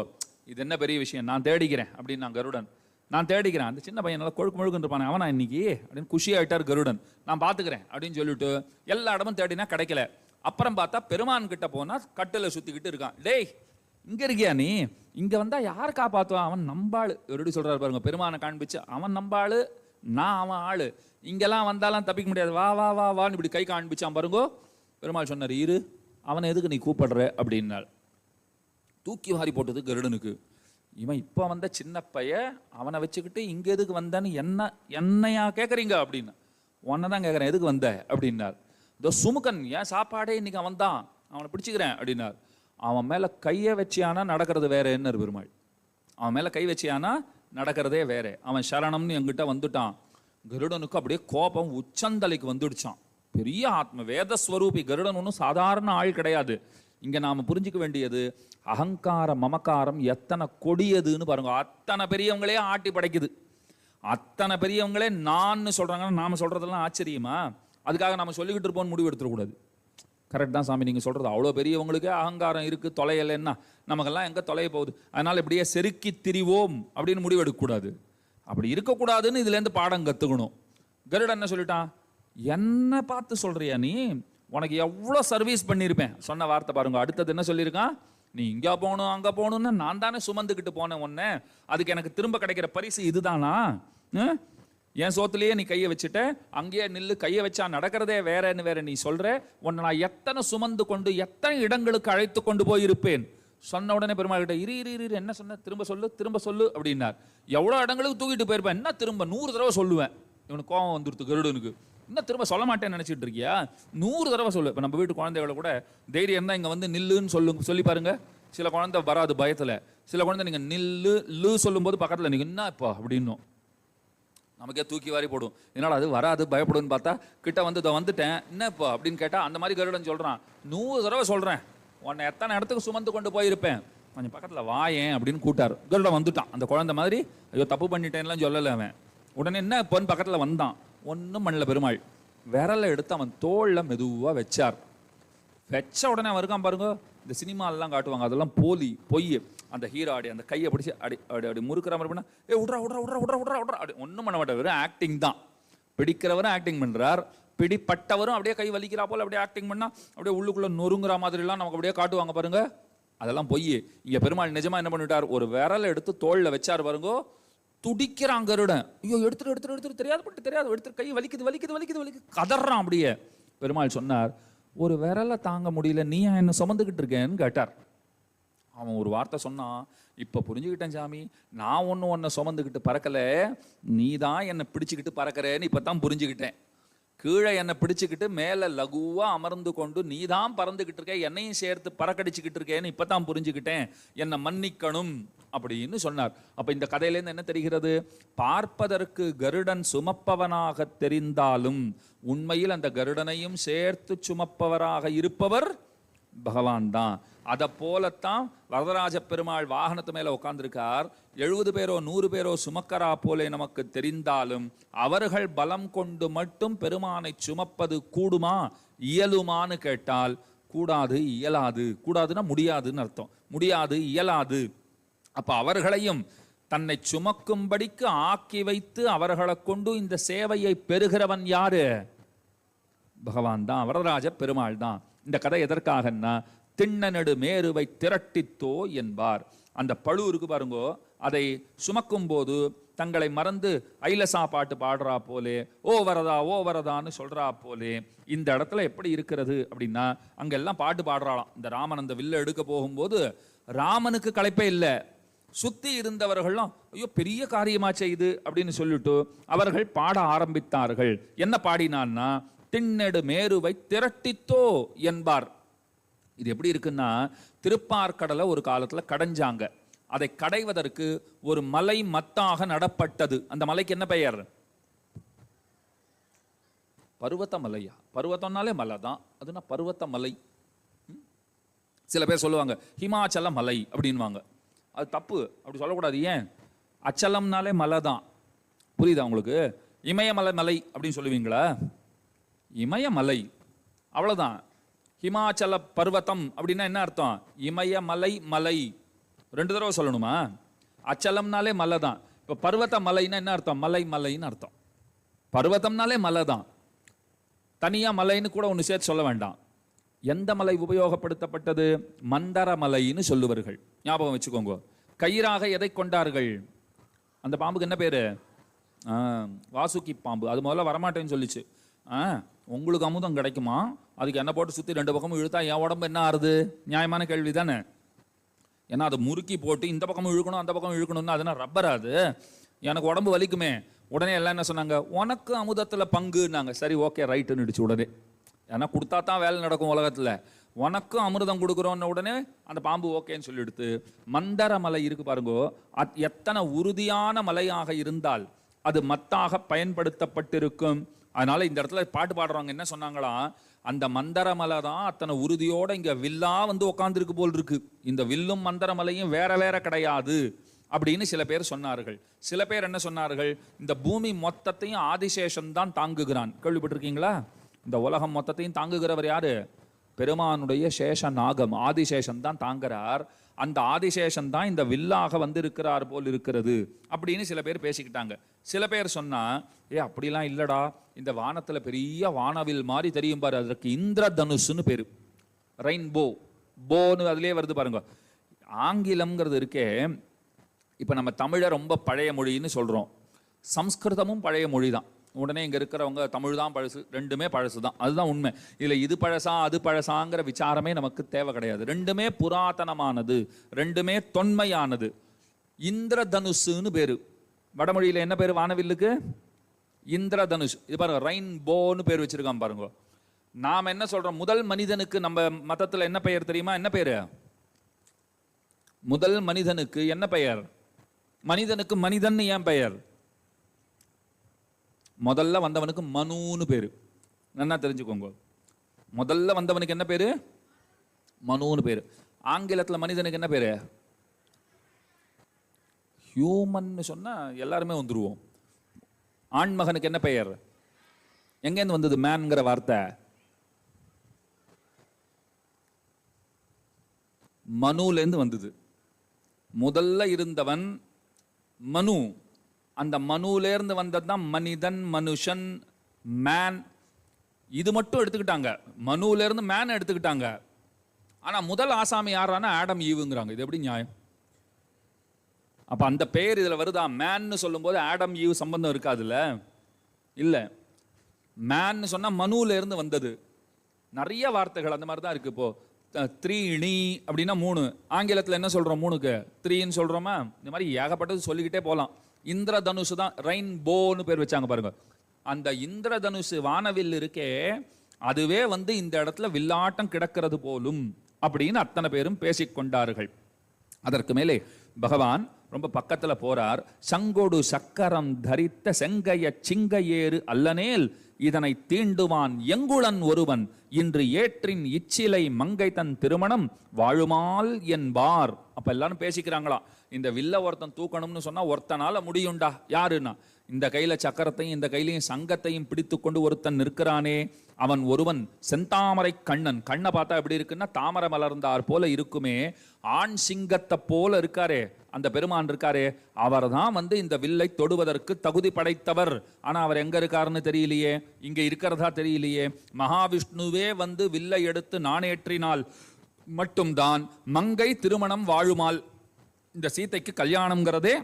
இது என்ன பெரிய விஷயம், நான் தேடிக்கிறேன் அப்படின்னு நான் கருடன், நான் தேடிக்கிறேன், அந்த சின்ன பையன் நல்லா கொழுக்கு முழுக்குன்னு இருப்பானே அவனா இன்னைக்கு அப்படின்னு குஷியாயிட்டார் கருடன், நான் பார்த்துக்கிறேன் அப்படின்னு சொல்லிட்டு எல்லா இடமும் தேடினா கிடைக்கல. அப்புறம் பார்த்தா பெருமான் கிட்ட போனா கட்டில் சுற்றிக்கிட்டு இருக்கான். டேய் இங்கே இருக்கியா நீ, இங்கே வந்தால் யார் காப்பாற்றுவான், அவன் நம்பாள், எப்படி சொல்கிறாரு பாருங்க, பெருமானை காண்பிச்சு அவன் நம்பாள், நான் அவன் ஆள், இங்கெல்லாம் வந்தாலும் தப்பிக்க முடியாது, வா வா வா வான்னு இப்படி கை காண்பிச்சான் பாருங்கோ. பெருமாள் சொன்னார், இரு, அவனை எதுக்கு நீ கூப்பிடுற அப்படின்னாள். தூக்கி வாரி போட்டது கருடனுக்கு, இவன் இப்போ வந்த சின்ன பைய, அவனை வச்சுக்கிட்டு இங்கே எதுக்கு வந்தேன்னு என்னையா கேட்குறீங்க அப்படின்னு. உன்னை தான் கேட்குறேன், எதுக்கு வந்த அப்படின்னார். இதோ சுமுகன், ஏன் சாப்பாடே இன்னைக்கு அவன் தான், அவனை பிடிச்சிக்கிறேன் அப்படின்னார். அவன் மேலே கையை வச்சியானா நடக்கிறது வேற என்ன பெருமாள், அவன் மேலே கை வச்சியானா நடக்கிறதே வேற, அவன் சரணம்னு எங்கிட்ட வந்துட்டான். கருடனுக்கு அப்படியே கோபம் உச்சந்தலைக்கு வந்துடுச்சான். பெரிய ஆத்ம வேதஸ்வரூபி கருடன் ஒன்றும் சாதாரண ஆள் கிடையாது. இங்கே நாம் புரிஞ்சிக்க வேண்டியது அகங்கார மமக்காரம் எத்தனை கொடியதுன்னு பாருங்க. அத்தனை பெரியவங்களே ஆட்டி படைக்குது, அத்தனை பெரியவங்களே நான் சொல்கிறாங்கன்னா நாம் சொல்கிறதெல்லாம் ஆச்சரியமா, அதுக்காக நம்ம சொல்லிக்கிட்டு இருப்போம்னு முடிவு எடுத்துடக்கூடாது. கரெக்ட் தான் சாமி நீங்கள் சொல்கிறது, அவ்வளோ பெரியவங்களுக்கே அகங்காரம் இருக்குது, தொலையலைன்னா நமக்கெல்லாம் எங்கே தொலைய போகுது, அதனால் இப்படியே செருக்கி திரிவோம் அப்படின்னு முடிவு எடுக்கக்கூடாது. அப்படி இருக்கக்கூடாதுன்னு இதுலேருந்து பாடம் கற்றுக்கணும். கருடன் என்ன சொல்லிட்டான், என்ன பார்த்து சொல்கிறியா நீ, உனக்கு எவ்வளோ சர்வீஸ் பண்ணியிருப்பேன், சொன்ன வார்த்தை பாருங்க. அடுத்தது என்ன சொல்லியிருக்கான், நீ இங்கே போகணும் அங்கே போகணுன்னு நான் தானே சுமந்துக்கிட்டு போனேன் ஒன்று, அதுக்கு எனக்கு திரும்ப கிடைக்கிற பரிசு இதுதானா, என் சோத்துலேயே நீ கையை வச்சுட்ட, அங்கேயே நில்லு, கையை வச்சா நடக்கிறதே வேறன்னு வேற நீ சொல்ற, உன்னை நான் எத்தனை சுமந்து கொண்டு எத்தனை இடங்களுக்கு அழைத்து கொண்டு போயிருப்பேன். சொன்ன உடனே பெருமாள் கிட்ட, இரு இரு இரு என்ன சொன்ன, திரும்ப சொல்லு திரும்ப சொல்லு அப்படின்னார். எவ்வளோ இடங்களுக்கு தூக்கிட்டு போயிருப்பேன், என்ன திரும்ப 100 தடவை சொல்லுவேன். இவனுக்கு கோபம் வந்துடுத்து கருடனுக்கு, இன்னும் திரும்ப சொல்ல மாட்டேன்னு நினச்சிட்டு இருக்கியா, 100 தடவை சொல்லு. இப்போ நம்ம வீட்டு குழந்தைகளை கூட தைரியம் இருந்தால் இங்கே வந்து நில்லுன்னு சொல்லி பாருங்க, சில குழந்தை வராது பயத்தில், சில குழந்தை நீங்கள் நில்லு லு சொல்லும்போது பக்கத்தில் நீங்கள் என்ன இப்போ அப்படின்னும், நமக்கே தூக்கி வாரி போடும், என்னால் அது வராது பயப்படுன்னு பார்த்தா கிட்ட வந்து இதை வந்துட்டேன் என்ன இப்போ அப்படின்னு கேட்டால் அந்த மாதிரி கருடன் சொல்கிறான், 100 தடவை சொல்கிறேன், உன்னை எத்தனை இடத்துக்கு சுமந்து கொண்டு போயிருப்பேன், கொஞ்சம் பக்கத்தில் வாயேன் அப்படின்னு கூட்டார். கருடன் வந்துட்டான், அந்த குழந்தை மாதிரி ஐயோ தப்பு பண்ணிட்டேன்லாம் சொல்லலை அவன். உடனே என்ன இப்போன்னு பக்கத்தில் வந்தான், ஒன்றும் பண்ணல பெருமாள், விரலை எடுத்து அவன் தோளில் மெதுவாக வச்சார். வச்ச உடனே அவன் இருக்கான் பாருங்க, இந்த சினிமாலெலாம் காட்டுவாங்க அதெல்லாம் போலி பொய், அந்த ஹீரோ ஆடி அந்த கையை பிடிச்சி அடி அப்படி அப்படி முறுக்கிற மாதிரி பண்ணால் விட்றா விட்றா விட்றா விட்றா விட்றா விட்றா அப்படி ஒன்றும் பண்ண மாட்டார், வெறும் ஆக்டிங் தான். பிடிக்கிறவரும் ஆக்டிங் பண்ணுறார், பிடிப்பட்டவரும் அப்படியே கை வலிக்கிறா போல் அப்படியே ஆக்டிங் பண்ணால் அப்படியே உள்ளுக்குள்ளே நொறுங்குற மாதிரிலாம் நமக்கு அப்படியே காட்டுவாங்க பாருங்க, அதெல்லாம் பொய். இங்கே பெருமாள் நிஜமாக என்ன பண்ணிவிட்டார், ஒரு விரலை எடுத்து தோளில் வச்சார் பாருங்கோ, துடிக்கிறான் கருடன், ஐயோ எடுத்துட்டு எடுத்துட்டு எடுத்துட்டு தெரியாது பட்டு தெரியாது எடுத்துட்டு கை வலிக்குது வலிக்குது வலிக்குது வலிக்குது கதறான் அப்படியே. பெருமாள் சொன்னார், ஒரு விரலை தாங்க முடியல, நீ என்ன சுமந்துக்கிட்டு இருக்கேன்னு கேட்டார். அவன் ஒரு வார்த்தை சொன்னான், இப்போ புரிஞ்சுக்கிட்டேன் சாமி, நான் ஒன்றை சுமந்துக்கிட்டு பறக்கலை, நீ தான் என்னை பிடிச்சிக்கிட்டு பறக்கிறேன்னு இப்போ தான் புரிஞ்சுக்கிட்டேன். கீழே என்னை பிடிச்சிக்கிட்டு மேலே லகுவாக அமர்ந்து கொண்டு நீ தான் பறந்துக்கிட்டு இருக்க, என்னையும் சேர்த்து பறக்கடிச்சிக்கிட்டு இருக்கேன்னு இப்போ தான் புரிஞ்சுக்கிட்டேன், என்னை மன்னிக்கணும் அப்படின்னு சொன்னார். அப்போ இந்த கதையிலேருந்து என்ன தெரிகிறது, பார்ப்பதற்கு கருடன் சுமப்பவனாக தெரிந்தாலும் உண்மையில் அந்த கருடனையும் சேர்த்து சுமப்பவராக இருப்பவர் பகவான் தான். அதை போலத்தான் வரதராஜ பெருமாள் வாகனத்து மேலே உட்கார்ந்துருக்கார். 70 பேரோ 100 பேரோ சுமக்கரா போலே நமக்கு தெரிந்தாலும் அவர்கள் பலம் கொண்டு மட்டும் பெருமானை சுமப்பது கூடுமா இயலுமான்னு கேட்டால் கூடாது, இயலாது. கூடாதுன்னா முடியாதுன்னு அர்த்தம், முடியாது இயலாது. அப்போ அவர்களையும் தன்னை சுமக்கும்படிக்கு ஆக்கி வைத்து அவர்களை கொண்டு இந்த சேவையை பெறுகிறவன் யாரு, பகவான் தான், வரதராஜ பெருமாள் தான். இந்த கதை எதற்காகன்னா, திண்ணநெடு மேருவை திரட்டித்தோ என்பார். அந்த பழு இருக்கு பாருங்கோ, அதை சுமக்கும் போது தங்களை மறந்து ஐலசா பாட்டு பாடுறா போலே, ஓ வரதா ஓ வரதான்னு சொல்றா போலே இந்த இடத்துல எப்படி இருக்கிறது அப்படின்னா, அங்கெல்லாம் பாட்டு பாடுறாளாம். இந்த ராமன் அந்த வில்ல எடுக்க போகும்போது ராமனுக்கு களைப்பே இல்லை. சுத்தி இருந்தவர்களும் ஐயோ பெரிய காரியமா செய்து அப்படின்னு சொல்லிட்டு அவர்கள் பாட ஆரம்பித்தார்கள். என்ன பாடினான்னா, திண்ணெடு மேருவை திரட்டித்தோ என்பார். இது எப்படி இருக்குன்னா, திருப்பார்கடலை ஒரு காலத்துல கடைஞ்சாங்க. அதை கடைவதற்கு ஒரு மலை மத்தாக நடப்பட்டது. அந்த மலைக்கு என்ன பெயர்? பர்வத மலையா? பர்வதம்னாலே மலை தான், அதுனா பர்வத மலை. சில பேர் சொல்லுவாங்க ஹிமாச்சல மலை அப்படின்வாங்க. அது தப்பு, அப்படி சொல்லக்கூடாது. ஏன்? அச்சலம்னாலே மலை தான். புரியுதா உங்களுக்கு? இமயமலை மலை அப்படின்னு சொல்லுவீங்களா? இமயமலை அவ்வளவுதான். ஹிமாச்சல பர்வதம் அப்படின்னா என்ன அர்த்தம்? இமயமலை மலை. 2 தடவை சொல்லணுமா? அச்சலம்னாலே மலை தான். இப்போ பர்வத மலைன்னா என்ன அர்த்தம்? மலை மலைன்னு அர்த்தம். பர்வதம்னாலே மலை தான், தனியா மலைன்னு கூட ஒன்று சேர்த்து சொல்ல வேண்டாம். எந்த மலை உபயோகப்படுத்தப்பட்டது? மந்தர மலைன்னு சொல்லுவார்கள். ஞாபகம் வச்சுக்கோங்க. கயிறாக எதை கொண்டார்கள்? அந்த பாம்புக்கு என்ன பேரு? வாசுகி பாம்பு. அது முதல்ல வரமாட்டேன்னு சொல்லிச்சு. உங்களுக்கு அமுதம் கிடைக்குமா, அதுக்கு என்ன போட்டு சுற்றி 2 பக்கமும் இழுத்தா என் உடம்பு என்ன ஆறுது? நியாயமான கேள்வி தானே. ஏன்னா அதை முறுக்கி போட்டு இந்த பக்கமும் இழுக்கணும் அந்த பக்கம் இழுக்கணும்னா அதுனா ரப்பர், அது எனக்கு உடம்பு வலிக்குமே. உடனே எல்லாம் என்ன சொன்னாங்க? உனக்கு அமுதத்தில் பங்குன்னாங்க. சரி ஓகே ரைட்டுன்னு இடிச்சு உடனே. ஏன்னா கொடுத்தா தான் வேலை நடக்கும் உலகத்தில். உனக்கும் அமிர்தம் கொடுக்குறோன்னு உடனே அந்த பாம்பு ஓகேன்னு சொல்லிடுத்து. மந்தர மலை இருக்கு பாருங்கோ, எத்தனை உறுதியான மலையாக இருந்தால் அது மத்தாக பயன்படுத்தப்பட்டிருக்கும். அதனால இந்த இடத்துல பாட்டு பாடுறவங்க என்ன சொன்னாங்களாம், அந்த மந்தர மலை தான் அத்தனை உறுதியோட இங்க வில்லா வந்து உட்காந்துருக்கு போல் இருக்கு. இந்த வில்லும் மந்தர மலையும் வேற வேற கிடையாது அப்படின்னு சில பேர் சொன்னார்கள். சில பேர் என்ன சொன்னார்கள்? இந்த பூமி மொத்தத்தையும் ஆதிசேஷன் தான் தாங்குகிறான். கேள்விப்பட்டிருக்கீங்களா? இந்த உலகம் மொத்தத்தையும் தாங்குகிறவர் யாரு? பெருமானுடைய சேஷ நாகம் ஆதிசேஷன் தான் தாங்குறார். அந்த ஆதிசேஷன் தான் இந்த வில்லாக வந்து இருக்கிறார் போல் இருக்கிறது அப்படின்னு சில பேர் பேசிக்கிட்டாங்க. சில பேர் சொன்னா, அப்படிலாம் இல்லடா, இந்த வானத்துல பெரிய வானவில் மாதிரி தெரியும் பாரு, அதற்கு இந்திர தனுஷ்னு பேரு. ரெயின்போ போன்னு அதுலயே வருது பாருங்க. ஆங்கிலம்ங்கிறது இருக்கே, இப்ப நம்ம தமிழை ரொம்ப பழைய மொழின்னு சொல்றோம், சம்ஸ்கிருதமும் பழைய மொழி தான். உடனே இங்க இருக்கிறவங்க தமிழ் தான் பழசு, 2மே பழசு தான். அதுதான் உண்மை. இதுல இது பழசா அது பழசாங்கிற விசாரமே நமக்கு தேவை கிடையாது. 2மே புராதனமானது, 2மே தொன்மையானது. இந்திர தனுஷ்னு பேரு. வடமொழியில என்ன பேரு வானவில்லுக்கு? இந்திர தனுஷ். இது பாருங்க, ரெயின்போன்னு பேர் வச்சிருக்கான் பாருங்க. நாம் என்ன சொல்றோம்? முதல் மனிதனுக்கு நம்ம மதத்துல என்ன பெயர் தெரியுமா? என்ன பேரு? முதல் மனிதனுக்கு என்ன பெயர்? மனிதனுக்கு மனிதன் ஏன் பெயர்? முதல்ல வந்தவனுக்கு மனுன்னு பேரு. நல்லா தெரிஞ்சுக்கோங்க. முதல்ல வந்தவனுக்கு என்ன பேரு? மனுன்னு பேரு. ஆங்கிலத்துல மனிதனுக்கு என்ன பேரு? ஹியூமன் சொன்னா எல்லாருமே வந்துருவோம். ஆண்மகனுக்கு என்ன பெயர்? எங்கேருந்து வந்தது மேன்ங்கிற வார்த்தை? மனுலேருந்து வந்தது. முதல்ல இருந்தவன் மனு. அந்த மனுலேருந்து வந்தது தான் மனிதன், மனுஷன், மேன். இது மட்டும் எடுத்துக்கிட்டாங்க. மனுலேருந்து மேன் எடுத்துக்கிட்டாங்க. ஆனா முதல் ஆசாமி யாரானா ஆடம் ஈவுங்கிறாங்க. இது எப்படி நியாயம்? அப்ப அந்த பெயர் இதுல வருதா? மேன்னு சொல்லும் போது ஆடம் ஈவ் சம்பந்தம் இருக்காதுல்ல? இல்ல. மேன்னு சொன்னா மனுல இருந்து வந்தது. நிறைய வார்த்தைகள் அந்த மாதிரி தான் இருக்கு. இப்போ த்ரீணி அப்படின்னா 3. ஆங்கிலத்தில் என்ன சொல்றோம்? 3க்கு 3ன்னு சொல்றோமா? இந்த மாதிரி ஏகப்பட்டது சொல்லிக்கிட்டே போகலாம். இந்திர தனுஷ் தான் ரெயின்போன்னு பேர் வச்சாங்க பாருங்க. அந்த இந்திர தனுஷ் வானவில் இருக்கே, அதுவே வந்து இந்த இடத்துல வில்லாட்டம் கிடக்கிறது போலும் அப்படின்னு அத்தனை பேரும் பேசிக்கொண்டார்கள். அதற்கு மேலே பகவான் ரொம்ப பக்கத்துல போறார். சங்கொடு சக்கரம் தரித்த செங்கைய சிங்கையேறு அல்லனேல் இதனை தீண்டுவான் எங்குளன் ஒருவன் இன்று ஏற்றின் இச்சிலை மங்கை தன் திருமணம் வாழுமால் என்பார். அப்ப எல்லாரும் பேசிக்கிறாங்களா, இந்த வில்ல ஒருத்தன் தூக்கணும்னு சொன்னா ஒருத்தனால முடியும்டா. யாருன்னா, இந்த கையில சக்கரத்தையும் இந்த கையிலையும் சங்கத்தையும் பிடித்து கொண்டு ஒருத்தன் நிற்கிறானே, அவன் ஒருவன் செந்தாமரை கண்ணன். கண்ணை பார்த்தா எப்படி இருக்குன்னா தாமரை மலர்ந்தார் போல இருக்குமே. ஆண் சிங்கத்தை போல இருக்காரே அந்த பெருமான் இருக்காரே, அவர் தான் வந்து இந்த வில்லை தொடுவதற்கு தகுதி படைத்தவர். ஆனா அவர் எங்க இருக்காருன்னு தெரியலையே, இங்க இருக்கிறதா தெரியலையே. மகாவிஷ்ணுவே வந்து வில்லை எடுத்து நாணேற்றினால் மட்டும்தான் மங்கை திருமணம் வாழுமால். இந்த சீதைக்கு கல்யாணம்ங்கிறதே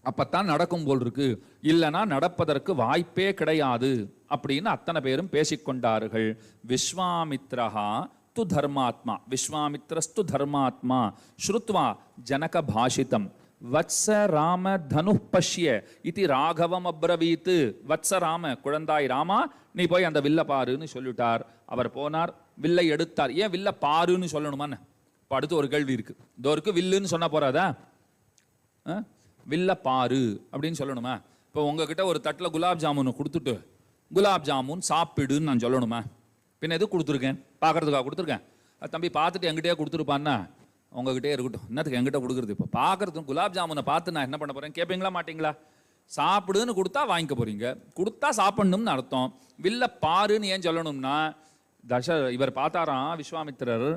அப்பத்தான் நடக்கும் போல் இருக்கு, இல்லைன்னா நடப்பதற்கு வாய்ப்பே கிடையாது அப்படின்னு அத்தனை பேரும் பேசிக்கொண்டார்கள். விஸ்வாமித்ரஹா து தர்மாத்மா, விஸ்வாமித்ரஸ்து தர்மாத்மா ஸ்ருத்வா ஜனக பாஷிதம் வத்ச ராம தனு பஷ்ய இது ராகவம் அப்ரவீத்து. வத்ச ராம, குழந்தாய் ராமா, நீ போய் அந்த வில்ல பாருன்னு சொல்லிட்டார். அவர் போனார், வில்லை எடுத்தார். ஏன் வில்ல பாருன்னு சொல்லணுமான்னு இப்போ அடுத்து ஒரு கேள்வி இருக்கு. இதோருக்கு வில்லுன்னு சொன்னா போறாதா? வில்ல பாரு அப்படின்னு சொல்லணுமா? இப்போ உங்ககிட்ட ஒரு தட்டில் குலாப் ஜாமுன் கொடுத்துட்டு குலாப் ஜாமுன் சாப்பிடுன்னு நான் சொல்லணுமா? பின்ன எது கொடுத்துருக்கேன்? பார்க்கறதுக்காக கொடுத்துருக்கேன். தம்பி பார்த்துட்டு எங்கிட்டே கொடுத்துருப்பான்னா உங்ககிட்டே இருக்கட்டும், என்னத்துக்கு எங்கிட்ட கொடுக்குறது? இப்போ பார்க்கறதுக்கு குலாப் ஜாமுனை பார்த்து நான் என்ன பண்ண போறேன் கேட்பீங்களா மாட்டீங்களா? சாப்பிடுன்னு கொடுத்தா வாங்கிக்க போறீங்க, கொடுத்தா சாப்பிடணும்னு அர்த்தம். வில்ல பாருன்னு ஏன் சொல்லணும்னா, இவர் பார்த்தாராம் விஸ்வாமித்திரர்,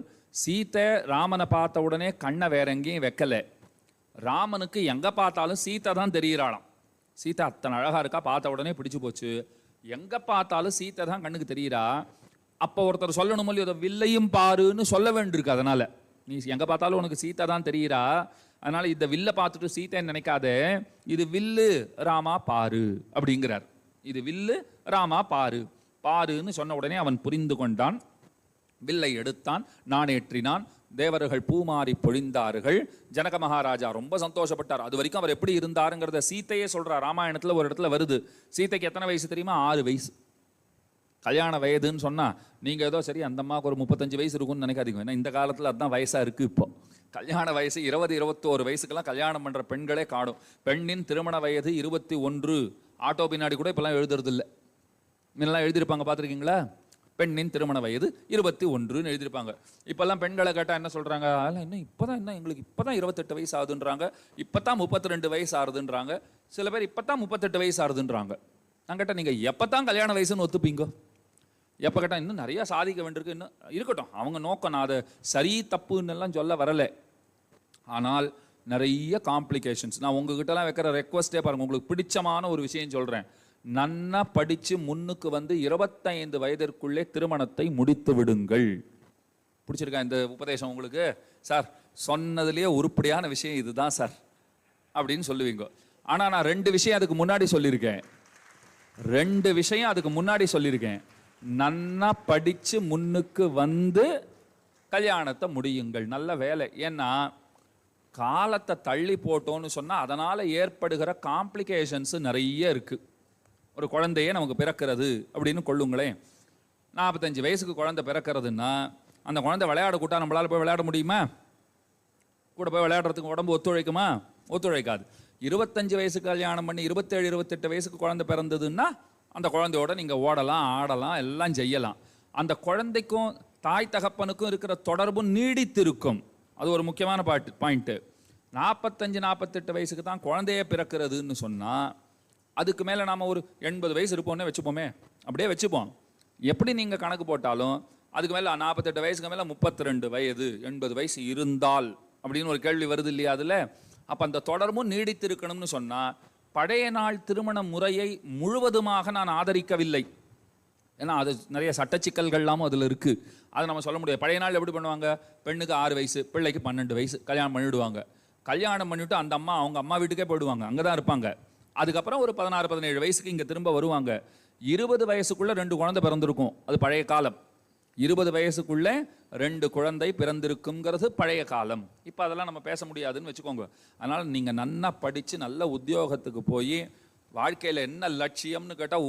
சீத்தை ராமனை பார்த்த உடனே கண்ணை வேற எங்கேயும் வைக்கல. ராமனுக்கு எங்க பார்த்தாலும் சீத்தை தான் தெரிகிறாளாம். சீத்தை அத்தனை அழகா இருக்கா, பார்த்த உடனே பிடிச்சு போச்சு. எங்க பார்த்தாலும் சீத்தை தான் கண்ணுக்கு தெரிகிறா. அப்போ ஒருத்தர் சொல்லணும் இல்லையோ, வில்லையும் பாருன்னு சொல்ல வேண்டியிருக்கு. அதனால நீ எங்க பார்த்தாலும் உனக்கு சீத்தை தான் தெரிகிறா, அதனால இந்த வில்லை பார்த்துட்டு சீத்தைன்னு நினைக்காத, இது வில்லு ராமா பாரு அப்படிங்கிறார். இது வில்லு ராமா பாரு, பாருன்னு சொன்ன உடனே அவன் புரிந்து கொண்டான். வில்லை எடுத்தான், நாணேற்றினான். தேவர்கள் பூமாரி பொழிந்தார்கள். ஜனக மகாராஜா ரொம்ப சந்தோஷப்பட்டார். அது வரைக்கும் அவர் எப்படி இருந்தாருங்கிறத சீத்தையே சொல்றார். ராமாயணத்துல ஒரு இடத்துல வருது. சீத்தைக்கு எத்தனை வயசு தெரியுமா? 6 வயசு. கல்யாண வயதுன்னு சொன்னா நீங்க ஏதோ சரி அந்த அம்மாவுக்கு ஒரு 35 வயசு இருக்கும்னு நினைக்காதீங்க. ஏன்னா இந்த காலத்துல அதுதான் வயசா இருக்கு. இப்போ கல்யாண வயசு 20-21 வயசுக்கெல்லாம் கல்யாணம் பண்ற பெண்களே காணும். பெண்ணின் திருமண வயது 21. ஆட்டோ பின்னாடி கூட இப்பெல்லாம் எழுதுறது இல்லை. முன்னெல்லாம் எழுதியிருப்பாங்க, பார்த்துருக்கீங்களா? பெண்ணின் திருமண வயது 21 எழுதியிருப்பாங்க. இப்பெல்லாம் பெண்களை கேட்டால் என்ன சொல்றாங்க? இன்னும் இப்போதான், என்ன எங்களுக்கு இப்போதான் 28 வயசு ஆகுதுன்றாங்க, இப்போதான் 32 வயசு ஆகுதுன்றாங்க, சில பேர் இப்போதான் 38 வயசு ஆகுதுன்றாங்க. நான் கேட்டால் நீங்கள் எப்போதான் கல்யாண வயசுன்னு ஒத்துப்பீங்க? எப்போ கேட்டால் இன்னும் நிறைய சாதிக்க வேண்டியிருக்கு, இன்னும் இருக்கட்டும், அவங்க நோக்கம். நான் அதை சரி தப்புன்னு எல்லாம் சொல்ல வரலை. ஆனால் நிறைய காம்ப்ளிகேஷன்ஸ். நான் உங்ககிட்டலாம் வைக்கிற ரெக்வஸ்டே பாருங்க, உங்களுக்கு பிடிச்சமான ஒரு விஷயம் சொல்கிறேன். நன்னா படித்து முன்னுக்கு வந்து 25 வயதிற்குள்ளே திருமணத்தை முடித்து விடுங்கள். பிடிச்சிருக்கா இந்த உபதேசம் உங்களுக்கு? சார் சொன்னதுலேயே உருப்படியான விஷயம் இதுதான் சார் அப்படின்னு சொல்லுவீங்க. ஆனால் நான் 2 விஷயம் அதுக்கு முன்னாடி சொல்லியிருக்கேன். 2 விஷயம் அதுக்கு முன்னாடி சொல்லியிருக்கேன். நன்னா படித்து முன்னுக்கு வந்து கல்யாணத்தை முடியுங்கள். நல்ல வேலை. ஏன்னா காலத்தை தள்ளி போட்டோன்னு சொன்னால் அதனால் ஏற்படுகிற காம்ப்ளிகேஷன்ஸு நிறைய இருக்குது. ஒரு குழந்தையே நமக்கு பிறக்கிறது அப்படின்னு கொள்ளுங்களேன். 45 வயசுக்கு குழந்தை பிறக்கிறதுன்னா அந்த குழந்தை விளையாட கூட்டா நம்மளால் போய் விளையாட முடியுமா? கூட போய் விளையாடுறதுக்கு உடம்பு ஒத்துழைக்குமா? ஒத்துழைக்காது. 25 வயசுக்கு கல்யாணம் பண்ணி 27-28 வயசுக்கு குழந்தை பிறந்ததுன்னா அந்த குழந்தையோட நீங்கள் ஓடலாம், ஆடலாம், எல்லாம் செய்யலாம். அந்த குழந்தைக்கும் தாய் தகப்பனுக்கும் இருக்கிற தொடர்பும் நீடித்திருக்கும். அது ஒரு முக்கியமான பாயிண்ட்டு. 45-48 வயசுக்கு தான் குழந்தையே பிறக்கிறதுன்னு சொன்னால் அதுக்கு மேலே நாம் ஒரு 80 வயசு இருப்போம்னே வச்சுப்போமே, அப்படியே வச்சுப்போம். எப்படி நீங்கள் கணக்கு போட்டாலும் அதுக்கு மேலே 48 வயசுக்கு மேலே 32 வயது 80 வயசு இருந்தால் அப்படின்னு ஒரு கேள்வி வருது இல்லையா? அதில் அப்போ அந்த தொடர்பும் நீடித்திருக்கணும்னு சொன்னால் பழைய நாள் திருமண முறையை முழுவதுமாக நான் ஆதரிக்கவில்லை. ஏன்னா அது நிறைய சட்ட சிக்கல்கள்லாமும் அதில் இருக்குது. அதை நம்ம சொல்ல முடியாது. பழைய நாள் எப்படி பண்ணுவாங்க? பெண்ணுக்கு 6 வயசு, பிள்ளைக்கு 12 வயசு கல்யாணம் பண்ணிவிடுவாங்க. கல்யாணம் பண்ணிவிட்டு அந்த அம்மா அவங்க அம்மா வீட்டுக்கே போயிடுவாங்க, அங்கே தான் இருப்பாங்க. அதுக்கப்புறம் ஒரு 16-17 வயசுக்கு இங்கே திரும்ப வருவாங்க. 20 வயசுக்குள்ளே 2 குழந்தை பிறந்திருக்கும். அது பழைய காலம். 20 வயசுக்குள்ளே 2 குழந்தை பிறந்திருக்குங்கிறது பழைய காலம். இப்போ அதெல்லாம் நம்ம பேச முடியாதுன்னு வச்சுக்கோங்க. அதனால் நீங்கள் நன்னா படித்து நல்ல உத்தியோகத்துக்கு போய் வாழ்க்கையில் என்ன லட்சியம்னு கேட்டால்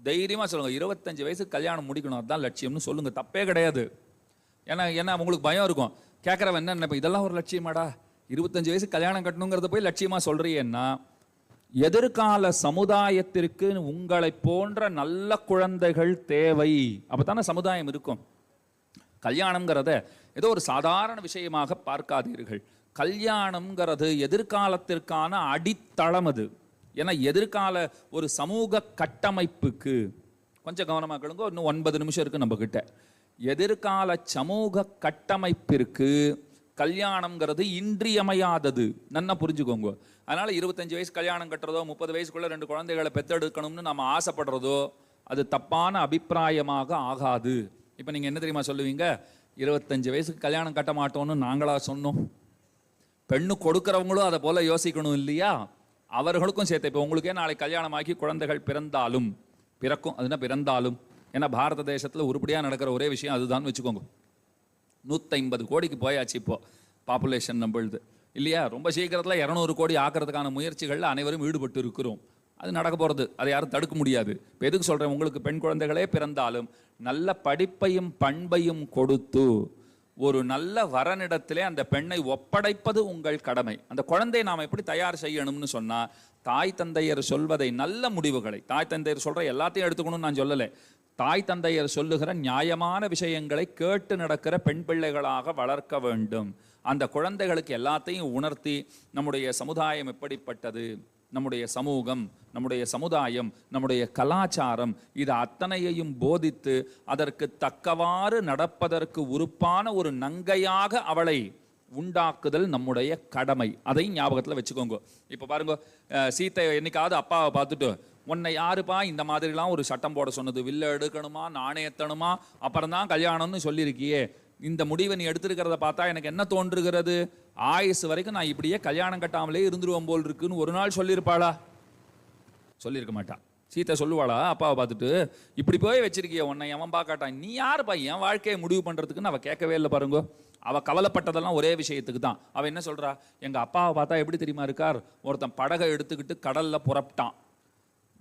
தைரியமாக சொல்லுங்கள். 25 வயசுக்கு கல்யாணம் முடிக்கணும், அதுதான் லட்சியம்னு சொல்லுங்கள். தப்பே கிடையாது. ஏன்னா உங்களுக்கு பயம் இருக்கும். கேட்குறவன் என்ன நினைப்பேன், இதெல்லாம் ஒரு லட்சியமாடா, 25 வயசுக்கு கல்யாணம் கட்டணுங்கிறத போய் லட்சியமாக சொல்கிறீன்னா, எதிர்கால சமுதாயத்திற்கு உங்களை போன்ற நல்ல குழந்தைகள் தேவை. அப்பதானே சமுதாயம் இருக்கும். கல்யாணம்ங்கிறத ஏதோ ஒரு சாதாரண விஷயமாக பார்க்காதீர்கள். கல்யாணம்ங்கிறது எதிர்காலத்திற்கான அடித்தளம். அது ஏன்னா எதிர்கால ஒரு சமூக கட்டமைப்புக்கு கொஞ்சம் கவனமாக கேளுங்க. இன்னும் 9 நிமிஷம் இருக்கு நம்ம கிட்ட. எதிர்கால சமூக கட்டமைப்பிற்கு கல்யாணம்ங்கிறது இன்றியமையாதது. நல்லா புரிஞ்சுக்கோங்க. அதனால 25 வயசு கல்யாணம் கட்டுறதோ 30 வயசுக்குள்ள 2 குழந்தைகளை பெற்றெடுக்கணும்னு நம்ம ஆசைப்படுறதோ அது தப்பான அபிப்பிராயமாக ஆகாது. இப்போ நீங்கள் என்ன தெரியுமா சொல்லுவீங்க? 25 வயசுக்கு கல்யாணம் கட்ட மாட்டோம்னு நாங்களா சொன்னோம்? பெண்ணு கொடுக்குறவங்களும் அதை போல யோசிக்கணும் இல்லையா? அவர்களுக்கும் சேர்த்து. இப்போ உங்களுக்கே நாளை கல்யாணமாக்கி குழந்தைகள் பிறந்தாலும் பிறக்கும், அதுனா பிறந்தாலும், ஏன்னா பாரத தேசத்தில் உருப்படியாக நடக்கிற ஒரே விஷயம் அதுதான் வச்சுக்கோங்க. 150 கோடிக்கு போயாச்சு இப்போ பாப்புலேஷன் நம்மளுது இல்லையா? ரொம்ப சீக்கிரத்தில் 200 கோடி ஆக்கிறதுக்கான முயற்சிகளில் அனைவரும் ஈடுபட்டு இருக்கிறோம். அது நடக்க போகிறது, அதை யாரும் தடுக்க முடியாது. இப்போ எதுக்கு சொல்கிறேன், உங்களுக்கு பெண் குழந்தைகளே பிறந்தாலும் நல்ல படிப்பையும் பண்பையும் கொடுத்து ஒரு நல்ல வரனிடத்திலே அந்த பெண்ணை ஒப்படைப்பது உங்கள் கடமை. அந்த குழந்தையை நாம் எப்படி தயார் செய்யணும்னு சொன்னால், தாய் தந்தையர் சொல்வதை, நல்ல முடிவுகளை, தாய் தந்தையர் சொல்கிற எல்லாத்தையும் எடுத்துக்கணும்னு நான் சொல்லலை, தாய் தந்தையர் சொல்லுகிற நியாயமான விஷயங்களை கேட்டு நடக்கிற பெண் பிள்ளைகளாக வளர்க்க வேண்டும். அந்த குழந்தைகளுக்கு எல்லாத்தையும் உணர்த்தி நம்முடைய சமுதாயம் எப்படிப்பட்டது, நம்முடைய சமூகம், நம்முடைய சமுதாயம், நம்முடைய கலாச்சாரம், இது அத்தனையையும் போதித்து அதற்கு தக்கவாறு நடப்பதற்கு உறுப்பான ஒரு நங்கையாக அவளை உண்டாக்குதல் நம்முடைய கடமை. அதை ஞாபகத்தில் வச்சுக்கோங்க. இப்போ பாருங்க, சீத்தை என்னைக்காவது அப்பாவை பார்த்துட்டு, உன்னை யாருப்பா இந்த மாதிரிலாம் ஒரு சட்டம் போட சொன்னது, வில்ல எடுக்கணுமா, நாணயத்தணுமா, அப்புறம் தான் கல்யாணம்னு சொல்லியிருக்கியே, இந்த முடிவை நீ எடுத்திருக்கிறத பார்த்தா எனக்கு என்ன தோன்றுகிறது, ஆயுசு வரைக்கும் நான் இப்படியே கல்யாணம் கட்டாமலே இருந்துருவோம் போல் இருக்குன்னு ஒரு நாள் சொல்லியிருப்பாளா? சொல்லியிருக்க மாட்டா. சீத்தை சொல்லுவாளா அப்பாவை பார்த்துட்டு, இப்படி போய் வச்சிருக்கிய உன்னை எவன் பார்க்காட்டான், நீ யாருப்பா என் வாழ்க்கையை முடிவு பண்ணுறதுக்குன்னு அவள் கேட்கவே இல்லை. பாருங்க, அவள் கவலைப்பட்டதெல்லாம் ஒரே விஷயத்துக்கு தான். அவள் என்ன சொல்கிறா, எங்கள் அப்பாவை பார்த்தா எப்படி தெரியுமா இருக்கார், ஒருத்தன் படகை எடுத்துக்கிட்டு கடலில் புறப்பட்டான்,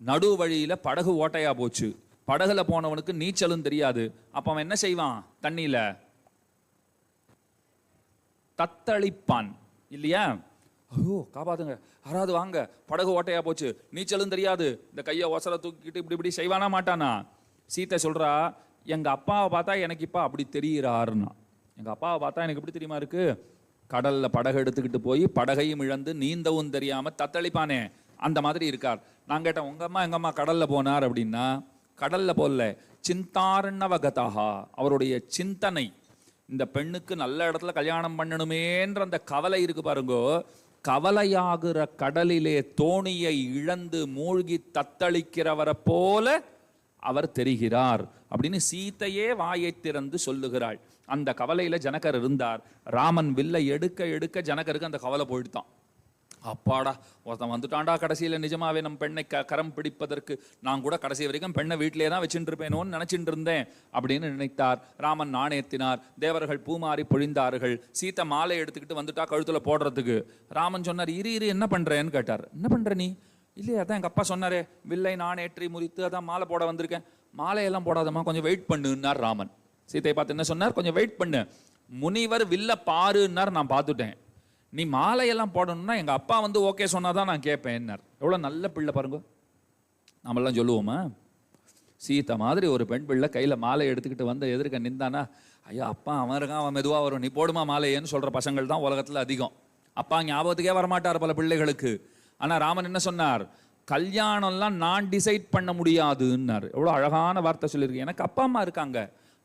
நடு வழியில் படகு ஓட்டையாக போச்சு, படகுல போனவனுக்கு நீச்சலும் தெரியாது, அப்போ அவன் என்ன செய்வான், தண்ணியில் தத்தளிப்பான் இல்லையா? ஐயோ காப்பாத்துங்க, யாராவது வாங்க, படகு ஓட்டையா போச்சு, நீச்சலும் தெரியாது, இந்த கையை ஒசர தூக்கிட்டு இப்படி இப்படி செய்வானா மாட்டானா? சீத்தை சொல்றா, எங்க அப்பாவை பார்த்தா எனக்கு இப்ப அப்படி தெரிகிறாருன்னா. எங்க அப்பாவை பார்த்தா எனக்கு எப்படி தெரியுமா இருக்கு, கடல்ல படகு எடுத்துக்கிட்டு போய் படகையும் இழந்து நீந்தவும் தெரியாம தத்தளிப்பானே, அந்த மாதிரி இருக்கார். நான் கேட்டேன், உங்க அம்மா எங்க அம்மா கடல்ல போனார் அப்படின்னா, கடல்ல போல சிந்தாரணவகதா, அவருடைய சிந்தனை இந்த பெண்ணுக்கு நல்ல இடத்துல கல்யாணம் பண்ணணுமேன்ற அந்த கவலை இருக்கு பாருங்கோ, கவலையாகிற கடலிலே தோணியை இழந்து மூழ்கி தத்தளிக்கிறவரை போல அவர் தெரிகிறார் அப்படின்னு சீத்தையே வாயை திறந்து சொல்லுகிறாள். அந்த கவலையில ஜனகர் இருந்தார். ராமன் வில்லை எடுக்க எடுக்க ஜனகருக்கு அந்த கவலை போயிடுதான். அப்பாடா ஒருத்தன் வந்துட்டான்டா கடைசியில் நிஜமாவே நம் பெண்ணை கரம் பிடிப்பதற்கு, நான் கூட கடைசி வரைக்கும் பெண்ணை வீட்டிலே தான் வச்சுட்டு இருப்பேனோன்னு நினைச்சிட்டு இருந்தேன் அப்படின்னு நினைத்தார். ராமன் நாணயத்தினார், தேவர்கள் பூமாரி பொழிந்தார்கள், சீத்தை மாலை எடுத்துக்கிட்டு வந்துட்டா கழுத்துல போடுறதுக்கு. ராமன் சொன்னார், இரு இரு என்ன பண்றேன்னு கேட்டார். என்ன பண்ற நீ? இல்லையே அதான் எங்க அப்பா சொன்னாரே, வில்லை நாணேற்றி முறித்து அதான் மாலை போட வந்திருக்கேன். மாலையெல்லாம் போடாதம்மா, கொஞ்சம் வெயிட் பண்ணுன்னார் ராமன். சீத்தையை பார்த்து என்ன சொன்னார், கொஞ்சம் வெயிட் பண்ணு, முனிவர் வில்ல பாருன்னார், நான் பார்த்துட்டேன், நீ மாலையெல்லாம் போடணும்னா எங்கள் அப்பா வந்து ஓகே சொன்னாதான் நான் கேட்பேன். எவ்வளோ நல்ல பிள்ளை பாருங்க. நம்மெல்லாம் சொல்லுவோமா, சீத்தை மாதிரி ஒரு பெண் பிள்ளை கையில் மாலை எடுத்துக்கிட்டு வந்து எதிர்க்க நின்றானா, ஐயா அப்பா அவன் இருக்கான், அவன் மெதுவாக வரும், நீ போடுமா மாலையேன்னு சொல்கிற பசங்கள் தான் உலகத்தில் அதிகம். அப்பா ஞாபகத்துக்கே வரமாட்டார் பல பிள்ளைகளுக்கு. ஆனால் ராமன் என்ன சொன்னார், கல்யாணம்லாம் நான் டிசைட் பண்ண முடியாதுன்னார். எவ்வளோ அழகான வார்த்தை சொல்லியிருக்கு. எனக்கு அப்பா அம்மா இருக்காங்க,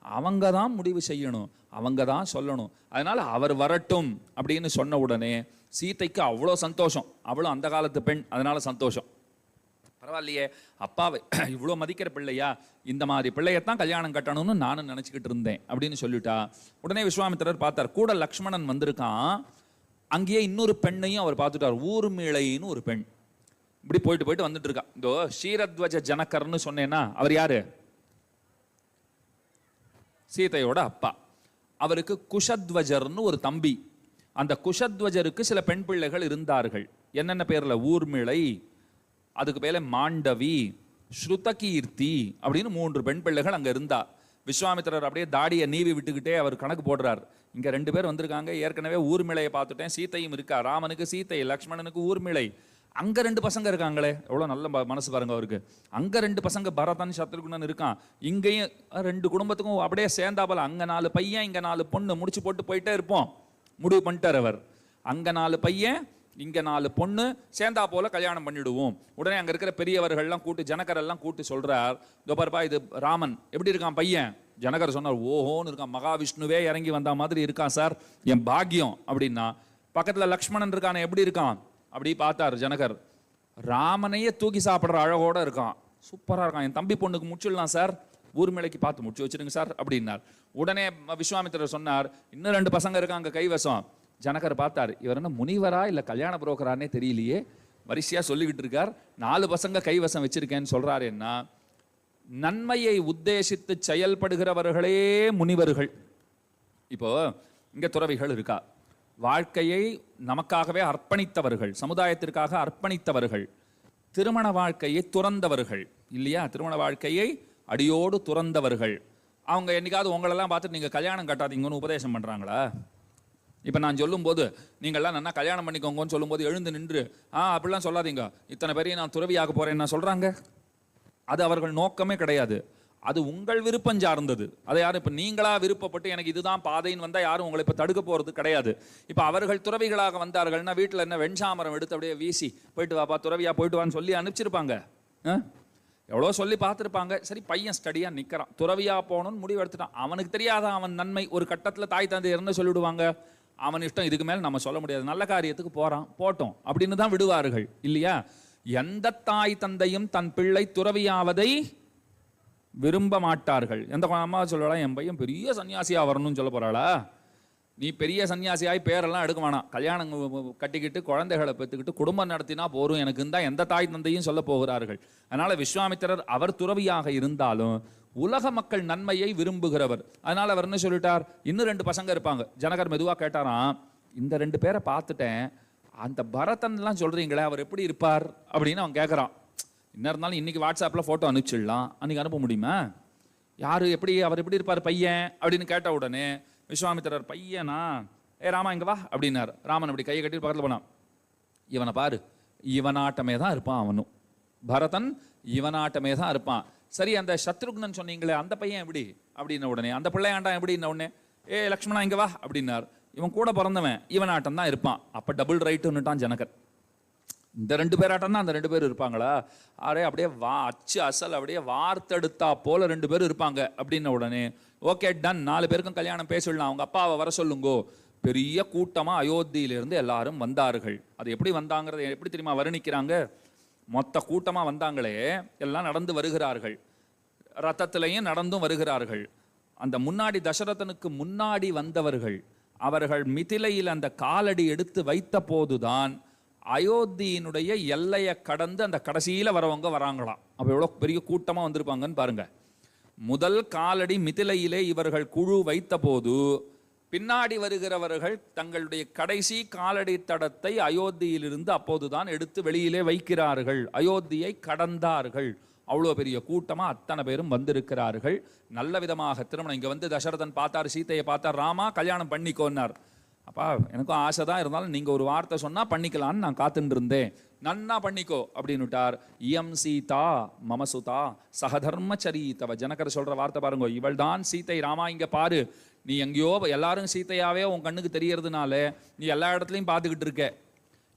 அவங்க தான் முடிவு செய்யணும், அவங்க தான் சொல்லணும், அதனால அவர் வரட்டும் அப்படின்னு சொன்ன உடனே சீத்தைக்கு அவ்வளோ சந்தோஷம். அவ்வளோ அந்த காலத்து பெண், அதனால சந்தோஷம். பரவாயில்லையே, அப்பாவை இவ்வளோ மதிக்கிற பிள்ளையா, இந்த மாதிரி பிள்ளையத்தான் கல்யாணம் கட்டணும்னு நானும் நினச்சிக்கிட்டு இருந்தேன் அப்படின்னு சொல்லிட்டா. உடனே விஸ்வாமித்திரர் பார்த்தார், கூட லக்ஷ்மணன் வந்திருக்கான். அங்கேயே இன்னொரு பெண்ணையும் அவர் பார்த்துட்டார், ஊர்மிளைன்னு ஒரு பெண். இப்படி போயிட்டு போயிட்டு வந்துட்டு இருக்கா. இதோ ஷீரத்வஜ ஜனகர்னு சொன்னேன்னா அவர் யாரு, சீதையோட அப்பா. அவருக்கு குஷத்வஜர்னு ஒரு தம்பி. அந்த குஷத்வஜருக்கு சில பெண் பிள்ளைகள் இருந்தார்கள். என்னென்ன பேர்ல, ஊர்மிளை, அதுக்கு பேர மாண்டவி, ஸ்ருதகீர்த்தி அப்படின்னு 3 பெண் பிள்ளைகள் அங்க இருந்தா. விஸ்வாமித்திரர் அப்படியே தாடியை நீவி விட்டுக்கிட்டே அவர் கணக்கு போடுறார். இங்க 2 பேர் வந்திருக்காங்க, ஏற்கனவே ஊர்மிளையை பார்த்துட்டேன், சீத்தையும் இருக்கா, ராமனுக்கு சீத்தை, லக்ஷ்மணனுக்கு ஊர்மிளை. அங்க 2 பசங்க இருக்காங்களே, எவ்வளவு நல்ல மனசு பாருங்க அவருக்கு. அங்க 2 பசங்க பரதன் சத்ருகுணன் இருக்கான், இங்கேயும் 2 குடும்பத்துக்கும் அப்படியே சேர்ந்தாபல. அங்க 4 பையன், இங்க 4 பொண்ணு, முடிச்சு போட்டு போயிட்டே இருப்போம். முடிவு பண்ணிட்டார் அவர், அங்க 4 பையன் இங்க 4 பொண்ணு சேர்ந்தா போல கல்யாணம் பண்ணிடுவோம். உடனே அங்க இருக்கிற பெரியவர்கள்லாம் கூட்டு, ஜனகர் எல்லாம் கூட்டு சொல்றார், இதோபாருப்பா இது ராமன் எப்படி இருக்கான் பையன். ஜனகர் சொன்னார், ஓஹோன்னு இருக்கான், மகாவிஷ்ணுவே இறங்கி வந்த மாதிரி இருக்கான் சார், என் பாக்கியம் அப்படின்னா. பக்கத்துல லக்ஷ்மணன் இருக்கான, எப்படி இருக்கான் அப்படி பார்த்தார் ஜனகர், ராமனையே தூக்கி சாப்பிட்ற அழகோட இருக்கான், சூப்பரா இருக்கான், என் தம்பி பொண்ணுக்கு முடிச்சிடலாம் சார், ஊர்மிளைக்கு பார்த்து முடிச்சு வச்சிருங்க சார் அப்படின்னார். உடனே விஸ்வாமித்திரர் சொன்னார், இன்னும் 2 பசங்க இருக்காங்க கைவசம். ஜனகர் பார்த்தார், இவர் என்ன முனிவரா இல்ல கல்யாண புரோக்கரானே தெரியலையே, வரிசையா சொல்லிக்கிட்டு இருக்கார். 4 பசங்க கைவசம் வச்சிருக்கேன்னு சொல்றாரு. என்ன நன்மையை உத்தேசித்து செயல்படுகிறவர்களே முனிவர்கள். இப்போ இங்க துறவிகள் இருக்கா, வாழ்க்கையை நமக்காகவே அர்ப்பணித்தவர்கள், சமுதாயத்திற்காக அர்ப்பணித்தவர்கள், திருமண வாழ்க்கையை துறந்தவர்கள் இல்லையா, திருமண வாழ்க்கையை அடியோடு துறந்தவர்கள். அவங்க என்னைக்காவது உங்களெல்லாம் பார்த்துட்டு நீங்கள் கல்யாணம் கட்டாதீங்கன்னு உபதேசம் பண்ணுறாங்களா? இப்போ நான் சொல்லும்போது நீங்கள்லாம் நல்லா கல்யாணம் பண்ணிக்கோங்கன்னு சொல்லும்போது எழுந்து நின்று அப்படிலாம் சொல்லாதீங்க, இத்தனை பேரையும் நான் துறவியாக போகிறேன்னு சொல்கிறாங்க. அது அவர்கள் நோக்கமே கிடையாது. அது உங்கள் விருப்பம் சார்ந்தது. அதை யாரும் இப்போ நீங்களா விருப்பப்பட்டு எனக்கு இதுதான் பாதைன்னு வந்தால் யாரும் உங்களை இப்போ தடுக்க போகிறது கிடையாது. இப்போ அவர்கள் துறவிகளாக வந்தார்கள்னா வீட்டில் என்ன வெண்சாமரம் எடுத்து அப்படியே வீசி போயிட்டு வாப்பா துறவியா போயிட்டு வான்னு சொல்லி அனுப்பிச்சிருப்பாங்க. எவ்வளோ சொல்லி பார்த்துருப்பாங்க. சரி, பையன் ஸ்டடியாக நிற்கிறான், துறவியாக போகணும்னு முடிவு எடுத்துட்டான். அவனுக்கு தெரியாத அவன் நன்மை. ஒரு கட்டத்தில் தாய் தந்தை இருந்து சொல்லிவிடுவாங்க, அவன் இஷ்டம், இதுக்கு மேலே நம்ம சொல்ல முடியாது, நல்ல காரியத்துக்கு போகிறான் போட்டோம் அப்படின்னு தான் விடுவார்கள் இல்லையா? எந்த தாய் தந்தையும் தன் பிள்ளை துறவியாவதை விரும்ப மாட்டார்கள். எந்த அம்மா சொல்லலாம், என் பையன் பெரிய சன்னியாசியா வரணும்னு சொல்ல போறாளா? நீ பெரிய சன்னியாசியாய் பேரெல்லாம் எடுக்க வேணாம், கல்யாணம் கட்டிக்கிட்டு குழந்தைகளை பெற்றுக்கிட்டு குடும்பம் நடத்தினா போரும் எனக்கு தான் எந்த தாய் தந்தையும் சொல்ல போகிறார்கள். அதனால விஸ்வாமித்திரர் அவர் துறவியாக இருந்தாலும் உலக மக்கள் நன்மையை விரும்புகிறவர். அதனால அவர் என்ன சொல்லிட்டார், இன்னும் 2 பசங்க இருப்பாங்க. ஜனகர் மெதுவா கேட்டாராம், இந்த 2 பேரை பார்த்துட்டேன், அந்த பரதன்லாம் சொல்றீங்களே அவர் எப்படி இருப்பார் அப்படின்னு அவன் கேட்குறான். என்ன இருந்தாலும் இன்னைக்கு வாட்ஸ்அப்பில் ஃபோட்டோ அனுப்பிச்சிடலாம், அன்றைக்கி அனுப்ப முடியுமா? யார் எப்படி அவர் எப்படி இருப்பார் பையன் அப்படின்னு கேட்ட உடனே விஸ்வாமித்திரர், பையனா, ராமா இங்கே வா அப்படின்னார். ராமன் அப்படி கையை கட்டி பக்கத்தில் போனான். இவனை பாரு, இவனாட்டமே தான் இருப்பான் அவனும், பரதன் இவனாட்டமே தான் இருப்பான். சரி, அந்த சத்ருக்னன் சொன்னீங்களே அந்த பையன் எப்படி அப்படின்ன உடனே, அந்த பிள்ளையாண்டான் எப்படின்ன உடனே, லக்ஷ்மணா இங்கே வா அப்படின்னார். இவன் கூட பிறந்தவன் இவனாட்டம் தான் இருப்பான். அப்போ டபுள் ரைட்டுன்னுட்டான் ஜனகர். இந்த 2 பேராட்டம் தான் அந்த 2 பேர் இருப்பாங்களா? அப்படியே அச்சு அசல் அப்படியே வார்த்தெடுத்தா போல 2 பேர் இருப்பாங்க அப்படின்ன உடனே ஓகே டன், 4 பேருக்கும் கல்யாணம் பேசிடலாம், அவங்க அப்பாவை வர சொல்லுங்கோ. பெரிய கூட்டமாக அயோத்தியிலிருந்து எல்லாரும் வந்தார்கள். அது எப்படி வந்தாங்கிறத எப்படி தெரியுமா வர்ணிக்கிறாங்க? மொத்த கூட்டமாக வந்தாங்களே, எல்லாம் நடந்து வருகிறார்கள், ரத்தத்திலையும் நடந்தும் வருகிறார்கள். அந்த முன்னாடி தசரதனுக்கு முன்னாடி வந்தவர்கள் அவர்கள் மிதிலையில் அந்த காலடி எடுத்து வைத்த போதுதான் அயோத்தியினுடைய எல்லையை கடந்து அந்த கடைசியில் வரவங்க வராங்களாம். அப்போ எவ்வளோ பெரிய கூட்டமாக வந்திருப்பாங்கன்னு பாருங்க. முதல் காலடி மிதிலையிலே இவர்கள் குழு வைத்த போது பின்னாடி வருகிறவர்கள் தங்களுடைய கடைசி காலடி தடத்தை அயோத்தியிலிருந்து அப்போதுதான் எடுத்து வெளியிலே வைக்கிறார்கள். அயோத்தியை கடந்தார்கள். அவ்வளோ பெரிய கூட்டமாக அத்தனை பேரும் வந்திருக்கிறார்கள். நல்ல விதமாக திருமணம். இங்கே வந்து தசரதன் பார்த்தார், சீத்தையை பார்த்தார், ராமா கல்யாணம் பண்ணிக்கோன்னார். அப்பா எனக்கும் ஆசை தான், இருந்தாலும் நீங்கள் ஒரு வார்த்தை சொன்னால் பண்ணிக்கலான்னு நான் காத்துட்டு இருந்தேன், நன்னா பண்ணிக்கோ அப்படின்னுட்டார். இயம் சீதா மமசுதா சகதர்மச்சரி தவ. ஜனகர் சொல்கிற வார்த்தை பாருங்க, இவள் தான் சீத்தை. ராமா இங்கே பாரு, நீ எங்கேயோ எல்லாரும் சீத்தையாவே உன் கண்ணுக்கு தெரியறதுனால நீ எல்லா இடத்துலையும் பார்த்துக்கிட்டு இருக்க,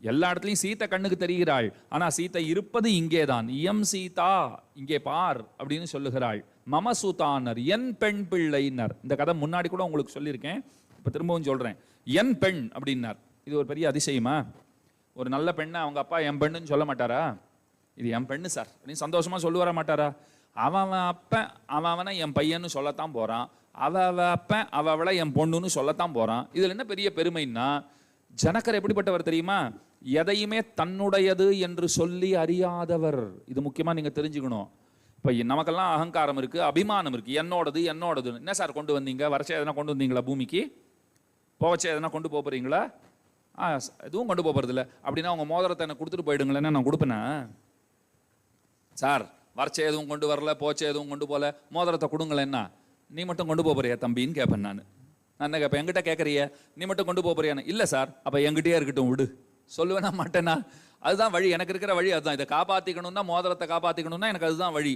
எல்லா இடத்துலையும் சீத்தை கண்ணுக்கு தெரிகிறாள், ஆனால் சீத்தை இருப்பது இங்கே தான். இயம் சீதா இங்கே பார் அப்படின்னு சொல்லுகிறாள். மமசுதானர் என் பெண் பிள்ளைனர். இந்த கதை முன்னாடி கூட உங்களுக்கு சொல்லியிருக்கேன், இப்போ திரும்பவும் சொல்கிறேன். என் பெண் அப்படின்னார். இது ஒரு பெரிய அதிசயமா? ஒரு நல்ல பெண்ணை அவங்க அப்பா என் பெண்ணுன்னு சொல்ல மாட்டாரா? இது என் பெண்ணு சார் அப்படின்னு சந்தோஷமாக சொல்லி வர மாட்டாரா? அவன் அப்பன் அவனை என் பையன்னு சொல்லத்தான் போகிறான், அப்பன் அவளை என் பொண்ணுன்னு சொல்லத்தான் போகிறான். இதில் என்ன பெரிய பெருமைன்னா, ஜனகர் எப்படிப்பட்டவர் தெரியுமா? எதையுமே தன்னுடையது என்று சொல்லி அறியாதவர். இது முக்கியமாக நீங்கள் தெரிஞ்சுக்கணும். இப்போ நமக்கெல்லாம் அகங்காரம் இருக்குது, அபிமானம் இருக்குது, என்னோடது என்னோடது. என்ன சார் கொண்டு வந்தீங்க? வருஷம் எதனா கொண்டு வந்தீங்களா? பூமிக்கு போவச்சே எதனா கொண்டு போகிறீங்களா? எதுவும் கொண்டு போகிறதில்ல. அப்படின்னா உங்கள் மோதிரத்தை எனக்கு கொடுத்துட்டு போயிடுங்களேன்னு நான் கொடுப்பேனா? சார் வரச்சே எதுவும் கொண்டு வரல, போச்சே எதுவும் கொண்டு போகல, மோதிரத்தை கொடுங்களேன்னா நீ மட்டும் கொண்டு போகிறியா தம்பின்னு கேட்பேன் நான். என்ன கேட்பேன்? என்கிட்ட கேட்குறிய, நீ மட்டும் கொண்டு போகிறியான்னு. இல்லை சார், அப்போ என்கிட்டயே இருக்கட்டும் விடு. சொல்லுவேனா மாட்டேன்னா? அதுதான் வழி, எனக்கு இருக்கிற வழி அதுதான். இதை காப்பாற்றிக்கணும்னா, மோதிரத்தை காப்பாற்றிக்கணும்னா எனக்கு அதுதான் வழி.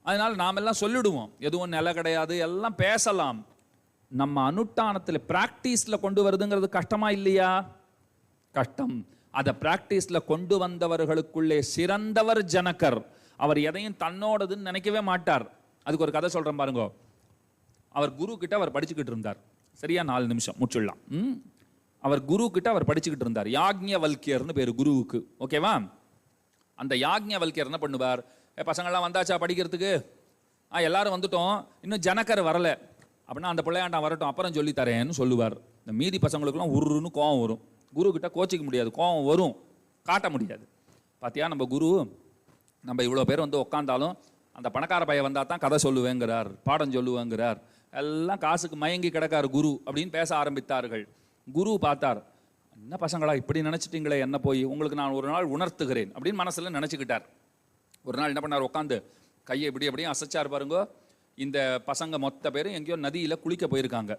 அதனால் நாம் எல்லாம் சொல்லிடுவோம், எதுவும் நிலை கிடையாது, எல்லாம் பேசலாம். நம்ம அனுஷ்டானத்தில் பிராக்டிஸில் கொண்டு வருதுங்கிறது கஷ்டமா இல்லையா? கஷ்டம். அதை பிராக்டிஸில் கொண்டு வந்தவர்களுக்குள்ளே சிறந்தவர் ஜனகர். அவர் எதையும் தன்னோடதுன்னு நினைக்கவே மாட்டார். அதுக்கு ஒரு கதை சொல்கிறேன் பாருங்க. அவர் குரு கிட்ட அவர் படிச்சுக்கிட்டு இருந்தார். சரியா 4 நிமிஷம் முடிச்சுடலாம். அவர் குரு கிட்ட அவர் படிச்சுக்கிட்டு இருந்தார். யாக்ஞவல்கியர்னு பேர் குருவுக்கு. ஓகேவா? அந்த யாக்ஞவல்கியர் என்ன பண்ணுவார், பசங்கள்லாம் வந்தாச்சா படிக்கிறதுக்கு? எல்லாரும் வந்துட்டோம், இன்னும் ஜனகர் வரலை அப்படின்னா அந்த பிள்ளையாண்டான் வரட்டும் அப்புறம் சொல்லித்தரேன்னு சொல்லுவார். இந்த மீதி பசங்களுக்குலாம் உருன்னு கோவம் வரும். குரு கிட்ட கோச்சிக்க முடியாது, கோவம் வரும், காட்ட முடியாது. பாத்தியா நம்ம குரு, நம்ம இவ்வளோ பேர் வந்து உட்காந்தாலும் அந்த பணக்கார பையன் வந்தால் தான் கதை சொல்லுவேங்கிறார், பாடம் சொல்லுவேங்கிறார், எல்லாம் காசுக்கு மயங்கி கிடக்கார் குரு அப்படின்னு பேச ஆரம்பித்தார்கள். குரு பார்த்தார், என்ன பசங்களா இப்படி நினச்சிட்டிங்களே, என்ன போய் உங்களுக்கு நான் ஒரு நாள் உணர்த்துகிறேன் அப்படின்னு மனசில் நினச்சிக்கிட்டார். ஒரு நாள் என்ன பண்ணார், உட்காந்து கையை இப்படி அப்படியே அசைச்சார் பாருங்க. இந்த பசங்க மொத்த பேரும் எங்கேயோ நதியில் குளிக்க போயிருக்காங்க,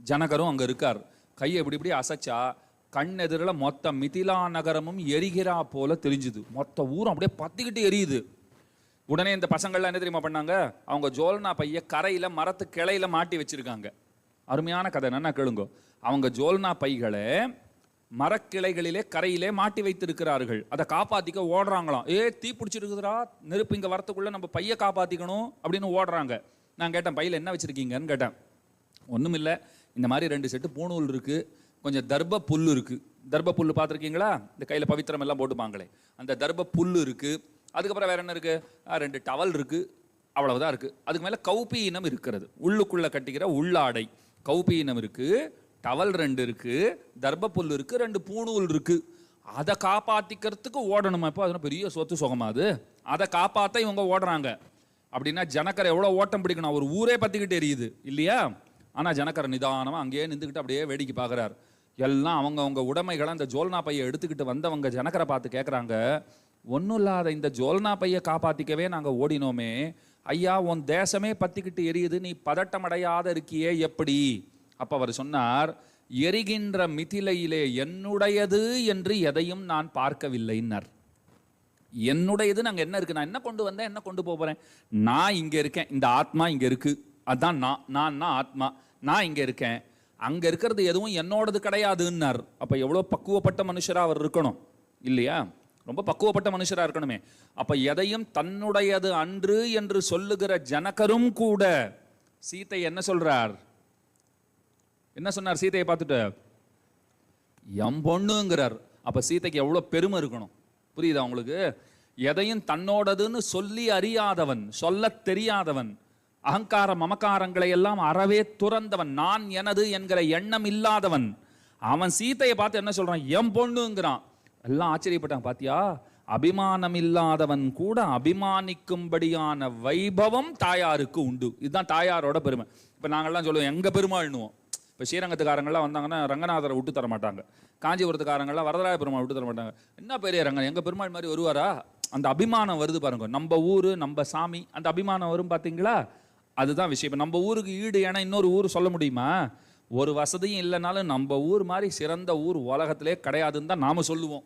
ஜனகரும் அங்கே இருக்கார். கையை இப்படி இப்படி அசைச்சா கண் எதிரில் மொத்த மிதிலா நகரமும் எரிகிறா போல தெரிஞ்சுது. மொத்த ஊரும் அப்படியே பத்திக்கிட்டு எரியுது. உடனே இந்த பசங்கள்லாம் என்ன தெரியுமா பண்ணாங்க, அவங்க ஜோல்னா பைய கரையில் மரத்து கிளையில மாட்டி வச்சிருக்காங்க. அருமையான கதை, என்ன கேளுங்க. அவங்க ஜோல்னா பைகளை மரக்கிளைகளிலே கரையிலே மாட்டி வைத்திருக்கிறார்கள். அதை காப்பாற்றிக்க ஓடுறாங்களாம். தீ பிடிச்சிருக்குதுரா, நெருப்பு இங்கே வரத்துக்குள்ள நம்ம பையை காப்பாற்றிக்கணும் அப்படின்னு ஓடுறாங்க. நான் கேட்டேன், பையில் என்ன வச்சுருக்கீங்கன்னு கேட்டேன். ஒன்றும் இல்லை, இந்த மாதிரி 2 செட்டு பூணூல் இருக்குது, கொஞ்சம் தர்ப புல் இருக்குது. தர்ப புல் பார்த்துருக்கீங்களா, இந்த கையில் பவித்திரம் எல்லாம் போட்டுப்பாங்களே, அந்த தர்ப புல் இருக்குது. அதுக்கப்புறம் வேறு என்ன இருக்குது, 2 டவல் இருக்குது, அவ்வளவுதான் இருக்குது. அதுக்கு மேலே கௌபீனம் இருக்கிறது, உள்ளுக்குள்ளே கட்டிக்கிற உள்ளாடை. கௌபீனம் இருக்குது, டவல் 2 இருக்குது, தர்ப புல் இருக்குது, 2 பூணூல் இருக்குது. அதை காப்பாற்றிக்கிறதுக்கு ஓடணுமா? இப்போ அதனால் பெரிய சொத்து சுகமாது. அதை காப்பாற்ற இவங்க ஓடுறாங்க. அப்படின்னா ஜனக்கரை எவ்வளோ ஓட்டம் பிடிக்கணும், ஒரு ஊரே பற்றிக்கிட்டு எரியுது இல்லையா? ஆனால் ஜனக்கரை நிதானமாக அங்கேயே நின்றுக்கிட்டு அப்படியே வேடிக்கை பார்க்குறாரு. எல்லாம் அவங்க உடைமைகளை அந்த ஜோல்னா பையை எடுத்துக்கிட்டு வந்தவங்க ஜனக்கரை பார்த்து கேட்குறாங்க, ஒன்றும் இல்லாத இந்த ஜோல்னா பையை காப்பாற்றிக்கவே நாங்கள் ஓடினோமே ஐயா, உன் தேசமே பற்றிக்கிட்டு எரியுது, நீ பதட்டம் அடையாத இருக்கியே எப்படி? அப்போ அவர் சொன்னார், எரிகின்ற மிதிலையிலே என்னுடையது என்று எதையும் நான் பார்க்கவில்லைன்னார். என்னுடையது நாங்கள் என்ன இருக்கு, நான் என்ன கொண்டு வந்தேன், என்ன கொண்டு போகிறேன், நான் இங்கே இருக்கேன், இந்த ஆத்மா இங்கே இருக்கு, அதான் நான் ஆத்மா, நான் இங்கே இருக்கேன், அங்கே இருக்கிறது எதுவும் என்னோடது கிடையாதுன்னார். அப்போ எவ்வளோ பக்குவப்பட்ட மனுஷராக அவர் இருக்கணும் இல்லையா? ரொம்ப பக்குவப்பட்ட மனுஷராக இருக்கணுமே. அப்போ எதையும் தன்னுடையது அன்று என்று சொல்லுகிற ஜனகரும் கூட சீத்தை என்ன சொல்றார், என்ன சொன்னார் சீதையை பார்த்துட்டு? எம் பொண்ணுங்கிறார். அப்போ சீதைக்கு எவ்வளோ பெருமை இருக்கணும், புரியுதா உங்களுக்கு? எதையும் தன்னோடதுன்னு சொல்லி அறியாதவன், சொல்ல தெரியாதவன், அகங்கார மமக்காரங்களை எல்லாம் அறவே துறந்தவன், நான் எனது என்கிற எண்ணம் இல்லாதவன், அவன் சீதையை பார்த்து என்ன சொல்றான், எம் பொண்ணுங்கிறான். எல்லாம் ஆச்சரியப்பட்டான். பாத்தியா, அபிமானம் இல்லாதவன் கூட அபிமானிக்கும்படியான வைபவம் தாயாருக்கு உண்டு. இதுதான் தாயாரோட பெருமை. இப்போ நாங்கள்லாம் சொல்லுவோம் எங்க பெருமாள்னுவோம். இப்போ ஸ்ரீரங்கத்துக்காரங்கள்லாம் வந்தாங்கன்னா ரங்கநாதரை விட்டு தர மாட்டாங்க, காஞ்சிபுரத்துக்காரங்கள்லாம் வரதராய பெருமாள் விட்டு தர மாட்டாங்க. என்ன பெரிய ரங்கன், எங்க பெருமாள் மாதிரி வருவாரா? அந்த அபிமானம் வருது பாருங்க, நம்ம ஊரு நம்ம சாமி, அந்த அபிமானம் வரும் பார்த்தீங்களா? அதுதான் விஷயம். இப்போ நம்ம ஊருக்கு ஈடு ஏன்னா இன்னொரு ஊர் சொல்ல முடியுமா? ஒரு வசதியும் இல்லைனாலும் நம்ம ஊர் மாதிரி சிறந்த ஊர் உலகத்திலே கிடையாதுன்னு தான் நாம சொல்லுவோம்.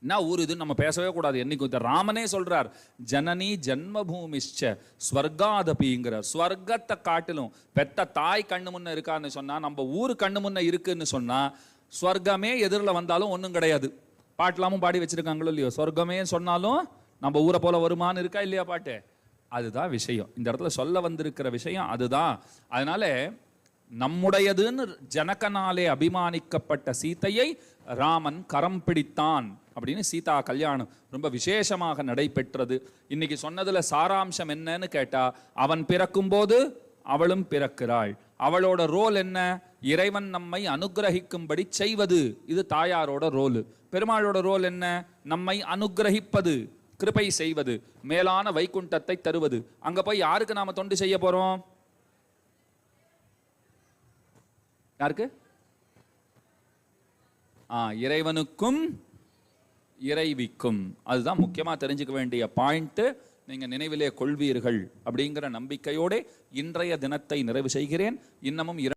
என்ன ஊர் இது நம்ம பேசவே கூடாது என்னைக்கும். ராமனே சொல்றார், ஜனனி ஜன்மபூமிஷ்ச ஸ்வர்காதபிங்கிறார். ஸ்வர்க்கத்தை காட்டிலும் பெத்த தாய் கண்ணு முன்ன இருக்கான்னு சொன்னா, நம்ம ஊர் கண்ணு முன்ன இருக்குன்னு சொன்னா, ஸ்வர்க்கமே எதிரில் வந்தாலும் ஒன்றும் கிடையாது. பாட்டெல்லாமும் பாடி வச்சிருக்காங்களோ இல்லையோ, சொர்க்கமே சொன்னாலும் நம்ம ஊரை போல வருமானு இருக்கா இல்லையா பாட்டு? அதுதான் விஷயம். இந்த இடத்துல சொல்ல வந்திருக்கிற விஷயம் அதுதான். அதனால நம்முடையதுன்னு ஜனகனாலே அபிமானிக்கப்பட்ட சீதையை ராமன் கரம் பிடித்தான் அப்படின்னு சீதா கல்யாணம் ரொம்ப விசேஷமாக நடைபெற்றது. இன்னைக்கு சொன்னதுல சாராம்சம் என்னன்னு கேட்டா, அவன் பிறக்கும் போது அவளும் பிறக்கிறாள். அவளோட ரோல் என்ன? இறைவன் நம்மை அனுகிரகிக்கும்படி செய்வது, இது தாயாரோட ரோல். பெருமாளோட ரோல் என்ன? நம்மை அனுகிரகிப்பது, கிருபை செய்வது, மேலான வைகுண்டத்தை தருவது. அங்க போய் யாருக்கு நாம தொண்டு செய்ய போறோம்? யாருக்கு? இறைவனுக்கும் இறைவிக்கும். அதுதான் முக்கியமா தெரிஞ்சுக்க வேண்டிய பாயிண்ட். நீங்க நினைவிலே கொள்வீர்கள் அப்படிங்கிற நம்பிக்கையோட இன்றைய தினத்தை நிறைவு செய்கிறேன். இன்னமும்